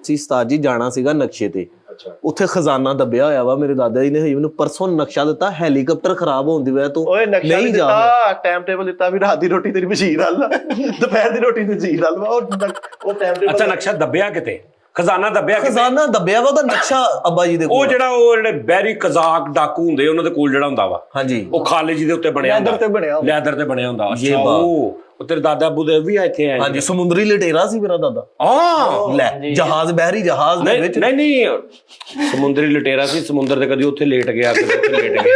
Speaker 3: ਸੀ ਉਸਤਾਦ ਜੀ ਜਾਣਾ ਸੀਗਾ ਨਕਸ਼ੇ ਤੇ, ਉੱਥੇ ਖਜ਼ਾਨਾ ਦੱਬਿਆ ਹੋਇਆ ਵਾ। ਮੇਰੇ ਦਾਦਾ ਜੀ ਨੇ ਹਜੇ ਮੈਨੂੰ ਪਰਸੋਂ ਨਕਸ਼ਾ ਦਿੱਤਾ, ਹੈਲੀਕਾਪਟਰ ਖਰਾਬ ਹੋਣ ਦੀ ਵਜ੍ਹਾ ਤੋਂ
Speaker 2: ਓਏ ਨਕਸ਼ਾ
Speaker 3: ਨਹੀਂ ਜਾ
Speaker 2: ਦਿੱਤਾ, ਟਾਈਮ ਟੇਬਲ ਦਿੱਤਾ ਵੀ ਰਾਤ ਦੀ ਰੋਟੀ ਤੇਰੀ ਮਸ਼ੀਨ ਨਾਲ, ਦੁਪਹਿਰ ਦੀ ਰੋਟੀ ਤੇ ਜੀ ਨਾਲ। ਉਹ ਟਾਈਮ ਟੇਬਲ।
Speaker 1: ਅੱਛਾ ਨਕਸ਼ਾ ਦੱਬਿਆ ਕਿਤੇ, ਖਜ਼ਾਨਾ ਦੱਬਿਆ ਕਿਤੇ।
Speaker 3: ਖਜ਼ਾਨਾ ਦੱਬਿਆ ਵਾ, ਉਹਦਾ ਨਕਸ਼ਾ ਅੱਬਾ ਜੀ ਦੇ
Speaker 1: ਉਹ
Speaker 3: ਕੋਲ।
Speaker 1: ਜਿਹੜੇ ਬਹਿਰੀ ਕਜ਼ਾਕ ਡਾਕੂ ਹੁੰਦੇ ਉਹਨਾਂ ਦੇ ਕੋਲ ਜਿਹੜਾ ਹੁੰਦਾ ਵਾ,
Speaker 3: ਹਾਂਜੀ
Speaker 1: ਉਹ ਖਾਲੀ ਜੀ ਦੇ ਉੱਤੇ ਬਣਿਆ ਹੁੰਦਾ,
Speaker 4: ਲੈਦਰ ਤੇ ਬਣਿਆ ਹੁੰਦਾ।
Speaker 1: ਲੈਦਰ ਤੇ ਬਣਿਆ ਹੁੰਦਾ।
Speaker 3: ਇਹ
Speaker 1: ਅੱਛਾ
Speaker 3: ਬਾਤ।
Speaker 1: ਉਹ ਤੇਰੇ ਦਾਦਾ ਬੁੱਧੇ ਵੀ ਇੱਥੇ ਆਏ
Speaker 3: ਹਾਂਜੀ ਸਮੁੰਦਰੀ ਲਟੇਰਾ ਸੀ ਮੇਰਾ ਦਾਦਾ। ਲੈ ਜਹਾਜ਼ ਬਹਿਰੀ ਜਹਾਜ਼ ਦੇ ਵਿੱਚ
Speaker 1: ਨਹੀਂ ਸਮੁੰਦਰੀ ਲਟੇਰਾ ਸੀ, ਸਮੁੰਦਰ ਦੇ ਕਦੀ ਉੱਥੇ ਲੇਟ ਗਿਆ ਕਦੀ ਉੱਥੇ ਲੇਟ ਗਿਆ।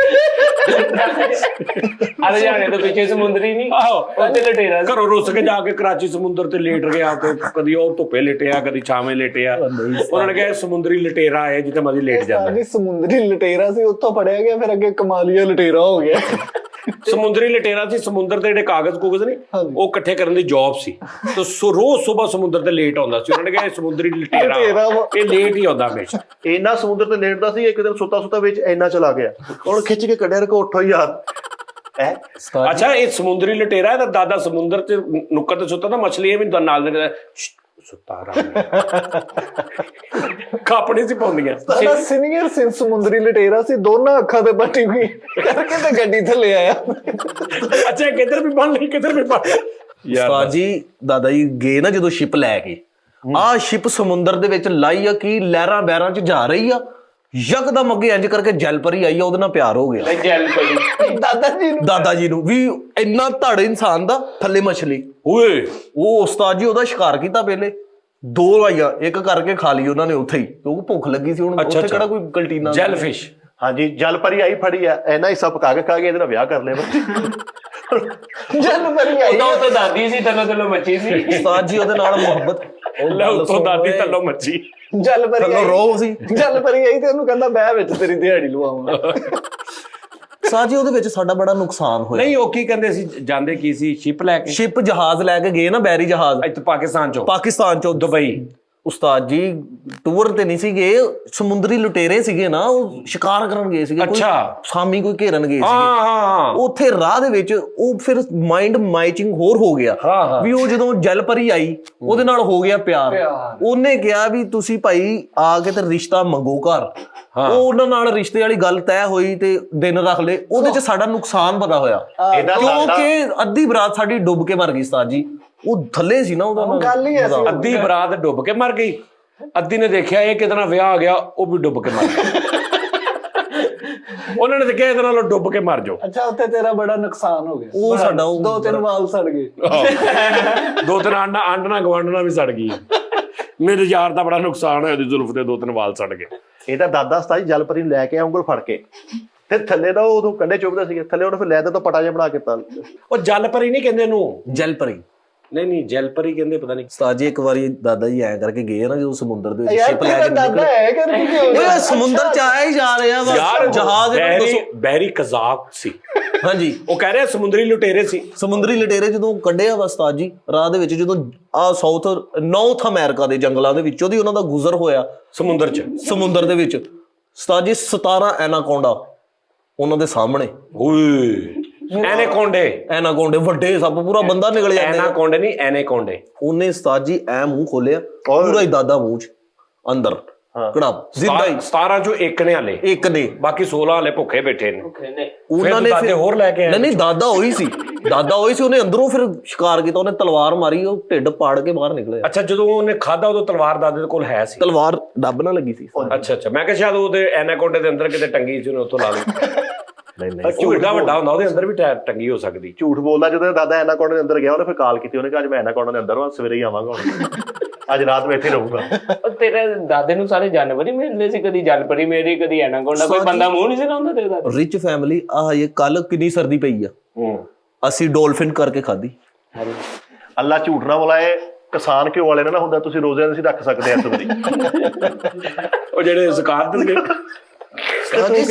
Speaker 5: ਅਰੇ ਜਾਣੇ ਤੋਂ ਪਿੱਛੇ ਸਮੁੰਦਰੀ ਨਹੀਂ,
Speaker 1: ਆਹੋ
Speaker 5: ਉੱਥੇ ਲਟੇਰਾ ਸੀ।
Speaker 1: ਘਰੋਂ ਰੁੱਸ ਕੇ ਜਾ ਕੇ ਕਰਾਚੀ ਸਮੁੰਦਰ ਤੇ ਲੇਟ ਗਿਆ ਤੇ ਕਦੀ ਉਹ ਧੁੱਪੇ ਲੇਟਿਆ ਕਦੀ ਛਾਵੇਂ ਲੇਟਿਆ। ਉਹਨਾਂ ਨੇ ਕਿਹਾ ਸਮੁੰਦਰੀ ਲਟੇਰਾ ਹੈ ਜਿੱਥੇ ਮਰਜ਼ੀ ਲੇਟ ਜਾਂਦਾ।
Speaker 4: ਜੀ ਸਮੁੰਦਰੀ ਲਟੇਰਾ ਸੀ, ਉੱਥੋਂ ਪੜਿਆ ਗਿਆ, ਫਿਰ ਅੱਗੇ ਕਮਾਲੀਆ ਲਟੇਰਾ ਹੋ ਗਿਆ।
Speaker 1: ਸਮੁੰਦਰੀ ਲਟੇਰਾ ਸੀ, ਸਮੁੰਦਰ ਤੇ ਜਿਹੜੇ ਕਾਗਜ਼ ਨੇ ਉਹ ਇਕੱਠੇ ਕਰਨ ਦੀ ਜੌਬ ਸੀ, ਤੇ ਰੋਜ਼ ਸਵੇਰ ਸਮੁੰਦਰ ਤੇ ਲੇਟ ਆਉਂਦਾ ਸੀ। ਉਹਨਾਂ ਨੇ ਕਿਹਾ ਇਹ ਸਮੁੰਦਰੀ ਲਟੇਰਾ ਇਹ ਲੇਟ ਹੀ ਆਉਂਦਾ ਹਮੇਸ਼ਾ।
Speaker 2: ਇੰਨਾ ਸਮੁੰਦਰ ਤੇ ਲੇਟਦਾ ਸੀ, ਇੱਕ ਦਿਨ ਸੁੱਤਾ ਵਿੱਚ ਇੰਨਾ ਚਲਾ ਗਿਆ, ਹੁਣ ਖਿੱਚ ਕੇ ਕੱਢਿਆ ਰਕੋ ਉੱਠੋ ਯਾਰ।
Speaker 1: ਅੱਛਾ ਇਹ ਸਮੁੰਦਰੀ ਲਟੇਰਾ ਇਹਦਾ ਦਾਦਾ ਸਮੁੰਦਰ ਤੇ ਨੁੱਕਰ ਤੇ ਸੁੱਤਾ ਤਾਂ ਮਛਲੀਆਂ ਵੀ ਨਾਲ ਦੇ ਸੁੱਤਾ ਕਾਪੜੀ ਸੀ ਪਾਉਂਦੀਆਂ।
Speaker 4: ਸਾਡਾ ਸੀਨੀਅਰ ਸਿੰਘ ਸਮੁੰਦਰੀ ਲਟੇਰਾ ਸੀ, ਦੋਨਾਂ ਅੱਖਾਂ ਤੇ ਪੱਟੀ ਹੋਈ ਕਰਕੇ ਤੇ ਗੱਡੀ ਥੱਲੇ ਆਇਆ।
Speaker 1: ਅੱਛਾ ਕਿੱਧਰ ਵੀ ਬਣ ਲਈ ਕਿੱਧਰ ਵੀ ਬਣ
Speaker 3: ਉਸਤਾਦ ਜੀ ਦਾਦਾ ਜੀ ਗਏ ਨਾ ਜਦੋਂ ਸ਼ਿਪ ਲੈ ਕੇ, ਆਹ ਸ਼ਿਪ ਸਮੁੰਦਰ ਦੇ ਵਿੱਚ ਲਾਈ ਆ ਕਿ ਲਹਿਰਾਂ ਬਹਿਰਾਂ 'ਚ ਜਾ ਰਹੀ ਆ, ਯਕਦਮ ਅੱਗੇ ਇੰਜ ਕਰਕੇ ਜਲਪਰੀ ਆਈ ਆ, ਉਹਦੇ ਨਾਲ ਪਿਆਰ ਹੋ ਗਿਆ ਦਾਦਾ ਜੀ ਨੂੰ ਵੀ। ਇੰਨਾ ਧੜ ਇਨਸਾਨ ਦਾ ਥੱਲੇ ਮਛਲੀ
Speaker 1: ਓਏ
Speaker 3: ਉਹ ਉਸਤਾਦ ਜੀ ਉਹਦਾ ਸ਼ਿਕਾਰ ਕੀਤਾ ਪਹਿਲੇ 2 ਆਈਆਂ, ਇੱਕ ਕਰਕੇ ਖਾ ਲਈ ਉਹਨਾਂ ਨੇ ਉੱਥੇ ਹੀ, ਕਿਉਂਕਿ ਭੁੱਖ ਲੱਗੀ ਸੀ। ਹੁਣ ਉੱਥੇ ਕਿਹੜਾ ਕੋਈ ਕੰਟੀਨਾ
Speaker 1: ਜੈਲਫਿਸ਼।
Speaker 2: ਹਾਂਜੀ ਜਲ ਪਰੀ ਆਈ ਫੜੀ ਆ, ਇੰਨਾ ਹਿੱਸਾ ਪਕਾ ਕੇ ਖਾ ਕੇ ਇਹਦੇ ਨਾਲ ਵਿਆਹ ਕਰ ਲਿਆ ਬੱਚੇ।
Speaker 4: ਜਲਪਰੀ ਆਈ
Speaker 5: ਉਹ ਤਾਂ ਦਾਦੀ ਸੀ, ਤਲੋ ਮੱਛੀ ਸੀ।
Speaker 3: ਉਸਤਾਦ ਜੀ ਉਹਦੇ ਨਾਲ ਮੁਹੱਬਤ
Speaker 1: ਲੈ ਉੱਤੋਂ ਦਾਦੀ ਥੱਲੋਂ ਮੱਛੀ।
Speaker 4: ਜਲਪਰੀ ਆਈ
Speaker 3: ਰੋਹ ਸੀ।
Speaker 4: ਜਲਪਰੀ ਆਈ ਤੇ ਉਹਨੂੰ ਕਹਿੰਦਾ ਬਹਿ ਵਿੱਚ ਤੇਰੀ ਦਿਹਾੜੀ ਲਵਾਉਂਗਾ।
Speaker 3: ਉਸਤਾਦ ਜੀ ਉਹਦੇ ਵਿੱਚ ਸਾਡਾ ਬੜਾ ਨੁਕਸਾਨ ਹੋਇਆ।
Speaker 1: ਨਹੀਂ ਉਹ ਕੀ ਕਹਿੰਦੇ ਸੀ ਜਾਂਦੇ ਕੀ ਸੀ ਸ਼ਿਪ ਲੈ ਕੇ?
Speaker 3: ਸ਼ਿਪ ਜਹਾਜ਼ ਲੈ ਕੇ ਗਏ ਨਾ, ਬੈਰੀ ਜਹਾਜ਼
Speaker 1: ਇੱਥੇ ਪਾਕਿਸਤਾਨ ਚੋਂ
Speaker 3: ਦੁਬਈ। ਉਸਤਾਦ ਜੀ ਟੂਰ ਤੇ ਨਹੀਂ ਸੀਗੇ, ਸਮੁੰਦਰੀ ਲੁਟੇਰੇ ਸੀਗੇ ਨਾ, ਉਹ ਸ਼ਿਕਾਰ ਕਰਨ ਗਏ ਸੀਗੇ।
Speaker 1: ਅੱਛਾ
Speaker 3: ਸਾਮੀ ਕੋਈ ਘੇਰਨ ਗਏ ਸੀਗੇ।
Speaker 1: ਹਾਂ
Speaker 3: ਉੱਥੇ ਰਾਹ ਦੇ ਵਿੱਚ ਉਹ ਫਿਰ ਮਾਈਂਡ ਮੈਚਿੰਗ ਹੋਰ ਹੋ ਗਿਆ ਵੀ ਉਹ ਜਦੋਂ ਜਲਪਰੀ ਆਈ ਉਹਦੇ ਨਾਲ ਹੋ ਗਿਆ ਪਿਆਰ। ਉਹਨੇ ਕਿਹਾ ਵੀ ਤੁਸੀਂ ਭਾਈ ਆ ਕੇ ਤੇ ਰਿਸ਼ਤਾ ਮੰਗੋ ਘਰ। ਉਹ ਉਹਨਾਂ ਨਾਲ ਰਿਸ਼ਤੇ ਵਾਲੀ ਗੱਲ ਤੈਅ ਹੋਈ ਤੇ ਦਿਨ ਰੱਖ ਲਏ। ਉਹਦੇ ਚ ਸਾਡਾ ਨੁਕਸਾਨ ਪਤਾ ਹੋਇਆ ਕਿਉਂਕਿ ਅੱਧੀ ਬਰਾਤ ਸਾਡੀ ਡੁੱਬ ਕੇ ਮਰ ਗਈ। ਉਸਤਾਦ ਜੀ ਉਹ ਥੱਲੇ ਸੀ ਨਾ, ਉਹਦਾ
Speaker 4: ਗੱਲ ਹੀ ਐਸੀ।
Speaker 1: ਅੱਧੀ ਬਰਾਤ ਡੁੱਬ ਕੇ ਮਰ ਗਈ, ਅੱਧੀ ਨੇ ਦੇਖਿਆ ਇਹ ਕਿਹਦੇ ਨਾਲ ਵਿਆਹ ਆ ਗਿਆ, ਉਹ ਵੀ ਡੁੱਬ ਕੇ ਮਰ ਗਿਆ। ਉਹਨਾਂ ਨੇ ਤਾਂ ਕਿਹਾ ਇਹਦੇ ਨਾਲ ਡੁੱਬ ਕੇ ਮਰ ਜਾਓ।
Speaker 4: ਅੱਛਾ ਉੱਥੇ ਤੇਰਾ ਬੜਾ ਨੁਕਸਾਨ ਹੋ ਗਿਆ।
Speaker 3: ਉਹ ਸਾਡਾ
Speaker 4: 2-3 ਵਾਲ ਸੜ ਗਏ,
Speaker 1: 2-3 ਆਂਡਣਾ ਗਵਾਂਡਣਾ ਵੀ ਸੜ ਗਈ। ਮੇਰੇ ਯਾਰ ਦਾ ਬੜਾ ਨੁਕਸਾਨ ਹੋਇਆ, ਉਹਦੀ ਜ਼ੁਲਫ ਤੇ 2-3 ਵਾਲ ਸੜ ਗਏ।
Speaker 2: ਇਹਦਾ ਦਾਦਾ ਸਤਾਈ ਜਲਪਰੀ ਨੂੰ ਲੈ ਕੇ ਉਂਗਲ ਫੜ ਕੇ ਤੇ ਥੱਲੇ ਦਾ ਉਦੋਂ ਕੰਡੇ ਚੁੱਭਦੇ ਸੀਗੇ, ਥੱਲੇ ਉਹਨੇ ਫਿਰ ਲੈ ਦੇ ਤੋਂ ਪਟਾ ਜਿਹਾ ਬਣਾ ਕੇ ਤਾ।
Speaker 1: ਉਹ ਜਲਪਰੀ ਨਹੀਂ ਕਹਿੰਦੇ ਇਹਨੂੰ,
Speaker 3: ਜਲਪਰੀ
Speaker 1: ਨਹੀਂ ਜਲਪਰੀ ਕਹਿੰਦੇ, ਪਤਾ ਨਹੀਂ।
Speaker 3: ਉਸਤਾਦ ਜੀ ਇੱਕ ਵਾਰੀ ਦਾਦਾ ਜੀ ਐਂ ਕਰਕੇ ਗਏ ਨਾ ਜਦੋਂ ਸਮੁੰਦਰ ਦੇ ਵਿੱਚ ਸ਼ਿਪ ਲੈ
Speaker 4: ਯਾਰ
Speaker 3: ਕੇ
Speaker 4: ਦਾਦਾ ਹੈ ਕਿ
Speaker 3: ਓਏ ਸਮੁੰਦਰ ਚ ਆਇਆ ਹੀ ਜਾ ਰਿਹਾ ਵਾ ਜਹਾਜ਼।
Speaker 1: ਬਹਿਰੀ ਕਜ਼ਾਕ ਸੀ।
Speaker 3: ਹਾਂਜੀ
Speaker 1: ਉਹ ਕਹਿ ਰਿਹਾ ਸਮੁੰਦਰੀ ਲੁਟੇਰੇ ਸੀ।
Speaker 3: ਸਮੁੰਦਰੀ ਲਟੇਰੇ ਜਦੋਂ ਕੱਢਿਆ ਵਾ ਉਸਤਾਦ ਜੀ ਰਾਹ ਦੇ ਵਿੱਚ, ਜਦੋਂ ਆ ਨਾਰਥ ਅਮਰੀਕਾ ਦੇ ਜੰਗਲਾਂ ਦੇ ਵਿੱਚੋਂ ਦੀ ਉਹਨਾਂ ਦਾ ਗੁਜ਼ਰ ਹੋਇਆ ਸਮੁੰਦਰ ਦੇ ਵਿੱਚ। ਉਸਤਾਦ ਜੀ 17 ਐਨਾਕੋਂਡਾ ਉਹਨਾਂ ਦੇ ਸਾਹਮਣੇ।
Speaker 1: ਓਏ ਐਨਾਕੋਂਡੇ
Speaker 3: ਵੱਡੇ ਸੱਪ, ਪੂਰਾ ਬੰਦਾ ਨਿਕਲ ਜਾਂਦਾ।
Speaker 1: ਐਨਾਕੋਂਡੇ ਨਹੀਂ ਐਨਾਕੋਂਡੇ।
Speaker 3: ਉਹਨੇ ਉਸਤਾਦ ਜੀ ਐ ਮੂੰਹ ਖੋਲਿਆ, ਪੂਰਾ ਹੀ ਦਾਦਾ ਮੂੰਹ ਚ ਅੰਦਰ ਕੜਾ ਜ਼ਿੰਦਾ ਹੀ।
Speaker 1: 17 ਚੋਂ ਇੱਕ ਨੇ ਹਲੇ,
Speaker 3: ਇੱਕ ਨੇ,
Speaker 1: ਬਾਕੀ 16 ਹਲੇ ਭੁੱਖੇ ਬੈਠੇ ਨੇ।
Speaker 3: ਉਹਨਾਂ ਨੇ
Speaker 1: ਫਿਰ ਹੋਰ ਲੈ ਕੇ ਆਏ।
Speaker 3: ਨਹੀਂ ਦਾਦਾ ਹੋਈ ਸੀ ਉਹਨੇ ਅੰਦਰੋਂ ਫਿਰ ਸ਼ਿਕਾਰ ਕੀਤਾ, ਉਹਨੇ ਤਲਵਾਰ ਮਾਰੀ, ਉਹ ਢਿੱਡ ਪਾੜ ਕੇ ਬਾਹਰ ਨਿਕਲਿਆ।
Speaker 1: ਅੱਛਾ ਜਦੋਂ ਉਹਨੇ ਖਾਦਾ ਉਦੋਂ ਤਲਵਾਰ ਦਾਦੇ ਦੇ ਕੋਲ ਹੈ ਸੀ?
Speaker 3: ਤਲਵਾਰ ਡੱਬ ਨਾਲ ਲੱਗੀ ਸੀ।
Speaker 1: ਅੱਛਾ ਮੈਂ ਕਿਹਾ ਸ਼ਾਇਦ ਉਹਦੇ ਐਨਾਕੋਂਡੇ ਦੇ ਅੰਦਰ ਕਿਤੇ ਟੰਗੀ ਸੀ, ਉਹਨੇ ਉੱਥੋਂ ਲਾ ਲਈ। ਨਹੀਂ ਝੂਠਾ ਵੱਡਾ ਹੁੰਦਾ, ਉਹਦੇ ਅੰਦਰ ਵੀ ਟੰਗੀ ਹੋ ਸਕਦੀ।
Speaker 2: ਝੂਠ ਬੋਲਦਾ। ਜਦੋਂ ਦਾਦਾ ਐਨਾਕੋਂਡਾ ਦੇ ਅੰਦਰ ਗਿਆ, ਉਹਨੇ ਫਿਰ ਕਾਲ ਕੀਤੀ, ਉਹਨੇ ਕਿਹਾ ਅੱਜ ਮੈਂ ਐਨਾਕੋਂਡਾ ਦੇ ਅੰਦਰ ਹਾਂ, ਸਵੇਰੇ ਹੀ ਆਵਾਂਗਾ, ਹੁਣ ਅੱਜ ਰਾਤ ਮੈਂ ਇੱਥੇ ਰਹੂੰਗਾ।
Speaker 5: ਤੇਰੇ ਦਾਦੇ ਨੂੰ ਸਾਰੇ ਜਾਨਵਰ ਹੀ ਮਿਲਦੇ ਸੀ, ਕਦੀ ਜਲਪਰੀ ਮੇਰੀ, ਕਦੀ ਐਨਾਕੋਂਡਾ, ਕੋਈ ਬੰਦਾ ਮੂੰਹ ਨਹੀਂ ਸੀ ਲਾਉਂਦਾ ਤੇਰੇ ਦਾਦੇ?
Speaker 3: Rich family. ਇਹ ਕੱਲ ਕਿੰਨੀ ਸਰਦੀ ਪਈ ਆ, ਅਸੀਂ ਡੋਲਫਿਨ ਕਰਕੇ ਖਾਧੀ।
Speaker 2: ਅੱਲਾ ਝੂਠ ਨਾ ਬੁਲਾਏ, ਕਿਸਾਨ ਘਿਓ ਵਾਲੇ ਨਾ ਹੁੰਦਾ, ਤੁਸੀਂ ਰੋਜ਼ੇ ਅਸੀਂ ਰੱਖ ਸਕਦੇ ਇਸ ਵਾਰੀ।
Speaker 1: ਉਹ ਜਿਹੜੇ ਜ਼ਕਾਤ ਦਿੰਦੇ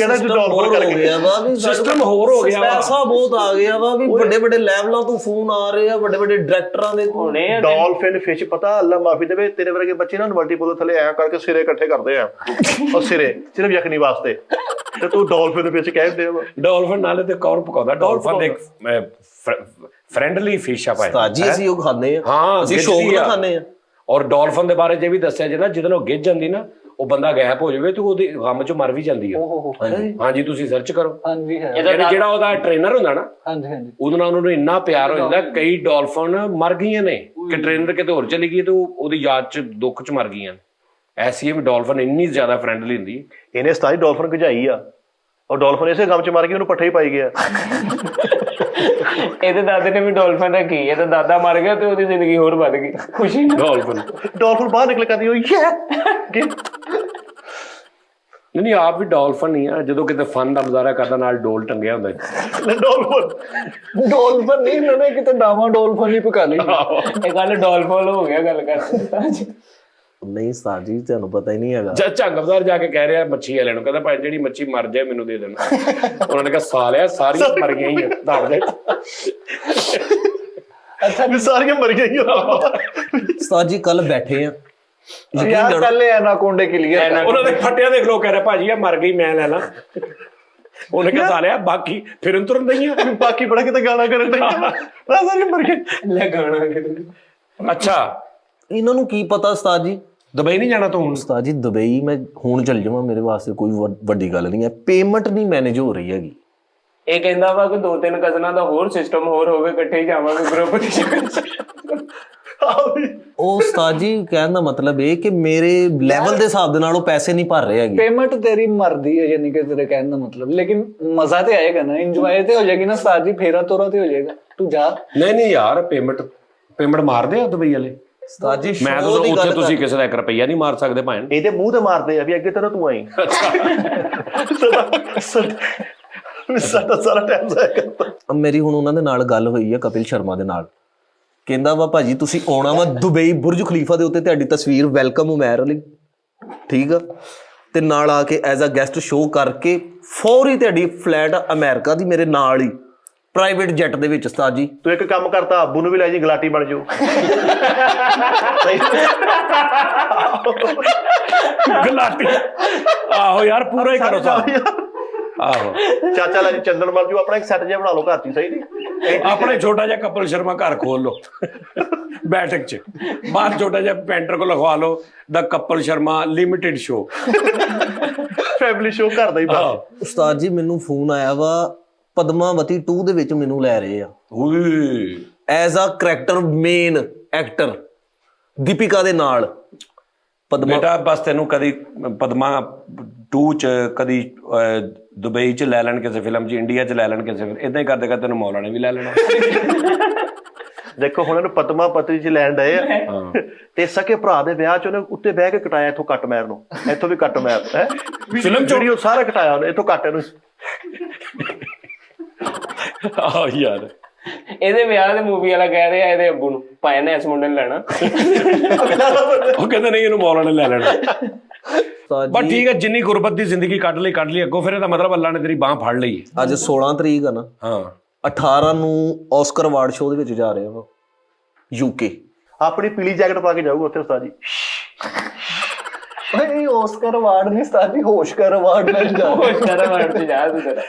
Speaker 3: ਸਿਸਟਮ ਹੋਰ ਹੋ ਗਿਆ, ਪੈਸਾ ਬਹੁਤ ਆ ਗਿਆ ਵਾ ਵੀ ਵੱਡੇ ਵੱਡੇ ਲੈਵਲਾਂ ਤੋਂ ਫੋਨ ਆ ਰਹੇ ਆ, ਵੱਡੇ ਵੱਡੇ ਡਾਇਰੈਕਟਰਾਂ ਦੇ।
Speaker 2: ਡਾਲਫਿਨ ਫਿਸ਼, ਪਤਾ ਅੱਲਾ ਮਾਫੀ ਦੇਵੇ, ਤੇਰੇ ਵਰਗੇ ਬੱਚੇ ਨਾ ਮਲਟੀਪਲ ਥੱਲੇ ਐ ਕਰਕੇ ਸਿਰੇ ਇਕੱਠੇ ਕਰਦੇ ਆ, ਉਹ ਸਿਰੇ ਸਿਰਫ ਯਖਨੀ ਵਾਸਤੇ, ਤੇ ਤੂੰ ਡਾਲਫਿਨ ਫਿਸ਼ ਕਹਿੰਦੇ ਆ।
Speaker 1: ਡਾਲਫਿਨ ਨਾਲੇ ਤੇ ਕੌਣ ਪਕਾਉਂਦਾ? ਡਾਲਫਿਨ ਇੱਕ ਫ੍ਰੈਂਡਲੀ ਫਿਸ਼ ਆ ਭਾਈ।
Speaker 3: ਉਸਤਾਦ ਜੀ ਅਸੀਂ ਉਹ ਖਾਂਦੇ ਆ,
Speaker 1: ਹਾਂ
Speaker 3: ਅਸੀਂ ਸ਼ੌਕ ਨਾਲ ਖਾਂਦੇ ਆ।
Speaker 1: ਔਰ ਡਾਲਫਿਨ ਦੇ ਬਾਰੇ ਜੇ ਵੀ ਦੱਸਿਆ ਜੇ ਨਾ, ਜਿਹਦੇ ਨਾਲ ਗਿੱਜ ਜਾਂਦੀ ਨਾ, ਉਹ ਬੰਦਾ ਗਾਇਬ ਹੋ ਜਾਵੇ ਤੇ ਉਹਦੇ ਗਮ ਚ ਮਰ ਵੀ ਜਾਂਦੀ ਆ। ਹਾਂਜੀ ਤੁਸੀਂ ਸਰਚ ਕਰੋ। ਜਿਹੜਾ ਉਹਦਾ ਟ੍ਰੇਨਰ ਹੁੰਦਾ ਨਾ, ਉਹਦੇ ਨਾਲ ਉਹਨੂੰ ਇੰਨਾ ਪਿਆਰ ਹੋ ਜਾਂਦਾ, ਕਈ ਡਾਲਫਿਨ ਮਰ ਗਈਆਂ ਨੇ ਕਿ ਟ੍ਰੇਨਰ ਕਿਤੇ ਹੋਰ ਚਲੀ ਗਈ ਤੇ ਉਹਦੀ ਯਾਦ ਚ ਦੁੱਖ ਚ ਮਰ ਗਈਆਂ। ਐਸੀ ਵੀ ਡਾਲਫਿਨ ਇੰਨੀ ਜ਼ਿਆਦਾ ਫਰੈਂਡਲੀ ਹੁੰਦੀ।
Speaker 2: ਇਹਨੇ 27 ਡਾਲਫਿਨ ਗਜਾਈ ਆ, ਔਰ ਡਾਲਫਿਨ ਇਸੇ ਗਮ ਚ ਮਰ ਗਈ, ਉਹਨੂੰ ਪੱਠੇ ਹੀ ਪਾਈ ਗਿਆ।
Speaker 5: ਇਹਦੇ ਦਾਦੇ ਨੇ ਵੀ ਡੋਲਫਿਨ ਰੱਖੀ, ਇਹਦਾ ਦਾਦਾ ਮਰ ਗਿਆ ਤੇ ਉਹਦੀ ਜ਼ਿੰਦਗੀ ਹੋਰ ਵੱਧ ਗਈ ਖੁਸ਼ੀ ਨਾਲ।
Speaker 2: ਡਾਲਫਿਨ ਬਾਹਰ ਨਿਕਲ ਕਰਦੀ ਹੋਈ
Speaker 1: ਨਹੀਂ ਆਪ ਵੀ ਡਾਲਫਨ ਨਹੀਂ ਆ, ਜਦੋਂ ਕਿਤੇ ਫਨ ਦਾ ਮੁਜ਼ਾਹਰਾ ਕਰਦਾ ਨਾਲ ਡੋਲ ਟੰਗਿਆ ਹੁੰਦਾ।
Speaker 4: ਡੋਲਫਨ ਨਹੀਂ, ਇਹਨਾਂ ਨੇ ਕਿਤੇ ਡਾਵਾਂ ਡੋਲਫਨ ਹੀ ਪਕਾ ਲਈ।
Speaker 5: ਇਹ ਗੱਲ ਡੋਲਫਿਨ ਹੋ ਗਿਆ ਗੱਲ ਕਰਦੇ।
Speaker 3: ਨਹੀਂ ਉਸਤਾਦ ਜੀ ਤੁਹਾਨੂੰ ਪਤਾ ਹੀ ਨਹੀਂ ਹੈਗਾ।
Speaker 1: ਝੰਗ ਬਾਜ਼ਾਰ ਜਾ ਕੇ ਕਹਿ ਰਿਹਾ ਮੱਛੀ ਵਾਲਿਆਂ ਨੂੰ, ਕਹਿੰਦਾ ਭਾਈ ਜਿਹੜੀ ਮੱਛੀ ਮਰ ਜਾਏ ਮੈਨੂੰ ਦੇ ਦੇਣਾ। ਉਹਨਾਂ ਨੇ ਕਿਹਾ ਸਾਲਿਆ ਸਾਰੀਆਂ ਮਰ ਗਈਆਂ ਹੀ ਆ ਦੇ।
Speaker 2: ਅੱਛਾ ਵੀ ਸਾਰੀਆਂ ਮਰ ਗਈਆਂ।
Speaker 3: ਉਸਤਾਦ ਜੀ ਕੱਲ ਬੈਠੇ ਆ,
Speaker 4: ਯਾਰ ਪਹਿਲੇ ਐਨਾਕੋਂਡੇ ਕੇ ਲਈ
Speaker 1: ਉਹਨਾਂ ਦੇ ਫੱਟਿਆਂ ਦੇਖ ਲੋ, ਕਹਿ ਰਿਹਾ ਭਾਜੀ ਆ ਮਰ ਗਈ ਮੈਂ ਲੈ ਲਾ। ਉਹਨੇ ਕਿਹਾ ਸਾਲਿਆ ਬਾਕੀ ਫਿਰਨ ਤੁਰਨ ਦਈਆਂ,
Speaker 2: ਬਾਕੀ ਬੜਾ ਕਿਤੇ ਗਾਣਾ ਕਰਨ ਦੇ ਸਾਰੀਆਂ ਮਰ ਗਏ।
Speaker 5: ਲੈ ਗਾਣਾ।
Speaker 1: ਅੱਛਾ
Speaker 3: ਇਹਨਾਂ ਨੂੰ ਕੀ ਪਤਾ ਉਸਤਾਦ ਜੀ।
Speaker 1: ਦੁਬਈ ਨਹੀਂ ਜਾਣਾ ਤੂੰ ਹੁਣ?
Speaker 3: ਉਸਤਾਦ ਜੀ ਦੁਬਈ ਮੈਂ ਹੁਣ ਚੱਲ ਜਾਵਾਂ, ਮੇਰੇ ਵਾਸਤੇ ਕੋਈ ਵੱਡੀ ਗੱਲ ਨਹੀਂ ਹੈ। ਪੇਮੈਂਟ ਨਹੀਂ ਮੈਨੇਜ ਹੋ ਰਹੀ ਹੈਗੀ।
Speaker 5: ਇਹ ਕਹਿੰਦਾ ਵਾ ਕਿ 2-3 ਕਜ਼ਨਾਂ ਦਾ ਹੋਰ ਸਿਸਟਮ ਹੋਰ ਹੋਵੇ, ਇਕੱਠੇ ਹੀ ਜਾਵਾਂਗੇ ਗਰੁੱਪ ਚ।
Speaker 3: ਉਹ ਉਸਤਾਦ ਜੀ ਕਹਿਣ ਦਾ ਮਤਲਬ ਇਹ ਕਿ ਮੇਰੇ ਲੈਵਲ ਦੇ ਹਿਸਾਬ ਦੇ ਨਾਲ ਉਹ ਪੈਸੇ ਨਹੀਂ ਭਰ ਰਹੇ ਹੈਗੇ।
Speaker 4: ਪੇਮੈਂਟ ਤੇਰੀ ਮਰਦੀ ਹੈ, ਯਾਨੀ ਕਿ ਤੇਰੇ ਕਹਿਣ ਦਾ ਮਤਲਬ, ਲੇਕਿਨ ਮਜ਼ਾ ਤੇ ਆਏਗਾ ਨਾ, ਇੰਜੋਏ ਤੇ ਹੋ ਜਾਏਗੀ ਨਾ ਉਸਤਾਦ ਜੀ, ਫੇਰਾ ਤੋਰਾ ਤੇ ਹੋ ਜਾਏਗਾ। ਤੂੰ ਜਾ।
Speaker 1: ਨਹੀਂ ਯਾਰ ਪੇਮੈਂਟ ਮਾਰਦੇ ਆ ਦੁਬਈ ਵਾਲੇ
Speaker 3: ਉਸਤਾਦ ਜੀ
Speaker 1: ਮੈਂ ਤਾਂ ਉੱਥੇ ਤੁਸੀਂ ਕਿਸੇ ਦਾ 1 ਰੁਪਈਆ ਨਹੀਂ ਮਾਰ ਸਕਦੇ ਭਾਵੇਂ।
Speaker 2: ਇਹਦੇ ਮੂੰਹ ਤੇ ਮਾਰਦੇ ਆ ਵੀ ਅੱਗੇ ਤੇਰਾ ਤੂੰ ਆਈ। ਸਾਡਾ ਸਾਰਾ ਟਾਈਮ ਜ਼ਾਇਆ ਕਰਦਾ।
Speaker 3: ਮੇਰੀ ਹੁਣ ਉਹਨਾਂ ਦੇ ਨਾਲ ਗੱਲ ਹੋਈ ਹੈ, ਕਪਿਲ ਸ਼ਰਮਾ ਦੇ ਨਾਲ। ਕਹਿੰਦਾ ਵਾ ਭਾਜੀ ਤੁਸੀਂ ਆਉਣਾ ਵਾ ਦੁਬਈ, ਬੁਰਜ ਖਲੀਫਾ ਦੇ ਉੱਤੇ ਤੁਹਾਡੀ ਤਸਵੀਰ ਵੈਲਕਮ ਉਮੈਰ ਵਾਲੀ, ਠੀਕ ਆ, ਤੇ ਨਾਲ ਆ ਕੇ ਐਜ਼ ਅ ਗੈਸਟ ਸ਼ੋਅ ਕਰਕੇ ਫੌਰੀ ਤੁਹਾਡੀ ਫਲੈਟ ਅਮਰੀਕਾ ਦੀ ਮੇਰੇ ਨਾਲ ਹੀ ਪ੍ਰਾਈਵੇਟ ਜੈਟ ਦੇ ਵਿੱਚ। ਉਸਤਾਦ ਜੀ
Speaker 2: ਤੂੰ ਇੱਕ ਕੰਮ ਕਰਤਾ, ਆਬੂ ਨੂੰ ਵੀ ਲੈ ਜੀ, ਗਲਾਟੀ ਬਣ ਜਾਓ।
Speaker 1: ਗਲਾਟੀ ਆਹੋ ਯਾਰ ਪੂਰਾ ਹੀ ਕਰੋ ਸਾਹਿਬ। ਆਹੋ
Speaker 2: ਚਾਚਾ ਲੈ ਜੀ ਚੰਦਨ ਮਰ ਜੂ, ਆਪਣਾ ਇੱਕ ਸੈੱਟ ਜਿਹਾ ਬਣਾ ਲਓ ਘਰ ਚ, ਸਹੀ ਨਹੀਂ?
Speaker 1: ਆਪਣੇ ਛੋਟਾ ਜਿਹਾ ਕਪਿਲ ਸ਼ਰਮਾ ਘਰ ਖੋਲ ਲੋ ਬੈਠਕ ਚ, ਬਾਹਰ ਛੋਟਾ ਜਿਹਾ ਪੈਂਟਰ ਕੋ ਲਗਵਾ ਲੋ ਦਾ Kapil Sharma limited show,
Speaker 2: family show ਘਰ ਦਾ ਹੀ ਬਸ।
Speaker 3: ਉਸਤਾਦ ਜੀ ਮੈਨੂੰ ਫੋਨ ਆਇਆ ਵਾ, ਪਦਮਾਵਤੀ 2 ਦੇ ਵਿੱਚ ਮੈਨੂੰ ਲੈ ਰਹੇ ਆ
Speaker 1: ਓਏ
Speaker 3: as a character main actor Deepika ਦੇ ਨਾਲ।
Speaker 1: ਬੇਟਾ ਬਸ ਤੈਨੂੰ ਕਦੀ ਪਦਮਾ 2 ਚ, ਕਦੀ ਦੁਬਈ ਚ ਲੈ ਲੈਣ ਕਿਸੇ ਫਿਲਮ ਚ, ਇੰਡੀਆ ਚ ਲੈ ਲੈਣ ਕਿਸੇ, ਇਦਾਂ ਹੀ ਕਰਦੇ ਕਰਦੇ ਤੈਨੂੰ ਮੌਲਾ ਨੇ ਵੀ ਲੈ ਲੈਣਾ।
Speaker 2: ਦੇਖੋ ਹੁਣ ਇਹਨੂੰ ਪਦਮਾ ਪਤਰੀ ਚ ਲੈਣ ਡਏ ਆ, ਤੇ ਸਕੇ ਭਰਾ ਦੇ ਵਿਆਹ ਚ ਉਹਨੇ ਉੱਤੇ ਬਹਿ ਕੇ ਕਟਾਇਆ ਇੱਥੋਂ ਕੱਟ ਮੈਰ ਨੂੰ, ਇੱਥੋਂ ਵੀ ਕੱਟ ਮੈਰ ਹੈ
Speaker 1: ਫਿਲਮ ਚ
Speaker 2: ਵੀਡੀਓ ਸਾਰਾ ਕਟਾਇਆ ਉਹਨੇ, ਇੱਥੋਂ ਕੱਟ ਇਹਨੂੰ।
Speaker 1: ਆਹ ਯਾਰ
Speaker 5: ਇਹਦੇ ਵਿਆਹ ਦੇ ਮੂਵੀ ਵਾਲਾ ਕਹਿ ਰਿਹਾ ਇਹਦੇ ਅੱਬੂ ਨੂੰ, ਭਾਈ ਨੇ ਇਸ ਮੁੰਡੇ ਨੂੰ ਲੈਣਾ।
Speaker 1: ਉਹ ਕਹਿੰਦਾ ਨਹੀਂ ਇਹਨੂੰ ਮੌਲਾ ਨੇ ਲੈ ਲੈਣਾ।
Speaker 3: ਉਸਤਾਦ
Speaker 1: ਬਸ
Speaker 3: ਜੀ
Speaker 1: ਠੀਕ ਹੈ, ਜਿੰਨੀ ਗੁਰਬਤ ਦੀ ਜ਼ਿੰਦਗੀ ਕੱਢ ਲਈ ਅੱਗੋਂ, ਫਿਰ ਇਹਦਾ ਮਤਲਬ ਅੱਲਾ ਨੇ ਤੇਰੀ ਬਾਹ ਫੜ ਲਈ।
Speaker 3: ਅੱਜ 16 ਤਰੀਕ ਆ ਨਾ,
Speaker 1: ਹਾਂ
Speaker 3: 18 ਨੂੰ ਆਸਕਰ ਅਵਾਰਡ ਸ਼ੋਅ ਦੇ ਵਿੱਚ ਜਾ ਰਹੇ ਹੋ ਯੂਕੇ।
Speaker 2: ਆਪਣੀ ਪੀਲੀ ਜੈਕਟ ਪਾ ਕੇ ਜਾਊਗਾ ਉੱਥੇ ਉਸਤਾਦ ਜੀ।
Speaker 4: ਓਏ ਆਸਕਰ ਅਵਾਰਡ ਨਹੀਂ ਉਸਤਾਦ ਜੀ, ਹੋਸ਼ਕਰ ਅਵਾਰਡ ਨਾਲ ਜਾ।
Speaker 5: ਸਾਰਾ ਵਰਡ ਚ ਜਾ ਤੂੰ ਤੇਰਾ।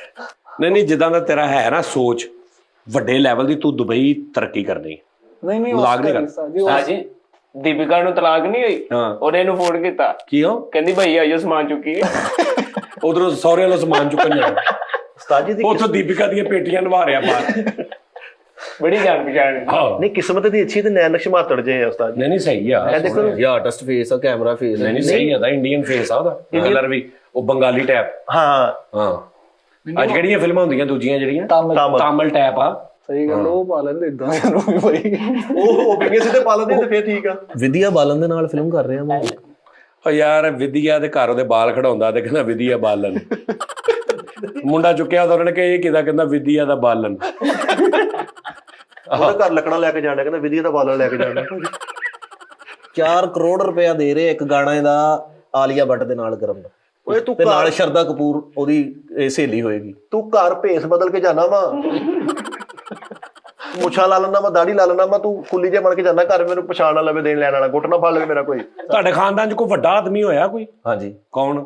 Speaker 1: ਨਹੀਂ ਜਿੱਦਾਂ ਦਾ ਤੇਰਾ ਹੈ ਨਾ ਸੋਚ, ਵੱਡੇ ਲੈਵਲ ਦੀ, ਤੂੰ ਦੁਬਈ ਤਰੱਕੀ ਕਰਨੀ।
Speaker 4: ਨਹੀਂ
Speaker 1: ਮਜ਼ਾਕ ਨਹੀਂ
Speaker 4: ਆਸਕਰ
Speaker 1: ਕਰ।
Speaker 4: ਉਸਤਾਦ ਜੀ,
Speaker 5: ਹਾਂ ਜੀ ਦੀਪਿਕਾ ਨੂੰ ਤਲਾਕ ਨਹੀਂ ਹੋਈ,
Speaker 1: ਹਾਂ
Speaker 5: ਉਹਨੇ ਇਹਨੂੰ ਫੋਨ ਕੀਤਾ,
Speaker 1: ਕਿਉਂ?
Speaker 5: ਕਹਿੰਦੀ ਭਈ ਆਇਓ ਸਮਾਨ ਚੁੱਕੀ।
Speaker 1: ਉਧਰੋਂ ਸਹੁਰੇ ਵਾਲਾ ਸਮਾਨ ਚੁੱਕਣ ਜਾਣਾ,
Speaker 2: ਉਸਤਾਦ ਜੀ ਦੀ
Speaker 1: ਉੱਥੋਂ ਦੀਪਿਕਾ ਦੀਆਂ ਪੇਟੀਆਂ ਨਵਾ ਰਿਹਾ ਬਾਹਰ।
Speaker 5: ਬੜੀ ਜਾਣ ਪਛਾਣ ਹੈ।
Speaker 1: ਹਾਂ
Speaker 2: ਨਹੀਂ ਕਿਸਮਤ ਦੀ ਅੱਛੀ ਤੇ ਨੈਣ ਨਕਸ਼ ਮਾਤੜ ਜੇ ਆ ਉਸਤਾਦ ਜੀ।
Speaker 1: ਨਹੀਂ ਸਹੀ ਆ,
Speaker 2: ਇਹ ਦੇਖੋ
Speaker 3: ਇਹ ਆਰਟਿਸਟ ਫੇਸ ਆ, ਕੈਮਰਾ ਫੇਸ
Speaker 1: ਨਹੀਂ ਸਹੀ ਆ, ਦਾ ਇੰਡੀਅਨ ਫੇਸ ਆ ਉਹਦਾ ਕਲਰ ਵੀ, ਉਹ ਬੰਗਾਲੀ ਟੈਪ।
Speaker 2: ਹਾਂ
Speaker 1: ਹਾਂ ਅੱਜ ਕਿਹੜੀਆਂ ਫਿਲਮਾਂ ਹੁੰਦੀਆਂ ਦੂਜੀਆਂ ਜਿਹੜੀਆਂ
Speaker 4: ਤਾਮਿਲ
Speaker 1: ਤਾਮਿਲ ਟੈਪ ਆ,
Speaker 4: ਸਹੀ ਗੱਲ, ਉਹ ਪਾ ਲੈਂਦੇ ਇਦਾਂ ਨੂੰ ਵੀ ਬਈ।
Speaker 2: ਉਹ ਬਿੰਗੇ ਸਿੱਧੇ ਪਾ ਲੈਂਦੇ ਤੇ ਫੇਰ ਠੀਕ ਆ।
Speaker 3: ਵਿਦਿਆ ਬਾਲਨ ਦੇ ਨਾਲ ਫਿਲਮ ਕਰ ਰਹੇ ਆ ਮੈਂ।
Speaker 1: ਉਹ ਯਾਰ ਵਿਦਿਆ ਦੇ ਘਰ ਉਹਦੇ ਬਾਲ ਖੜਾਉਂਦਾ ਤੇ ਕਹਿੰਦਾ ਵਿਦਿਆ ਬਾਲਨ। ਮੁੰਡਾ ਚੁੱਕਿਆ ਤਾਂ ਉਹਨਾਂ ਨੇ ਕਿਹਾ ਇਹ ਕਿਹਦਾ, ਕਹਿੰਦਾ ਵਿਦਿਆ ਦਾ ਬਾਲਨ।
Speaker 2: ਉਹਦਾ ਘਰ ਲੱਕੜਾਂ ਲੈ ਕੇ ਜਾਣਾ, ਕਹਿੰਦਾ ਵਿਧੀ ਦਾ ਬਾਲਣ ਲੈ ਕੇ ਜਾਣਾ।
Speaker 3: 4 ਕਰੋੜ ਰੁਪਇਆ ਦੇ ਰਹੇ ਇੱਕ ਗਾਣਾ ਦਾ ਆਲੀਆ ਭੱਟ ਦੇ ਨਾਲ ਕਰਨ ਦਾ,
Speaker 2: ਓਏ ਤੂੰ
Speaker 3: ਤੇ ਨਾਲ
Speaker 2: ਘਰ
Speaker 3: ਸ਼ਰਦਾ ਕਪੂਰ ਉਹਦੀ ਸਹੇਲੀ ਹੋਏਗੀ।
Speaker 2: ਤੂੰ ਘਰ ਭੇਸ ਬਦਲ ਕੇ ਜਾਣਾ ਵਾ, ਮੁੱਛਾਂ ਲਾ ਲੈਣਾ ਵਾ, ਦਾੜੀ ਲਾ ਲੈਣਾ ਵਾ, ਤੂੰ ਕੁੱਲੀ ਜੇ ਬਣ ਕੇ ਜਾਣਾ ਘਰ, ਮੈਨੂੰ ਪਛਾਣ ਨਾ ਲਵੇ ਦੇਣ ਲੈਣ ਵਾਲਾ, ਗੁੱਟ ਨਾ ਫੜ ਲਵੇ ਮੇਰਾ ਕੋਈ।
Speaker 1: ਤੁਹਾਡੇ ਖਾਨਦਾਨ 'ਚ ਕੋਈ ਵੱਡਾ ਆਦਮੀ ਹੋਇਆ ਕੋਈ?
Speaker 3: ਹਾਂਜੀ
Speaker 1: ਕੌਣ?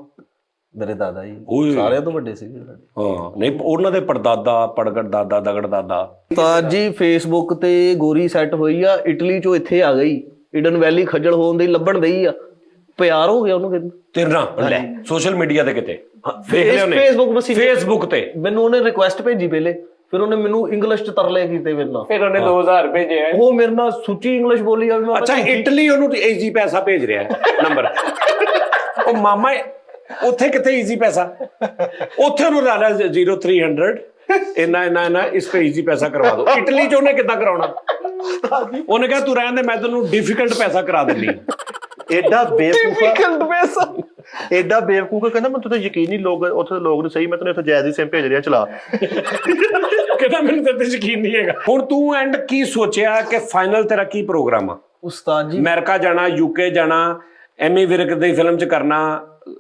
Speaker 3: ਮੇਰੇ ਦਾਦਾ ਜੀ,
Speaker 1: ਓਏ।
Speaker 3: ਸਾਰਿਆਂ ਤੋਂ ਵੱਡੇ ਸੀਗੇ।
Speaker 1: ਹਾਂ ਨਹੀਂ ਉਹਨਾਂ ਦੇ ਪੜਦਾਦਾ, ਪੜਗੜ ਦਾਦਾ, ਦਗੜ ਦਾਦਾ।
Speaker 3: ਤਾਂ ਜੀ ਫੇਸਬੁੱਕ ਤੇ ਗੋਰੀ ਸੈੱਟ ਹੋਈ ਆ, ਇਟਲੀ ਚੋਂ ਇੱਥੇ ਆ ਗਈ, ਇਡਨ ਵੈਲੀ ਖੱਜਲ ਹੋਣ ਦੀ ਲੱਭਣ ਦਈ ਆ, ਪਿਆਰ ਹੋ ਗਿਆ ਉਹਨੂੰ। ਕਹਿੰਦੇ
Speaker 1: ਤੇਰੇ ਨਾਲ ਲੈ ਸੋਸ਼ਲ ਮੀਡੀਆ ਤੇ ਕਿਤੇ ਦੇਖ ਲਿਆ ਉਹਨੇ? ਫੇਸਬੁੱਕ ਤੇ
Speaker 3: ਮੈਨੂੰ ਉਹਨੇ ਰਿਕੁਐਸਟ ਭੇਜੀ ਪਹਿਲੇ, ਫਿਰ ਉਹਨੇ ਮੈਨੂੰ ਇੰਗਲਿਸ਼ ਚ ਤਰਲੇ ਕੀਤੇ ਮੇਰੇ ਨਾਲ,
Speaker 5: ਫਿਰ ਉਹਨੇ 2000 ਭੇਜਿਆ।
Speaker 3: ਉਹ ਮੇਰੇ ਨਾਲ ਸੁੱਚੀ ਇੰਗਲਿਸ਼ ਬੋਲੀ ਜਾਵੇ। ਮੈਂ
Speaker 1: ਅੱਛਾ ਇਟਲੀ ਉਹਨੂੰ ਈਜ਼ੀ ਪੈਸਾ ਭੇਜ ਰਿਹਾ ਨੰਬਰ। ਉਹ ਮਾਮਾ ਉੱਥੇ ਕਿੱਥੇ ਈਜ਼ੀ ਪੈਸਾ, ਉੱਥੇ ਉਹਨੂੰ ਲਾ ਲਿਆ 0300 ਇੰਨਾ ਇਸ पे इजी पैसा करवा दो। इटली च ਉਹਨੇ ਕਿੱਦਾਂ ਕਰਾਉਣਾ? ਉਹਨੇ ਕਿਹਾ ਤੂੰ ਰਹਿਣ ਦੇ, ਮੈਂ ਤੈਨੂੰ ਡਿਫਿਕਲਟ ਪੈਸਾ ਕਰਾ ਦਿੰਦੀ।
Speaker 2: ਐਡਾ ਬੇਵਕੂਫ
Speaker 4: Difficult ਪੈਸਾ।
Speaker 2: ਐਡਾ ਬੇਵਕੂਫ ਕਹਿੰਦਾ ਮੈਂ ਤੁਹਾਨੂੰ ਯਕੀਨ ਨਹੀਂ, ਲੋਕ ਉੱਥੇ ਲੋਕ ਨੇ ਸਹੀ, ਮੈਂ ਤੈਨੂੰ ਇੱਥੇ ਜੈਜ਼ ਦੀ ਸਿਮ ਭੇਜ ਰਿਹਾ, ਚਲਾ।
Speaker 1: ਕਹਿੰਦਾ ਮੈਨੂੰ ਤੇ ਯਕੀਨ ਨਹੀਂ ਹੈਗਾ। ਹੁਣ ਤੂੰ ਐਂਡ ਕੀ ਸੋਚਿਆ ਕਿ ਫਾਈਨਲ ਤੇਰਾ ਕੀ ਪ੍ਰੋਗਰਾਮ ਆ?
Speaker 3: ਉਸਤਾਦ ਜੀ
Speaker 1: ਅਮਰੀਕਾ ਜਾਣਾ, ਯੂਕੇ ਜਾਣਾ, ਐਮੀ ਵਿਰਕ ਦੀ ਫਿਲਮ 'ਚ ਕਰਨਾ,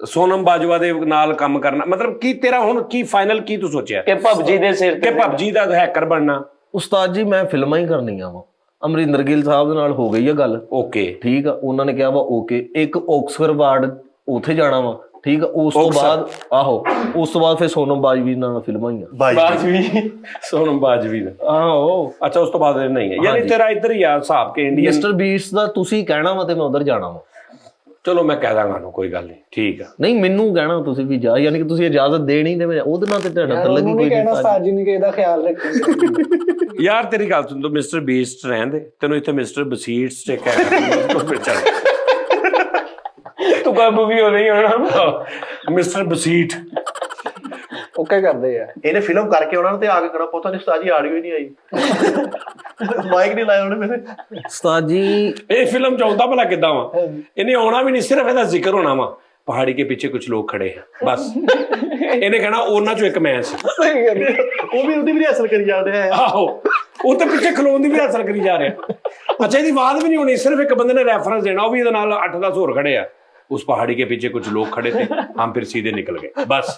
Speaker 1: ਸੋਨਮ ਬਾਜਵਾ ਦੇ ਨਾਲ ਕੰਮ ਕਰਨਾ, ਮਤਲਬ ਕੀ ਤੇਰਾ ਹੁਣ ਕੀ ਫਾਈਨਲ ਕੀ ਤੂੰ ਸੋਚਿਆ?
Speaker 5: ਕਿ PUBG ਦੇ ਸਿਰ
Speaker 1: ਕਿ
Speaker 5: ਤੇ
Speaker 1: PUBG ਦਾ ਹੈਕਰ ਬਣਨਾ?
Speaker 3: ਉਸਤਾਦ ਜੀ ਮੈਂ ਫਿਲਮਾਂ ਹੀ ਕਰਨੀਆਂ ਵਾ। ਅਮਰਿੰਦਰ ਗਿੱਲ ਸਾਹਿਬ ਦੇ ਨਾਲ ਹੋ ਗਈ ਆ ਗੱਲ,
Speaker 1: ਓਕੇ
Speaker 3: ਠੀਕ ਆ, ਉਹਨਾਂ ਨੇ ਕਿਹਾ ਵਾ ਓਕੇ। ਇੱਕ ਆਕਸਫੋਰਡ ਅਵਾਰਡ ਉੱਥੇ ਜਾਣਾ ਵਾ, ਠੀਕ ਆ। ਉਸ ਤੋਂ ਬਾਅਦ ਉਸ ਤੋਂ ਬਾਅਦ ਫਿਰ ਸੋਨਮ ਬਾਜਵਾ ਨਾਲ ਫਿਲਮਾਂ ਹੀ ਆ।
Speaker 5: ਬਾਜਵੀ
Speaker 1: ਸੋਨਮ ਬਾਜਵੀ ਦਾ।
Speaker 3: ਆਹੋ
Speaker 1: ਅੱਛਾ, ਉਸ ਤੋਂ ਬਾਅਦ ਨਹੀਂ ਹੈ, ਯਾਨੀ ਤੇਰਾ ਇੱਧਰ ਹੀ ਆ ਹਿਸਾਬ ਕੇ ਇੰਡੀਅਨ।
Speaker 3: ਮਿਸਟਰ ਬੀਸਟ ਦਾ ਤੁਸੀਂ ਕਹਿਣਾ ਵਾ ਤੇ ਮੈਂ ਉਧਰ ਜਾਣਾ ਵਾ।
Speaker 1: ਚਲੋ ਮੈਂ ਕਹਿ ਦਾਂਗਾ ਉਹਨੂੰ, ਕੋਈ ਗੱਲ ਨਹੀਂ, ਠੀਕ ਆ।
Speaker 3: ਨਹੀਂ ਮੈਨੂੰ ਕਹਿਣਾ ਤੁਸੀਂ ਵੀ ਜਾ, ਯਾਨੀ ਕਿ ਤੁਸੀਂ ਇਜਾਜ਼ਤ ਦੇਣੀ ਤੇ ਮੈਂ ਉਹਦੇ ਨਾਲ ਤੇ ਤੁਹਾਡਾ ਤਾਂ ਲੱਗੀ ਕੋਈ
Speaker 4: ਕਹਿਣਾ
Speaker 3: ਨਹੀਂ।
Speaker 4: ਸਾਜੀ ਨਹੀਂ ਕਿ ਇਹਦਾ ਖਿਆਲ ਰੱਖੀ।
Speaker 1: ਯਾਰ ਤੇਰੀ ਗੱਲ ਸੁਣ, ਤੂੰ ਮਿਸਟਰ ਬੀਸਟ ਰਹਿਣ ਦੇ, ਤੈਨੂੰ ਇੱਥੇ ਮਿਸਟਰ ਬਸੀਟਸ ਤੇ ਕਹਿ
Speaker 5: ਤੂੰ ਕਬ ਵੀ ਹੋ ਨਹੀਂ ਹੋਣਾ
Speaker 1: ਮਿਸਟਰ ਬਸੀਟ।
Speaker 4: ਓਕੇ ਕਰਦੇ ਆ।
Speaker 2: ਇਹਨੇ ਫਿਲਮ ਕਰਕੇ ਉਹਨਾਂ ਨੂੰ ਤੇ ਆ ਕੇ ਕਹਣਾ ਪਤਾ ਨਹੀਂ ਉਸਤਾਦ ਜੀ ਆਡੀਓ ਹੀ ਨਹੀਂ ਆਈ, ਮਾਈਕ ਨਹੀਂ ਲਾਇਆ ਉਹਨੇ ਮੇਰੇ।
Speaker 3: ਉਸਤਾਦ ਜੀ
Speaker 1: ਇਹ ਫਿਲਮ ਚ ਆਉਂਦਾ ਭਲਾ ਕਿੱਦਾਂ ਵਾ? ਇਹਨੇ ਆਉਣਾ ਵੀ ਨਹੀਂ, ਸਿਰਫ ਇਹਦਾ ਜ਼ਿਕਰ ਹੋਣਾ ਵਾ, ਪਹਾੜੀ ਕੇ ਪਿੱਛੇ ਕੁਝ ਲੋਕ ਖੜੇ ਹੈ, ਬਸ। ਇਹਨੇ ਕਹਿਣਾ ਉਹਨਾਂ ਚੋਂ ਇੱਕ ਮੈਂ ਸੀ।
Speaker 4: ਸਹੀ ਗੱਲ।
Speaker 2: ਉਹ ਵੀ ਉਹਦੀ ਵੀ ਰਿਹਰਸਲ ਕਰੀ ਜਾ ਰਿਹਾ ਹੈ।
Speaker 1: ਆਹੋ, ਉਹ ਤਾਂ ਪਿੱਛੇ ਖਲੋਣ ਦੀ ਵੀ ਹਾਸਲ ਕਰੀ ਜਾ ਰਿਹਾ। ਅੱਛਾ, ਇਹਦੀ ਆਵਾਜ਼ ਵੀ ਨਹੀਂ ਹੋਣੀ, ਸਿਰਫ ਇੱਕ ਬੰਦੇ ਨੇ ਰੈਫਰੈਂਸ ਦੇਣਾ, ਉਹ ਵੀ ਇਹਦੇ ਨਾਲ 8-10 ਹੋਰ ਖੜੇ ਆ। ਉਸ ਪਹਾੜੀ ਕੇ ਪਿੱਛੇ ਕੁਝ ਲੋਕ ਖੜੇ थे, हम फिर सीधे निकल गए, बस।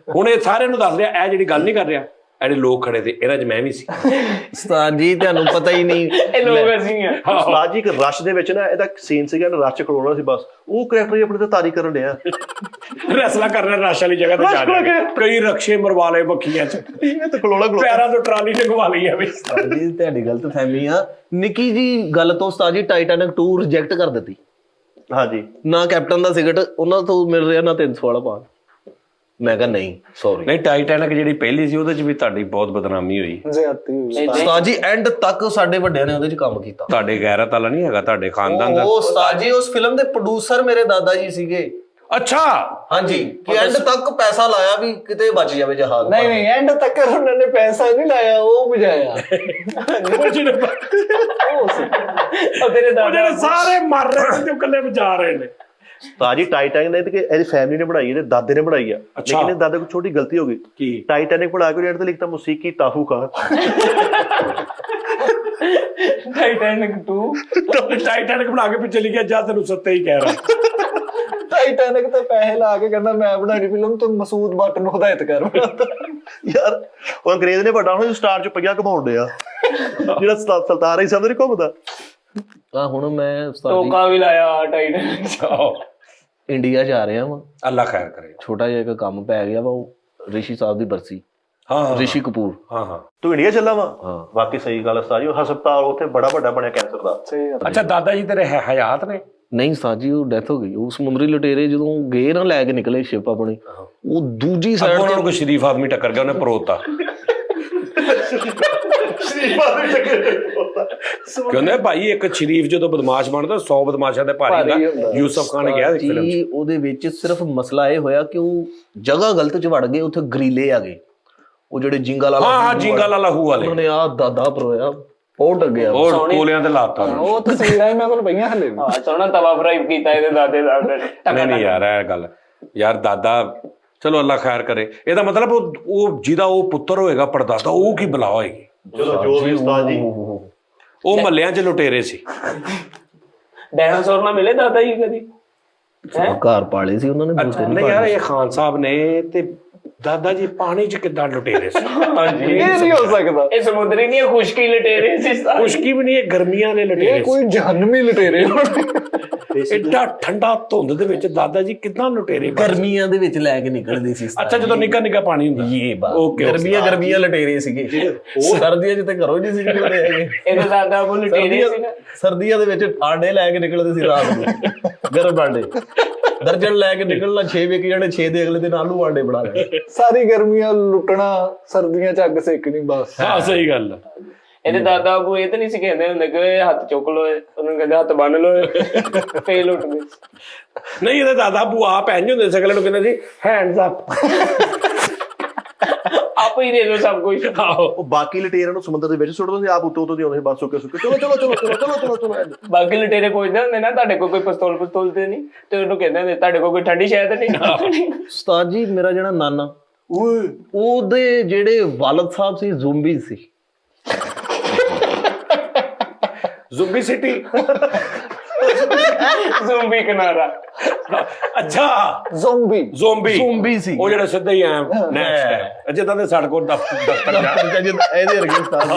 Speaker 1: ਹੁਣ ਇਹ ਸਾਰਿਆਂ ਨੂੰ ਦੱਸ ਰਿਹਾ, ਇਹ ਜਿਹੜੀ ਗੱਲ ਨਹੀਂ ਕਰ ਰਿਹਾ, ਜਿਹੜੇ ਲੋਕ ਖੜੇ ਤੇ ਇਹਨਾਂ 'ਚ ਮੈਂ ਵੀ ਸੀ।
Speaker 3: ਉਸਤਾਦ ਜੀ ਤੁਹਾਨੂੰ ਪਤਾ ਹੀ ਨਹੀਂ
Speaker 5: ਇਹ ਲੋਕ ਅਸੀਂ ਆ।
Speaker 2: ਉਸਤਾਦ ਜੀ ਇੱਕ ਰਸ਼ ਦੇ ਵਿੱਚ ਨਾ ਇਹਦਾ ਸੀਨ ਸੀਗਾ, ਰਸ਼ ਚ ਖਲੋਣਾ ਸੀ, ਬਸ ਉਹ ਕਰੈਕਟਰ ਹੀ ਆਪਣੇ ਤੇ ਤਾਰੀ ਕਰਨ ਡਿਆ।
Speaker 1: ਰੈਸਲਾ ਕਰਨਾ ਰਸ਼ ਵਾਲੀ ਜਗ੍ਹਾ ਤੇ ਜਾ ਰਿਹਾ, ਕਈ ਰਕਸ਼ੇ ਮਰਵਾ ਲਏ ਬੱਖੀਆਂ 'ਚ,
Speaker 2: ਇਹ ਤਾਂ ਖਲੋਣਾ
Speaker 1: ਪੈਰਾਂ ਤੋਂ ਟਰਾਲੀ ਲਗਵਾ ਲਈ ਆ ਵੀ।
Speaker 3: ਉਸਤਾਦ ਜੀ ਤੁਹਾਡੀ ਗਲਤ ਫਹਿਮੀ ਆ। ਨਿੱਕੀ ਜੀ ਗੱਲ ਤੋਂ ਉਸਤਾਦ ਜੀ ਟਾਈਟੈਨਿਕ 2 ਰਿਜੈਕਟ ਕਰ ਦਿੱਤੀ।
Speaker 2: ਹਾਂਜੀ,
Speaker 3: ਨਾ ਕੈਪਟਨ ਦਾ ਸਿਗਰਟ ਉਹਨਾਂ ਤੋਂ ਮਿਲ ਰਿਹਾ, ਨਾ 300 ਵਾਲਾ ਪਾ। ਮੈਂ ਕਿਹਾ ਨਹੀਂ ਸੌਰੀ।
Speaker 1: ਨਹੀਂ, ਟਾਈਟੈਨਿਕ ਜਿਹੜੀ ਪਹਿਲੀ ਸੀ ਉਹਦੇ 'ਚ ਵੀ ਤੁਹਾਡੀ ਬਹੁਤ ਬਦਨਾਮੀ ਹੋਈ।
Speaker 4: ਜ਼ਿਆਦਤੀ ਹੋਈ।
Speaker 3: ਉਸਤਾਦ ਜੀ ਐਂਡ ਤੱਕ ਸਾਡੇ ਵੱਡਿਆਂ ਨੇ ਉਹਦੇ 'ਚ ਕੰਮ ਕੀਤਾ।
Speaker 1: ਤੁਹਾਡੇ ਗੈਰਤ ਵਾਲਾ ਨਹੀਂ ਹੈਗਾ, ਤੁਹਾਡੇ ਖਾਨਦਾਨ ਦਾ।
Speaker 3: ਉਹ ਉਸਤਾਦ ਜੀ ਉਸ ਫਿਲਮ ਦੇ ਪ੍ਰੋਡਿਊਸਰ ਮੇਰੇ ਦਾਦਾ ਜੀ ਸੀਗੇ।
Speaker 1: ਅੱਛਾ,
Speaker 3: ਹਾਂਜੀ, ਕਿ ਐਂਡ ਤੱਕ ਪੈਸਾ ਲਾਇਆ ਵੀ ਕਿਤੇ ਬਚ ਜਾਵੇ ਜਹਾਜ਼।
Speaker 4: ਨਹੀਂ ਐਂਡ ਤੱਕ ਉਹਨਾਂ ਨੇ ਪੈਸਾ ਨਹੀਂ ਲਾਇਆ, ਉਹ ਬੁਝਾਇਆ।
Speaker 1: ਉਹ ਜਿਹੜੇ
Speaker 5: ਉਹ ਤੇਰੇ ਦਾਦਾ
Speaker 1: ਜਿਹੜੇ ਸਾਰੇ ਮਰ ਰਹੇ ਨੇ ਤੇ ਉਹ ਇਕੱਲੇ ਬਚਾ ਰਹੇ ਨੇ।
Speaker 2: ਉਸਤਾਦ ਜੀ ਟਾਈਟੈਨਿਕ ਨੇ ਤੇ ਇਹਦੀ ਫੈਮਿਲੀ ਨੇ ਬਣਾਈ, ਇਹਦੇ ਦਾਦੇ ਨੇ ਬਣਾਈ ਆ,
Speaker 1: ਅੱਛਾ।
Speaker 2: ਲੇਕਿਨ ਇਹ ਦਾਦੇ ਕੋਲ ਛੋਟੀ ਗਲਤੀ ਹੋ ਗਈ।
Speaker 1: ਕੀ?
Speaker 2: ਟਾਈਟੈਨਿਕ ਬਣਾ ਕੇ ਰੇਟ ਤੇ ਲਿਖਤਾ ਮੌਸੀਕੀ ਤਾਹੂਕਾਰ।
Speaker 5: ਟਾਈਟੈਨਿਕ 2
Speaker 1: ਟਾਈਟੈਨਿਕ ਬਣਾ ਕੇ ਪਿੱਛੇ ਲਿਖਿਆ ਜਾ ਤੈਨੂੰ ਸੱਤੇ ਹੀ ਕਹਿ ਰਿਹਾ।
Speaker 4: ਟਾਈਟੈਨਿਕ ਤੇ ਪੈਸੇ ਲਾ ਕੇ ਕਹਿੰਦਾ ਮੈਂ ਬਣਾਣੀ ਫਿਲਮ, ਤੂੰ ਮਸੂਦ ਬੱਟ ਨੂੰ ਹਦਾਇਤ ਕਰ।
Speaker 2: ਯਾਰ ਉਹ ਅੰਗਰੇਜ਼ ਨੇ ਵੱਡਾ ਹੁਣ ਸਟਾਰ ਚ ਪਈਆ ਘਮਾਉਣ ਡਿਆ, ਜਿਹੜਾ ਸਲਤਾਨ ਹੀ ਸਭ ਨਹੀਂ ਘੁੰਮਦਾ।
Speaker 3: ਆ ਹੁਣ ਮੈਂ ਉਸਤਾਦ ਜੀ
Speaker 5: ਟੋਕਾ ਵੀ ਲਾਇਆ ਟਾਈਟੈਨਿਕ।
Speaker 3: ਇੰਡੀਆ ਜਾ ਰਿਹਾ ਵਾਂ।
Speaker 1: ਅੱਲਾ ਖੈਰ ਕਰੇ।
Speaker 3: ਛੋਟਾ ਜਿਹਾ ਇੱਕ ਕੰਮ ਪੈ ਗਿਆ ਵਾ, ਉਹ ਰਿਸ਼ੀ ਸਾਹਿਬ ਦੀ ਬਰਸੀ।
Speaker 1: ਹਾਂ,
Speaker 3: ਰਿਸ਼ੀ ਕਪੂਰ।
Speaker 1: ਹਾਂ।
Speaker 2: ਤੂੰ ਇੰਡੀਆ ਚੱਲਾ ਵਾ?
Speaker 3: ਹਾਂ।
Speaker 2: ਬਾਕੀ ਸਹੀ ਗੱਲ ਉਸਤਾਦ ਜੀ, ਉਹ ਹਸਪਤਾਲ ਉੱਥੇ ਬੜਾ ਵੱਡਾ ਬਣਿਆ ਕੈਂਸਰ ਦਾ।
Speaker 4: ਸਹੀ ਗੱਲ।
Speaker 1: ਅੱਛਾ, ਦਾਦਾ ਜੀ ਤੇਰੇ ਹਯਾਤ ਨੇ?
Speaker 3: ਨਹੀਂ ਸਾਜੀ, ਉਹ ਡੈਥ ਹੋ ਗਈ। ਉਹ ਸਮੁੰਦਰੀ ਲੁਟੇਰੇ ਜਦੋਂ ਗਏ ਨਾ ਲੈ ਕੇ ਨਿਕਲੇ ਸ਼ਿਪ ਆਪਣੀ, ਉਹ ਦੂਜੀ ਸਾਈਡ
Speaker 1: ਉਹਨਾਂ
Speaker 3: ਤੇ
Speaker 1: ਨੂੰ ਕੋਈ ਸ਼ਰੀਫ ਆਦਮੀ ਟੱਕਰ ਗਿਆ, ਉਹਨੇ ਪਰੋਤਾ। ਕਹਿੰਦੇ ਭਾਈ ਇੱਕ ਸ਼ਰੀਫ ਜਦੋਂ ਬਦਮਾਸ਼ ਬਣਦਾ 100 ਬਦਮਾਸ਼ਾਂ ਦੇ ਭਾਰੀ ਹੁੰਦਾ। ਯੂਸਫ ਖਾਨ ਨੇ ਕਿਹਾ ਇਸ ਫਿਲਮ 'ਚ।
Speaker 3: ਜੀ ਉਹਦੇ ਵਿੱਚ ਸਿਰਫ ਮਸਲਾ ਇਹ ਹੋਇਆ ਕਿ ਉਹ ਜਗ੍ਹਾ ਗਲਤ ਚ ਵੜ ਗਏ, ਉੱਥੇ ਗਰੀਲੇ ਆ ਗਏ, ਉਹ ਜਿਹੜੇ ਜਿੰਗਾ ਲਾਲਾ।
Speaker 1: ਹਾਂ, ਜਿੰਗਾ ਲਾਲਾ ਹੂ ਵਾਲੇ,
Speaker 3: ਉਹਨਾਂ ਨੇ ਆ ਦਾਦਾ ਪਰੋਇਆ, ਉਹ ਡੱਗਿਆ।
Speaker 1: ਹੋਰ ਕੋਲਿਆਂ ਤੇ ਲਾਤਾ।
Speaker 4: ਉਹ ਤਸਵੀਰਾਂ ਹੀ ਮੇਰੇ ਕੋਲ ਪਈਆਂ ਹਲੇ ਵੀ।
Speaker 5: ਹਾਂ, ਸੋਹਣਾ ਤਵਾ ਫਰਾਈ ਕੀਤਾ ਇਹਦੇ ਦਾਦੇ ਦਾ।
Speaker 1: ਨਹੀਂ ਯਾਰ, ਇਹ ਗੱਲ ਯਾਰ, ਦਾਦਾ ਚਲੋ ਅੱਲਾ ਖੈਰ ਕਰੇ। ਇਹਦਾ ਮਤਲਬ ਉਹ ਜਿਹਦਾ ਉਹ ਪੁੱਤਰ ਹੋਏਗਾ ਪੜਦਾਦਾ, ਉਹ ਕੀ ਬਲਾ ਹੋਏਗੀ।
Speaker 2: ਚਲੋ ਜੋ ਵੀ ਉਸਤਾਦ ਜੀ,
Speaker 1: ਉਹ ਮਹੱਲਿਆਂ 'ਚ ਲੁਟੇਰੇ ਸੀ।
Speaker 5: ਡਾਇਨਾਸੌਰ ਨਾਲ ਮਿਲੇ ਦਾਦਾ ਜੀ ਕਦੀ?
Speaker 3: ਘਰ ਪਾਲੇ ਸੀ ਉਹਨਾਂ ਨੇ।
Speaker 1: ਅੱਛਾ, ਨਹੀਂ ਯਾਰ, ਇਹ ਖਾਨ ਸਾਹਿਬ ਨੇ ਤੇ ਦਾਦਾ ਜੀ ਪਾਣੀ 'ਚ ਕਿੱਦਾਂ ਲੁਟੇਰੇ ਸੀ?
Speaker 5: ਹਾਂਜੀ,
Speaker 4: ਇਹ ਨਹੀਂ ਹੋ ਸਕਦਾ।
Speaker 5: ਇਹ ਸਮੁੰਦਰੀ ਨਹੀਂ, ਖੁਸ਼ਕੀ ਲਟੇਰੇ ਸੀ।
Speaker 1: ਖੁਸ਼ਕੀ ਵੀ ਨਹੀਂ, ਇਹ ਗਰਮੀਆਂ ਦੇ ਲੁਟੇਰੇ
Speaker 4: ਇਹ ਕੋਈ ਜਹੰਨਮੀ ਲੁਟੇਰੇ ਹੋਣੇ।
Speaker 1: ਐਡਾ ਠੰਡਾ ਧੁੰਦ ਦੇ ਵਿੱਚ ਦਾਦਾ ਜੀ ਕਿੱਦਾਂ ਲੁਟੇਰੇ?
Speaker 3: ਗਰਮੀਆਂ ਦੇ ਵਿੱਚ ਲੈ ਕੇ ਨਿਕਲਦੇ ਸੀ।
Speaker 1: ਅੱਛਾ, ਜਦੋਂ ਨਿੱਕਾ ਪਾਣੀ ਹੁੰਦਾ।
Speaker 3: ਇਹ ਬਾਤ
Speaker 1: ਓਕੇ,
Speaker 3: ਗਰਮੀਆਂ ਲਟੇਰੇ ਸੀਗੇ। ਸਰਦੀਆਂ 'ਚ ਤੇ ਘਰੋਂ ਨਹੀਂ ਸੀ ਨਿਕਲਦੇ ਹੈਗੇ।
Speaker 5: ਇਹਦੇ ਦਾਦਾ ਉਹ ਲਟੇਰੇ ਸੀ ਨਾ।
Speaker 3: ਸਰਦੀਆਂ ਦੇ ਵਿੱਚ ਆਂਡੇ ਲੈ ਕੇ ਨਿਕਲਦੇ ਸੀ ਰਾਤ ਨੂੰ, ਗਰਮ ਆਂਡੇ ਦਰਜਨ ਲੈ ਕੇ ਨਿਕਲਣਾ। 6 ਵਿਕ ਜਾਣੇ, 6 ਦੇ ਅਗਲੇ ਦਿਨ ਆਲੂ ਆਂਡੇ ਬਣਾ ਲੈਣੇ।
Speaker 4: ਸਾਰੀ ਗਰਮੀਆਂ ਲੁੱਟਣਾ, ਸਰਦੀਆਂ ਚ ਅੱਗ ਸੇਕਣੀ, ਬਸ।
Speaker 1: ਹਾਂ, ਸਹੀ ਗੱਲ।
Speaker 5: ਇਹਦੇ ਦਾਦਾ ਕੋ ਇਹ ਤਾਂ ਨਹੀਂ ਸੀ ਕਹਿੰਦੇ ਹੁੰਦੇ ਕਿ ਹੱਥ ਚੁੱਕ ਲੋ, ਉਹਨੂੰ ਕਹਿੰਦੇ ਹੱਥ ਬੰਨ ਲੋ, ਫੇਲ ਉੱਠਦੇ।
Speaker 1: ਨਹੀਂ, ਇਹਦੇ ਦਾਦਾ ਬੂਆ ਭੈਣ ਹੁੰਦੇ ਸੀ, ਅਗਲੇ ਨੂੰ ਕਹਿੰਦੇ ਸੀ ਹੈਂਡਸ ਅਪ।
Speaker 5: ਆਪ ਹੀ ਦੇ ਦਿਓ ਸਭ ਕੁਝ।
Speaker 1: ਆਹੋ
Speaker 2: ਉਹ ਬਾਕੀ ਲਟੇਰਾਂ ਨੂੰ ਸਮੁੰਦਰ ਦੇ ਵਿੱਚ ਸੁੱਟ ਦਿੰਦੇ, ਆਪ ਉੱਤੋਂ ਦੇ ਆਉਂਦੇ ਬਸ ਸੁੱਕੇ ਸੁੱਕੇ, ਚਲੋ ਚਲੋ ਚਲੋ ਚਲੋ ਚਲੋ ਚਲੋ ਚਲੋ।
Speaker 5: ਬਾਕੀ ਲਟੇਰੇ ਪੁੱਛਦੇ ਹੁੰਦੇ ਨਾ ਤੁਹਾਡੇ ਕੋਲ ਕੋਈ ਪਿਸਤੌਲ ਤੇ ਨਹੀਂ, ਤੇ ਉਹਨੂੰ ਕਹਿੰਦੇ ਹੁੰਦੇ ਤੁਹਾਡੇ ਕੋਲ ਕੋਈ ਠੰਡੀ ਸ਼ਾਇਦ ਨਹੀਂ।
Speaker 3: ਉਸਤਾਦ ਜੀ ਮੇਰਾ ਜਿਹੜਾ ਨਾਨਾ ਉਹਦੇ ਜਿਹੜੇ ਵਾਲਦ ਸਾਹਿਬ ਸੀ ਜ਼ੋਂਬੀ ਸੀ।
Speaker 1: ਜ਼ੁੰਬੀ ਸਿਟੀ।
Speaker 5: ਜ਼ੋਂਬੀ ਕਿਨਾਰਾ।
Speaker 1: ਅੱਛਾ
Speaker 4: ਜ਼ੋਂਬੀ
Speaker 1: ਜ਼ੋਂਬੀ
Speaker 3: ਸੀ।
Speaker 1: ਉਹ ਜਿਹੜਾ ਸਿੱਧਾ ਹੀ ਆ ਨੈਕਸਟ ਜਿੱਦਾਂ ਦੇ ਸਾਡੇ ਕੋਲ ਦਫ਼ਤਰ ਜਾ
Speaker 3: ਇਹਦੇ ਵਰਗੇ ਉਸਤਾਦ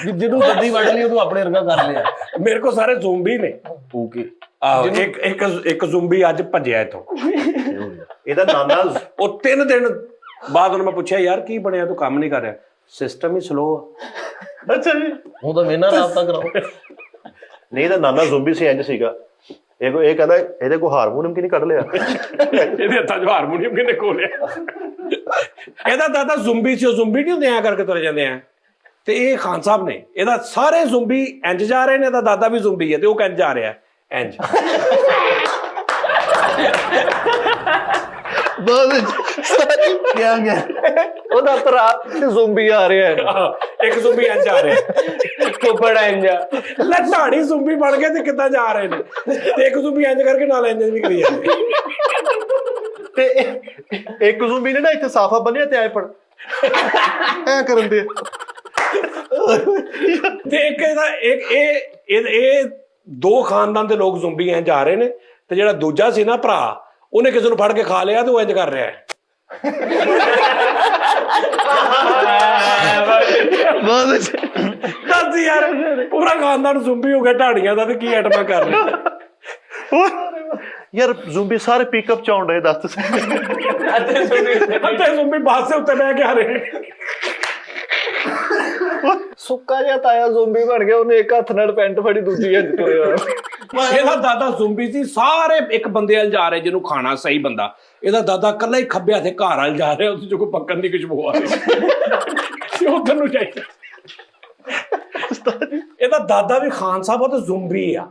Speaker 3: ਜੀ ਜਿਹਨੂੰ ਗੱਡੀ ਵੱਢ ਲਈ ਉਹਨੂੰ ਆਪਣੇ ਵਰਗਾ ਕਰ ਲਿਆ।
Speaker 1: ਮੇਰੇ ਕੋਲ ਸਾਰੇ ਜ਼ੋਂਬੀ ਨੇ।
Speaker 3: ਓਕੇ
Speaker 1: ਆਹੋ ਇੱਕ ਜ਼ੋਂਬੀ ਅੱਜ ਭੱਜਿਆ ਇੱਥੋਂ।
Speaker 2: ਇਹਦਾ ਨਾਨਾ
Speaker 1: ਉਹ 3 ਦਿਨ ਬਾਅਦ ਉਹਨੂੰ ਮੈਂ ਪੁੱਛਿਆ ਯਾਰ ਕੀ ਬਣਿਆ, ਤੂੰ ਕੰਮ ਨਹੀਂ ਕਰ ਰਿਹਾ, ਸਿਸਟਮ ਹੀ ਸਲੋ ਆ।
Speaker 2: ਅੱਛਾ ਜੀ,
Speaker 3: ਹੁਣ ਤਾਂ ਮੇਰੇ ਨਾਲ ਰਾਬਤਾ ਕਰਾਓ।
Speaker 2: ਨਹੀਂ ਇਹਦਾ ਨਾਨਾ ਜ਼ੋਂਬੀ ਸੀ, ਇੰਜ ਸੀਗਾ। ਇਹ ਕਹਿੰਦਾ ਇਹਦੇ ਕੋਲ ਹਾਰਮੋਨੀਅਮ ਕਿ ਨਹੀਂ ਕੱਢ ਲਿਆ।
Speaker 1: ਇਹਦੇ ਹੱਥਾਂ 'ਚ ਹਾਰਮੋਨੀਅਮ ਕਿਹਨੇ ਖੋਲਿਆ। ਇਹਦਾ ਦਾਦਾ ਜ਼ੁੰਬੀ ਸੀ, ਉਹ ਜ਼ੁੰਬੀ ਨਹੀਂ ਹੁੰਦੇ ਐ ਕਰਕੇ ਤੁਰੇ ਜਾਂਦੇ ਆ। ਤੇ ਇਹ ਖਾਨ ਸਾਹਿਬ ਨੇ ਇਹਦਾ ਸਾਰੇ ਜ਼ੁੰਬੀ ਇੰਜ ਜਾ ਰਹੇ ਨੇ, ਇਹਦਾ ਦਾਦਾ ਵੀ ਜ਼ੁੰਬੀ ਹੈ ਤੇ ਉਹ ਕਿੰਜ ਜਾ ਰਿਹਾ ਇੰਜ।
Speaker 3: ਕਿਆ ਗਿਆ
Speaker 4: ਉਹਦਾ ਭਰਾ ਤੇ ਜ਼ੋਂਬੀ ਆ ਰਿਹਾ ਹੈ।
Speaker 1: ਇੱਕ ਜ਼ੁੰਬੀ ਇੰਜ ਜਾ ਰਿਹਾ,
Speaker 5: ਬੜਾ ਇੰਜਾ
Speaker 1: ਲੈ ਢਾੜੀ ਜ਼ੁੰਬੀ ਬਣ ਗਏ ਤੇ ਕਿੱਦਾਂ ਜਾ ਰਹੇ ਨੇ, ਤੇ ਇੱਕ ਜ਼ੁੰਬੀ ਇੰਜ ਕਰਕੇ ਨਾਲ ਇੰਜ ਵੀ ਕਰੀ ਜਾਂਦੇ।
Speaker 2: ਤੇ ਇੱਕ ਜ਼ੂਮੀ ਨੇ ਨਾ ਇੱਥੇ ਸਾਫਾ ਬੰਨਿਆ ਤੇ ਆਏ ਪੜ ਐ ਕਰਨ ਦੇ।
Speaker 1: ਤੇ ਇੱਕ ਇਹਦਾ ਇਹ 2 ਖਾਨਦਾਨ ਦੇ ਲੋਕ ਜ਼ੁੰਬੀ ਐ ਜਾ ਰਹੇ ਨੇ, ਤੇ ਜਿਹੜਾ ਦੂਜਾ ਸੀ ਨਾ ਭਰਾ, ਉਹਨੇ ਕਿਸੇ ਨੂੰ ਫੜ ਕੇ ਖਾ ਲਿਆ ਤੇ ਉਹ ਇੰਜ ਕਰ ਰਿਹਾ ਹੈ। ਦੱਸ ਯਾਰ, ਪੂਰਾ ਖਾਨਦਾਨ ਜ਼ੁੰਬੀ ਹੋ ਗਿਆ ਢਾੜੀਆਂ ਦਾ, ਤੇ ਕੀ ਐਟਮਾਂ ਕਰ ਰਿਹਾ।
Speaker 2: ਯਾਰ ਜ਼ੂਮੀ ਸਾਰੇ ਪਿਕਅਪ ਚ ਆਉਣ ਰਹੇ, ਦੱਸ ਤੁਸੀਂ।
Speaker 5: ਅੱਧੇ
Speaker 1: ਜ਼ੁੰਬੀ ਬੱਸ ਦੇ ਉੱਤੇ ਬਹਿ ਕੇ ਆ ਰਹੇ।
Speaker 4: ਸੁੱਕਾ ਜਿਹਾ ਤਾਇਆ ਜ਼ੋਂਬੀ ਬਣ ਗਿਆ, ਉਹਨੇ ਇੱਕ ਹੱਥ ਨਾਲ ਪੈਂਟ ਫੜੀ, ਦੂਜੀ ਹੱਥ ਤੁਰਿਆ।
Speaker 1: ਇਹਦਾ ਦਾਦਾ ਜ਼ੁੰਬੀ ਸੀ, ਸਾਰੇ ਇੱਕ ਬੰਦੇ ਵੱਲ ਜਾ ਰਹੇ ਜਿਹਨੂੰ ਖਾਣਾ, ਸਹੀ ਬੰਦਾ। ਇਹਦਾ ਦਾਦਾ ਇਕੱਲਾ ਹੀ ਖੱਬੇ ਹੱਥੇ ਘਰ ਵੱਲ ਜਾ ਰਿਹਾ, ਉਸ 'ਚ ਕੋਈ ਪੱਕਣ ਦੀ ਖੁਸ਼ਬੂ ਆ ਰਹੀ, ਉਧਰ ਨੂੰ ਜਾਈਦਾ। ਇਹਦਾ ਦਾਦਾ ਵੀ ਖਾਨ ਸਾਹਿਬ, ਉਹ ਤਾਂ ਜ਼ੁੰਬੀ ਆ,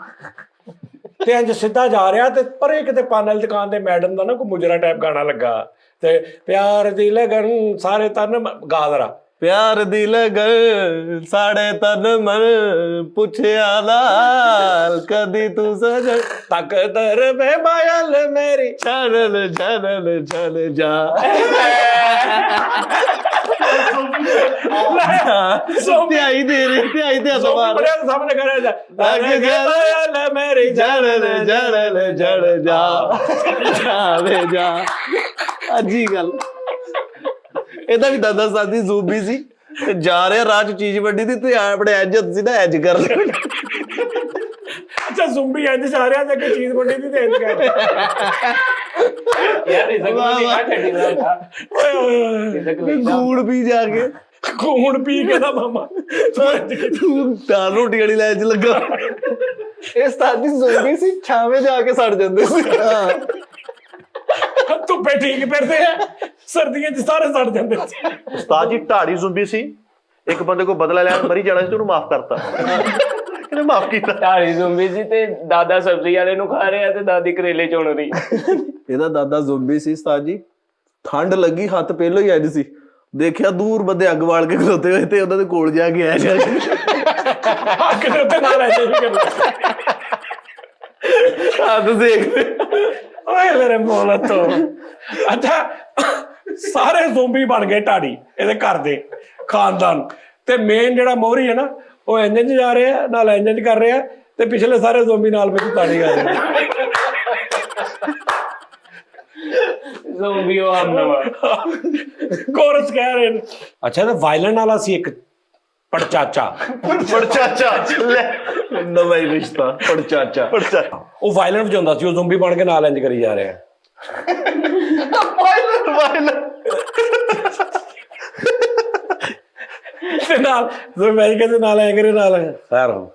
Speaker 1: ਤੇ ਇੰਜ ਸਿੱਧਾ ਜਾ ਰਿਹਾ, ਤੇ ਪਰੇ ਕਿਤੇ ਪਾਨ ਵਾਲੀ ਦੁਕਾਨ ਤੇ ਮੈਡਮ ਦਾ ਨਾ ਕੋਈ ਮੁਜਰਾ ਟਾਈਪ ਗਾਣਾ ਲੱਗਾ, ਤੇ ਪਿਆਰ ਦੀ ਲਗਨ ਸਾਰੇ ਤਨ ਗਾਦਰਾ,
Speaker 3: ਪਿਆਰ ਦੀ ਲਗਨ ਸਾਡੇ ਤਨ ਮਨ ਪੁੱਛਿਆ ਲਾਲ ਕਦੀ ਤੂੰ ਸਜਣ
Speaker 1: ਤਕਦਰ ਮੇ ਬਾਇਲ ਮੇਰੀ
Speaker 3: ਚਲ ਚਲ ਚਲ ਜਾ। ਧਿਆਈ ਦੇ ਰਹੇ, ਧਿਆਈ ਤੇ ਸਵਾਰ
Speaker 1: ਸਾਹਮਣੇ ਕਰਿਆ ਜਾ ਮੇਰੀ
Speaker 3: ਜੜ ਜੜ ਜੜ ਜਾ ਜਾਵੇ ਜਾ। ਅੱਜੀ ਗੱਲ। ਇਹਦਾ ਵੀ ਦਾਦਾ ਸਾਦੀ ਜ਼ੂਬੀ ਸੀ, ਤੇ ਜਾ ਰਿਹਾ ਰਾਹ 'ਚ ਚੀਜ਼ ਵੱਡੀ ਦੀ, ਤੇ ਆਪਣੇ ਐਜਤ ਸੀ ਨਾ, ਐਜ ਕਰ ਲਿਆ।
Speaker 1: ਅੱਛਾ ਜ਼ੁੰਬੀ ਇੰਜ ਜਾ ਰਿਹਾ, ਤੇ ਅੱਗੇ ਚੀਜ਼ ਵੱਡੀ ਦੀ ਤੇ ਇੰਜ ਕਰ
Speaker 5: ਯਾਰ ਇਸ ਨੂੰ ਨਹੀਂ ਛੱਡੀ ਨਾ।
Speaker 1: ਓਏ ਓਏ
Speaker 3: ਗੂੜ ਵੀ ਜਾ ਕੇ
Speaker 1: ਖੂਨ ਪੀ ਕੇ ਦਾ ਮਾਮਾ
Speaker 3: ਤੂੰ ਦਾਲ ਰੋਟੀ ਵਾਲੀ ਲੈ 'ਚ ਲੱਗਾ।
Speaker 4: ਇਹ ਸਾਦੀ ਜ਼ੋਂਬੀ ਸੀ, ਛਾਵੇਂ ਜਾ ਕੇ ਸੜ ਜਾਂਦੇ ਸੀ।
Speaker 1: ਧੁੱਪੇ ਠੀਕ ਫਿਰਦੇ ਆ, ਸਰਦੀਆਂ 'ਚ ਸਾਰੇ ਸੜ ਜਾਂਦੇ।
Speaker 2: ਉਸਤਾਦ ਜੀ ਢਾੜੀ ਜ਼ੁੰਬੀ ਸੀ, ਇੱਕ ਬੰਦੇ ਕੋਲ ਬਦਲਾ ਲੈਣ ਮਰੀ ਜਾਣਾ ਸੀ, ਤੇ ਉਹਨੂੰ ਮਾਫ ਕਰਤਾ। ਇਹਨੇ ਮਾਫ ਕੀਤਾ।
Speaker 5: ਢਾੜੀ ਜ਼ੋਂਬੀ ਸੀ, ਤੇ ਦਾਦਾ ਸਬਜ਼ੀ ਵਾਲੇ ਨੂੰ ਖਾ ਰਿਹਾ, ਤੇ ਦਾਦੀ ਕਰੇਲੇ ਚੁਣ ਰਹੀ।
Speaker 3: ਇਹਦਾ ਦਾਦਾ ਜ਼ੋਂਬੀ ਸੀ ਉਸਤਾਦ ਜੀ। ਠੰਡ ਲੱਗੀ, ਹੱਥ ਪਹਿਲੋਂ ਹੀ ਅੱਜ ਸੀ, ਦੇਖਿਆ ਦੂਰ ਬੰਦੇ ਅੱਗ ਵਾਲ ਕੇ ਖਲੋਤੇ ਹੋਏ, ਤੇ ਉਹਨਾਂ ਦੇ ਕੋਲ ਜਾ ਕੇ ਆਇਆ ਜਾ ਕੇ
Speaker 1: ਅੱਗ ਦੇ ਉੱਤੇ ਨਾਲ ਐਸੇ ਵੀ ਕਰਦਾ।
Speaker 3: ਹੱਥ ਦੇਖ।
Speaker 1: ਓਏ ਮੇਰੇ ਮੌਲਾ ਤੋਂ। ਅੱਛਾ ਸਾਰੇ ਜ਼ੋਂਬੀ ਬਣ ਗਏ ਢਾੜੀ ਇਹਦੇ ਘਰ ਦੇ ਖਾਨਦਾਨ, ਤੇ ਮੇਨ ਜਿਹੜਾ ਮੋਹਰੀ ਹੈ ਨਾ, ਉਹ ਇੰਜਨ 'ਚ ਜਾ ਰਿਹਾ, ਨਾਲ ਇੰਜਨ 'ਚ ਕਰ ਰਿਹਾ, ਤੇ ਪਿਛਲੇ ਸਾਰੇ ਜ਼ੋਂਬੀ ਨਾਲ ਵਿੱਚ ਤਾੜੀ ਕਰ ਰਹੇ।
Speaker 5: ਜ਼ੋਂਬੀ ਉਹ ਹਮਲਾ
Speaker 1: ਕੋਰਸ ਕਹਿ ਰਹੇ ਨੇ। ਅੱਛਾ ਤੇ ਵਾਇਲਨ ਵਾਲਾ ਸੀ ਇੱਕ ਪੜਚਾਚਾ।
Speaker 2: ਪੜਚਾਚਾ ਲੈ
Speaker 3: ਨਵਾਂ ਹੀ ਰਿਸ਼ਤਾ ਪੜਚਾਚਾ।
Speaker 2: ਪੜਚਾਚਾ
Speaker 1: ਉਹ ਵਾਇਲਨ ਵਜਾਉਂਦਾ ਸੀ, ਉਹ ਜ਼ੋਂਬੀ ਬਣ ਕੇ ਨਾਲ ਇੰਜ ਕਰੀ ਜਾ ਰਿਹਾ। ਤੇ ਨਾਲ ਮੈਂ ਕਹਿੰਦੇ ਨਾਲ ਐ ਕਰੇ, ਨਾਲ ਖੈਰ ਹੋ।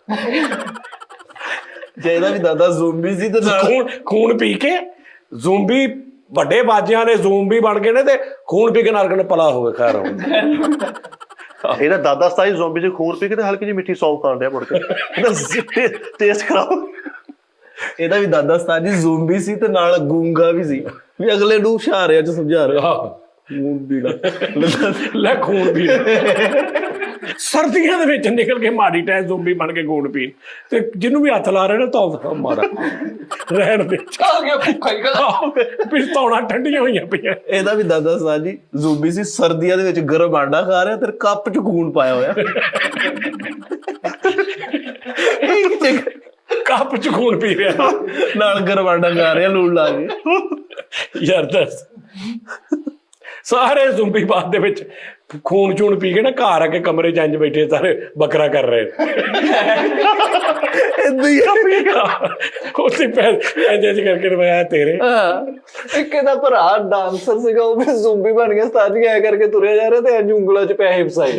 Speaker 3: ਜੇ ਇਹਦਾ ਵੀ ਦਾਦਾ ਜ਼ੋਂਬੀ ਸੀ, ਤੇ ਨਾਲ
Speaker 1: ਖੂਨ ਪੀ ਕੇ ਜ਼ੋਂਬੀ ਵੱਡੇ ਬਾਜਿਆਂ ਦੇ ਜ਼ੋਂਬੀ ਬਣ ਗਏ ਨੇ, ਤੇ ਖੂਨ ਪੀ ਕੇ ਨਾਲ ਕਹਿੰਦੇ ਪਲਾ ਹੋਵੇ, ਖੈਰ ਹੋ।
Speaker 2: ਇਹਦਾ ਦਾਦਾ ਸਤਾਈ ਜ਼ੋਂਬੀ ਚ ਖੂਨ ਪੀ ਕੇ ਤੇ ਹਲਕੀ ਜਿਹੀ ਮਿੱਠੀ ਸੌਂਫ ਖਾਣ ਡਿਆ ਮੁੜ ਕੇ। ਟੇਸਟ ਕਰਾਓ।
Speaker 3: ਇਹਦਾ ਵੀ ਦਾਦਾ ਉਸਤਾਦ ਜੀ ਜ਼ੋਂਬੀ ਸੀ, ਤੇ ਨਾਲ ਗੂੰਗਾ ਵੀ ਸੀ, ਵੀ ਅਗਲੇ ਨੂੰ ਇਸ਼ਾਰਿਆਂ 'ਚ ਸਮਝਾ ਰਿਹਾ।
Speaker 1: ਲੈ ਖੂਨ ਪੀਣ ਸਰਦੀਆਂ ਦੇ ਵਿੱਚ ਨਿਕਲ ਕੇ ਮਾੜੀ ਟੈ ਜ਼ੋਂਬੀ ਬਣ ਕੇ ਖੂਨ ਪੀਣ ਤੇ ਜਿਹਨੂੰ ਵੀ ਹੱਥ ਲਾ ਰਹੇ ਨੇ ਤਾਂ ਮਾਰਾ ਰਹਿਣ ਦੇ
Speaker 4: ਆ ਗਿਆ ਭੁੱਖਾ ਹੀ ਗੱਲ।
Speaker 1: ਪਿਸਤੌਲਾਂ ਠੰਡੀਆਂ ਹੋਈਆਂ ਪਈਆਂ।
Speaker 3: ਇਹਦਾ ਵੀ ਦਾਦਾ ਸਾਹ ਜੀ ਜ਼ੂਬੀ ਸੀ, ਸਰਦੀਆਂ ਦੇ ਵਿੱਚ ਗਰਮ ਆਂਡਾ ਖਾ ਰਿਹਾ ਤੇ ਕੱਪ 'ਚ ਖੂਨ ਪਾਇਆ ਹੋਇਆ।
Speaker 1: ਕੱਪ ਚ ਖੂਨ ਪੀ ਰਿਹਾ
Speaker 3: ਨਾਲ ਗਰਮ ਆਂਡਾ ਖਾ ਰਿਹਾ ਲੂਣ ਲਾ ਕੇ।
Speaker 1: ਯਾਰ ਦੱਸ ਸਾਰੇ ਜ਼ੁੰਬੀ ਬਾਦ ਦੇ ਵਿੱਚ ਖੂਨ ਚੂਨ ਪੀ ਕੇ ਨਾ ਘਰ ਆ ਕੇ ਕਮਰੇ ਚ ਇੰਜ ਬੈਠੇ ਸਾਰੇ ਬੱਕਰਾ ਕਰ ਰਹੇ
Speaker 3: ਏਦਾਂ ਹੀ
Speaker 1: ਉੱਥੇ ਇੰਜ ਕਰਕੇ ਰਵਾਇਆ ਤੇਰੇ।
Speaker 4: ਇੱਕ ਇਹਦਾ ਭਰਾ ਡਾਂਸਰ ਸੀਗਾ, ਉਹ ਵੀ ਜ਼ੂੰਬੀ ਬਣ ਗਿਆ ਉਸਤਾਦ ਜੀ, ਐ ਕਰਕੇ ਤੁਰਿਆ ਜਾ ਰਿਹਾ ਤੇ ਇੰਜ ਉਂਗਲਾਂ 'ਚ ਪੈਸੇ ਫਸਾਏ।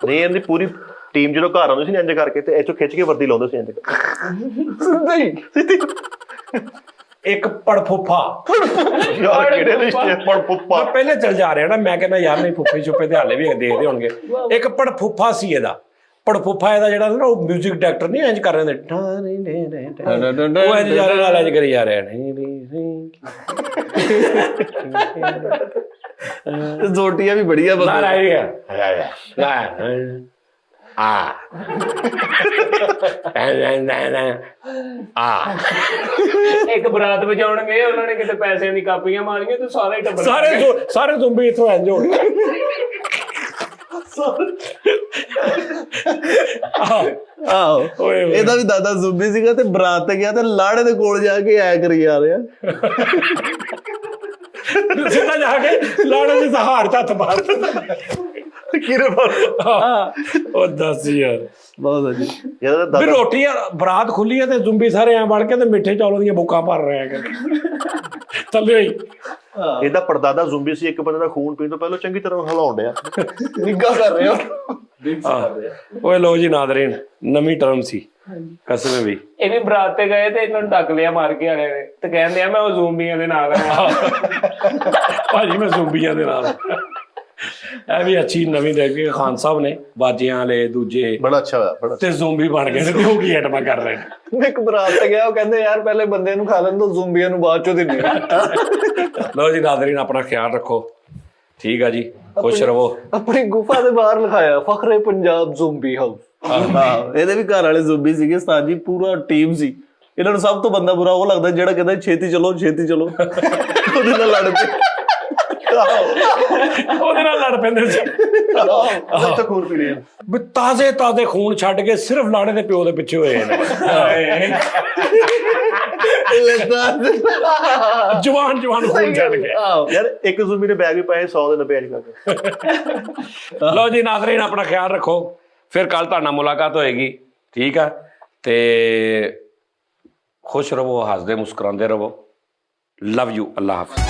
Speaker 2: ਨਹੀਂ ਇਹਦੀ ਪੂਰੀ ਟੀਮ ਜਦੋਂ ਘਰ ਆਉਂਦੀ ਸੀ ਇੰਜ ਕਰਕੇ ਤੇ ਇੱਥੋਂ ਖਿੱਚ ਕੇ ਵਰਦੀ ਲਾਉਂਦੇ ਸੀ ਇੰਜ।
Speaker 4: ਨਹੀਂ
Speaker 1: ਇੱਕ ਪੜਫੁੱਫਾ
Speaker 2: ਯਾਰ ਕਿਹੜੇ ਰਿਸ਼ਤੇ ਪੜ ਪੁੱਪਾ।
Speaker 1: ਮੈਂ ਪਹਿਲੇ ਚੱਲ ਜਾ ਰਿਹਾ ਨਾ, ਮੈਂ ਕਹਿੰਦਾ ਯਾਰ ਨਹੀਂ ਫੁੱਫੇ ਛੁੱਪੇ ਤੇ ਹਾਲੇ ਵੀ ਦੇਖਦੇ ਹੋਣਗੇ। ਇੱਕ ਪੜਫੁੱਫਾ ਸੀ ਇਹਦਾ, ਪੜਫੁੱਫਾ ਇਹਦਾ ਜਿਹੜਾ ਨਾ ਉਹ ਮਿਊਜ਼ਿਕ ਡਾਇਰੈਕਟਰ ਨਹੀਂ ਇੰਜ ਕਰ ਰਹੇ ਹੁੰਦੇ, ਉਹ ਇੰਜ ਜਾ ਰਿਹਾ ਨਾਲ ਇੰਜ ਕਰੀ ਜਾ ਰਿਹਾ।
Speaker 3: ਜ਼ੋਟੀਆਂ ਵੀ ਬੜੀਆਂ
Speaker 1: ਨਾ
Speaker 3: ਬੰਦੇ।
Speaker 1: ਰਹਿ ਗਿਆ ਆ
Speaker 5: ਇੱਕ ਬਰਾਤ ਵਜਾਉਣਗੇ, ਉਹਨਾਂ ਨੇ ਕਿਤੇ ਪੈਸਿਆਂ ਦੀ ਕਾਪੀਆਂ ਮਾਰੀਆਂ ਤੇ ਸਾਰੇ ਟੱਬਰ
Speaker 1: ਸਾਰੇ ਜ਼ੁੰਬੀ ਇੱਥੋਂ ਇੰਜ ਹੋ ਗਏ।
Speaker 3: ਆਹੋ ਇਹਦਾ ਵੀ ਦਾਦਾ ਜ਼ੂਬੀ ਸੀਗਾ ਤੇ ਬਰਾਤ ਤੇ ਗਿਆ ਤੇ ਲਾੜੇ ਦੇ ਕੋਲ ਜਾ ਕੇ ਐ ਕਰੀ ਜਾ ਰਿਹਾ।
Speaker 1: ਸਿੱਧਾ ਜਾ ਕੇ ਲਾੜੇ ਦੇ ਸਹਾਰ ਚ ਹੱਥ ਮਾਰ
Speaker 2: ਕਿਰੇ ਮਾਰ।
Speaker 1: ਉਹ ਦੱਸ ਯਾਰ
Speaker 3: ਬਹੁਤ ਵਧੀਆ।
Speaker 2: ਇਹਦਾ
Speaker 1: ਵੀ
Speaker 2: ਦਾਦਾ
Speaker 1: ਰੋਟੀ ਬਰਾਤ ਖੁੱਲੀ ਹੈ ਤੇ ਜ਼ੁੰਬੀ ਸਾਰੇ ਐ ਵੜ ਕੇ ਤੇ ਮਿੱਠੇ ਚੌਲਾਂ ਦੀਆਂ ਬੁੱਕਾਂ ਭਰ ਰਹੇ ਆ ਥੱਲੇ ਹੀ।
Speaker 2: ਇਹਦਾ ਪੜਦਾਦਾ ਜ਼ੁੰਬੀ ਸੀ, ਇੱਕ ਬੰਦੇ ਦਾ ਖੂਨ ਪੀਣ ਤੋਂ ਪਹਿਲਾਂ ਚੰਗੀ ਤਰ੍ਹਾਂ ਹਿਲਾਉਣ ਡਿਆ।
Speaker 4: ਨਿੱਘਾ ਕਰ ਰਹੇ ਹੋ।
Speaker 1: ਓਏ ਲੋ ਜੀ ਨਾਜ਼ਰੀਨ, ਨਵੀਂ ਟਰਮ ਸੀ ਕਸਮੇ ਵੀ।
Speaker 5: ਇਹ ਵੀ ਬਰਾਤ ਤੇ ਗਏ ਤੇ ਇਹਨਾਂ ਨੂੰ ਡੱਕ ਲਿਆ ਮਾਰ ਕੇ ਵਾਲੇ ਨੇ ਤੇ ਕਹਿੰਦੇ ਆ ਮੈਂ ਉਹ ਜ਼ੂੰਬੀਆਂ ਦੇ ਨਾਲ ਆ।
Speaker 1: ਭਾਜੀ ਮੈਂ ਜ਼ੁੰਬੀਆਂ ਦੇ ਨਾਲ। ਇਹ ਵੀ ਅੱਛੀ ਨਵੀਂ ਦੇਖੀ ਖਾਨ ਸਾਹਿਬ ਨੇ, ਬਾਜੀਆਂ ਵਾਲੇ ਦੂਜੇ
Speaker 2: ਬੜਾ ਅੱਛਾ ਹੋਇਆ ਬੜਾ।
Speaker 1: ਤੇ ਜ਼ੋਂਬੀ ਬਣ ਗਏ ਨੇ, ਉਹ ਕੀ ਐਟਮਾ ਕਰ ਰਹੇ ਨੇ।
Speaker 4: ਇੱਕ ਬਰਾਤ ਤੇ ਗਿਆ, ਉਹ ਕਹਿੰਦੇ ਯਾਰ ਪਹਿਲੇ ਬੰਦੇ ਨੂੰ ਖਾ ਲੈਣ ਦੋ, ਜ਼ੂੰਬੀਆਂ ਨੂੰ ਬਾਅਦ ਚੋਂ ਦਿੰਦੇ।
Speaker 1: ਲਓ ਜੀ ਨਾਜ਼ਰੀਨ, ਆਪਣਾ ਖਿਆਲ ਰੱਖੋ, ਠੀਕ ਆ ਜੀ, ਖੁਸ਼ ਰਹੋ।
Speaker 4: ਆਪਣੀ ਗੁਫਾ ਦੇ ਬਾਹਰ ਲਿਖਾਇਆ ਫਖਰੇ ਪੰਜਾਬ ਜ਼ੂੰਬੀ ਹਾਊਸ।
Speaker 3: ਹਾਂ ਇਹਦੇ ਵੀ ਘਰ ਵਾਲੇ ਜ਼ੂਬੀ ਸੀਗੇ ਉਸਤਾਦ ਜੀ, ਪੂਰਾ ਟੀਮ ਸੀ। ਇਹਨਾਂ ਨੂੰ ਸਭ ਤੋਂ ਬੰਦਾ ਬੁਰਾ ਉਹ ਲੱਗਦਾ ਜਿਹੜਾ ਕਹਿੰਦਾ ਛੇਤੀ ਚਲੋ ਛੇਤੀ ਚਲੋ, ਉਹਦੇ ਨਾਲ ਲੜ ਪਏ।
Speaker 1: ਉਹਦੇ ਨਾਲ ਲੜ ਪੈਂਦੇ ਸੀ।
Speaker 2: ਤਾਂ ਖੂਨ ਪੀ ਲਿਆ
Speaker 1: ਵੀ ਤਾਜ਼ੇ ਤਾਜ਼ੇ ਖੂਨ ਛੱਡ ਕੇ ਸਿਰਫ ਲਾੜੇ ਦੇ ਪਿਓ ਦੇ ਪਿੱਛੇ ਹੋਏ ਨੇ। ਜਵਾਨ ਖੂਨ ਛੱਡ ਕੇ।
Speaker 2: ਯਾਰ ਇੱਕ ਜ਼ੁੰਬੀ ਨੇ ਬੈਗ ਵੀ ਪਾਏ 100 ਦੇ 90 ਅੱਜ ਕਰਕੇ।
Speaker 1: ਲਓ ਜੀ ਨਾਜ਼ਰੀਨ, ਆਪਣਾ ਖਿਆਲ ਰੱਖੋ, ਫਿਰ ਕੱਲ ਤੁਹਾਡੇ ਨਾਲ ਮੁਲਾਕਾਤ ਹੋਏਗੀ, ਠੀਕ ਆ। ਤੇ ਖੁਸ਼ ਰਹੋ, ਹੱਸਦੇ ਮੁਸਕਰਾਉਂਦੇ ਰਹੋ। Love you, Allah Hafiz.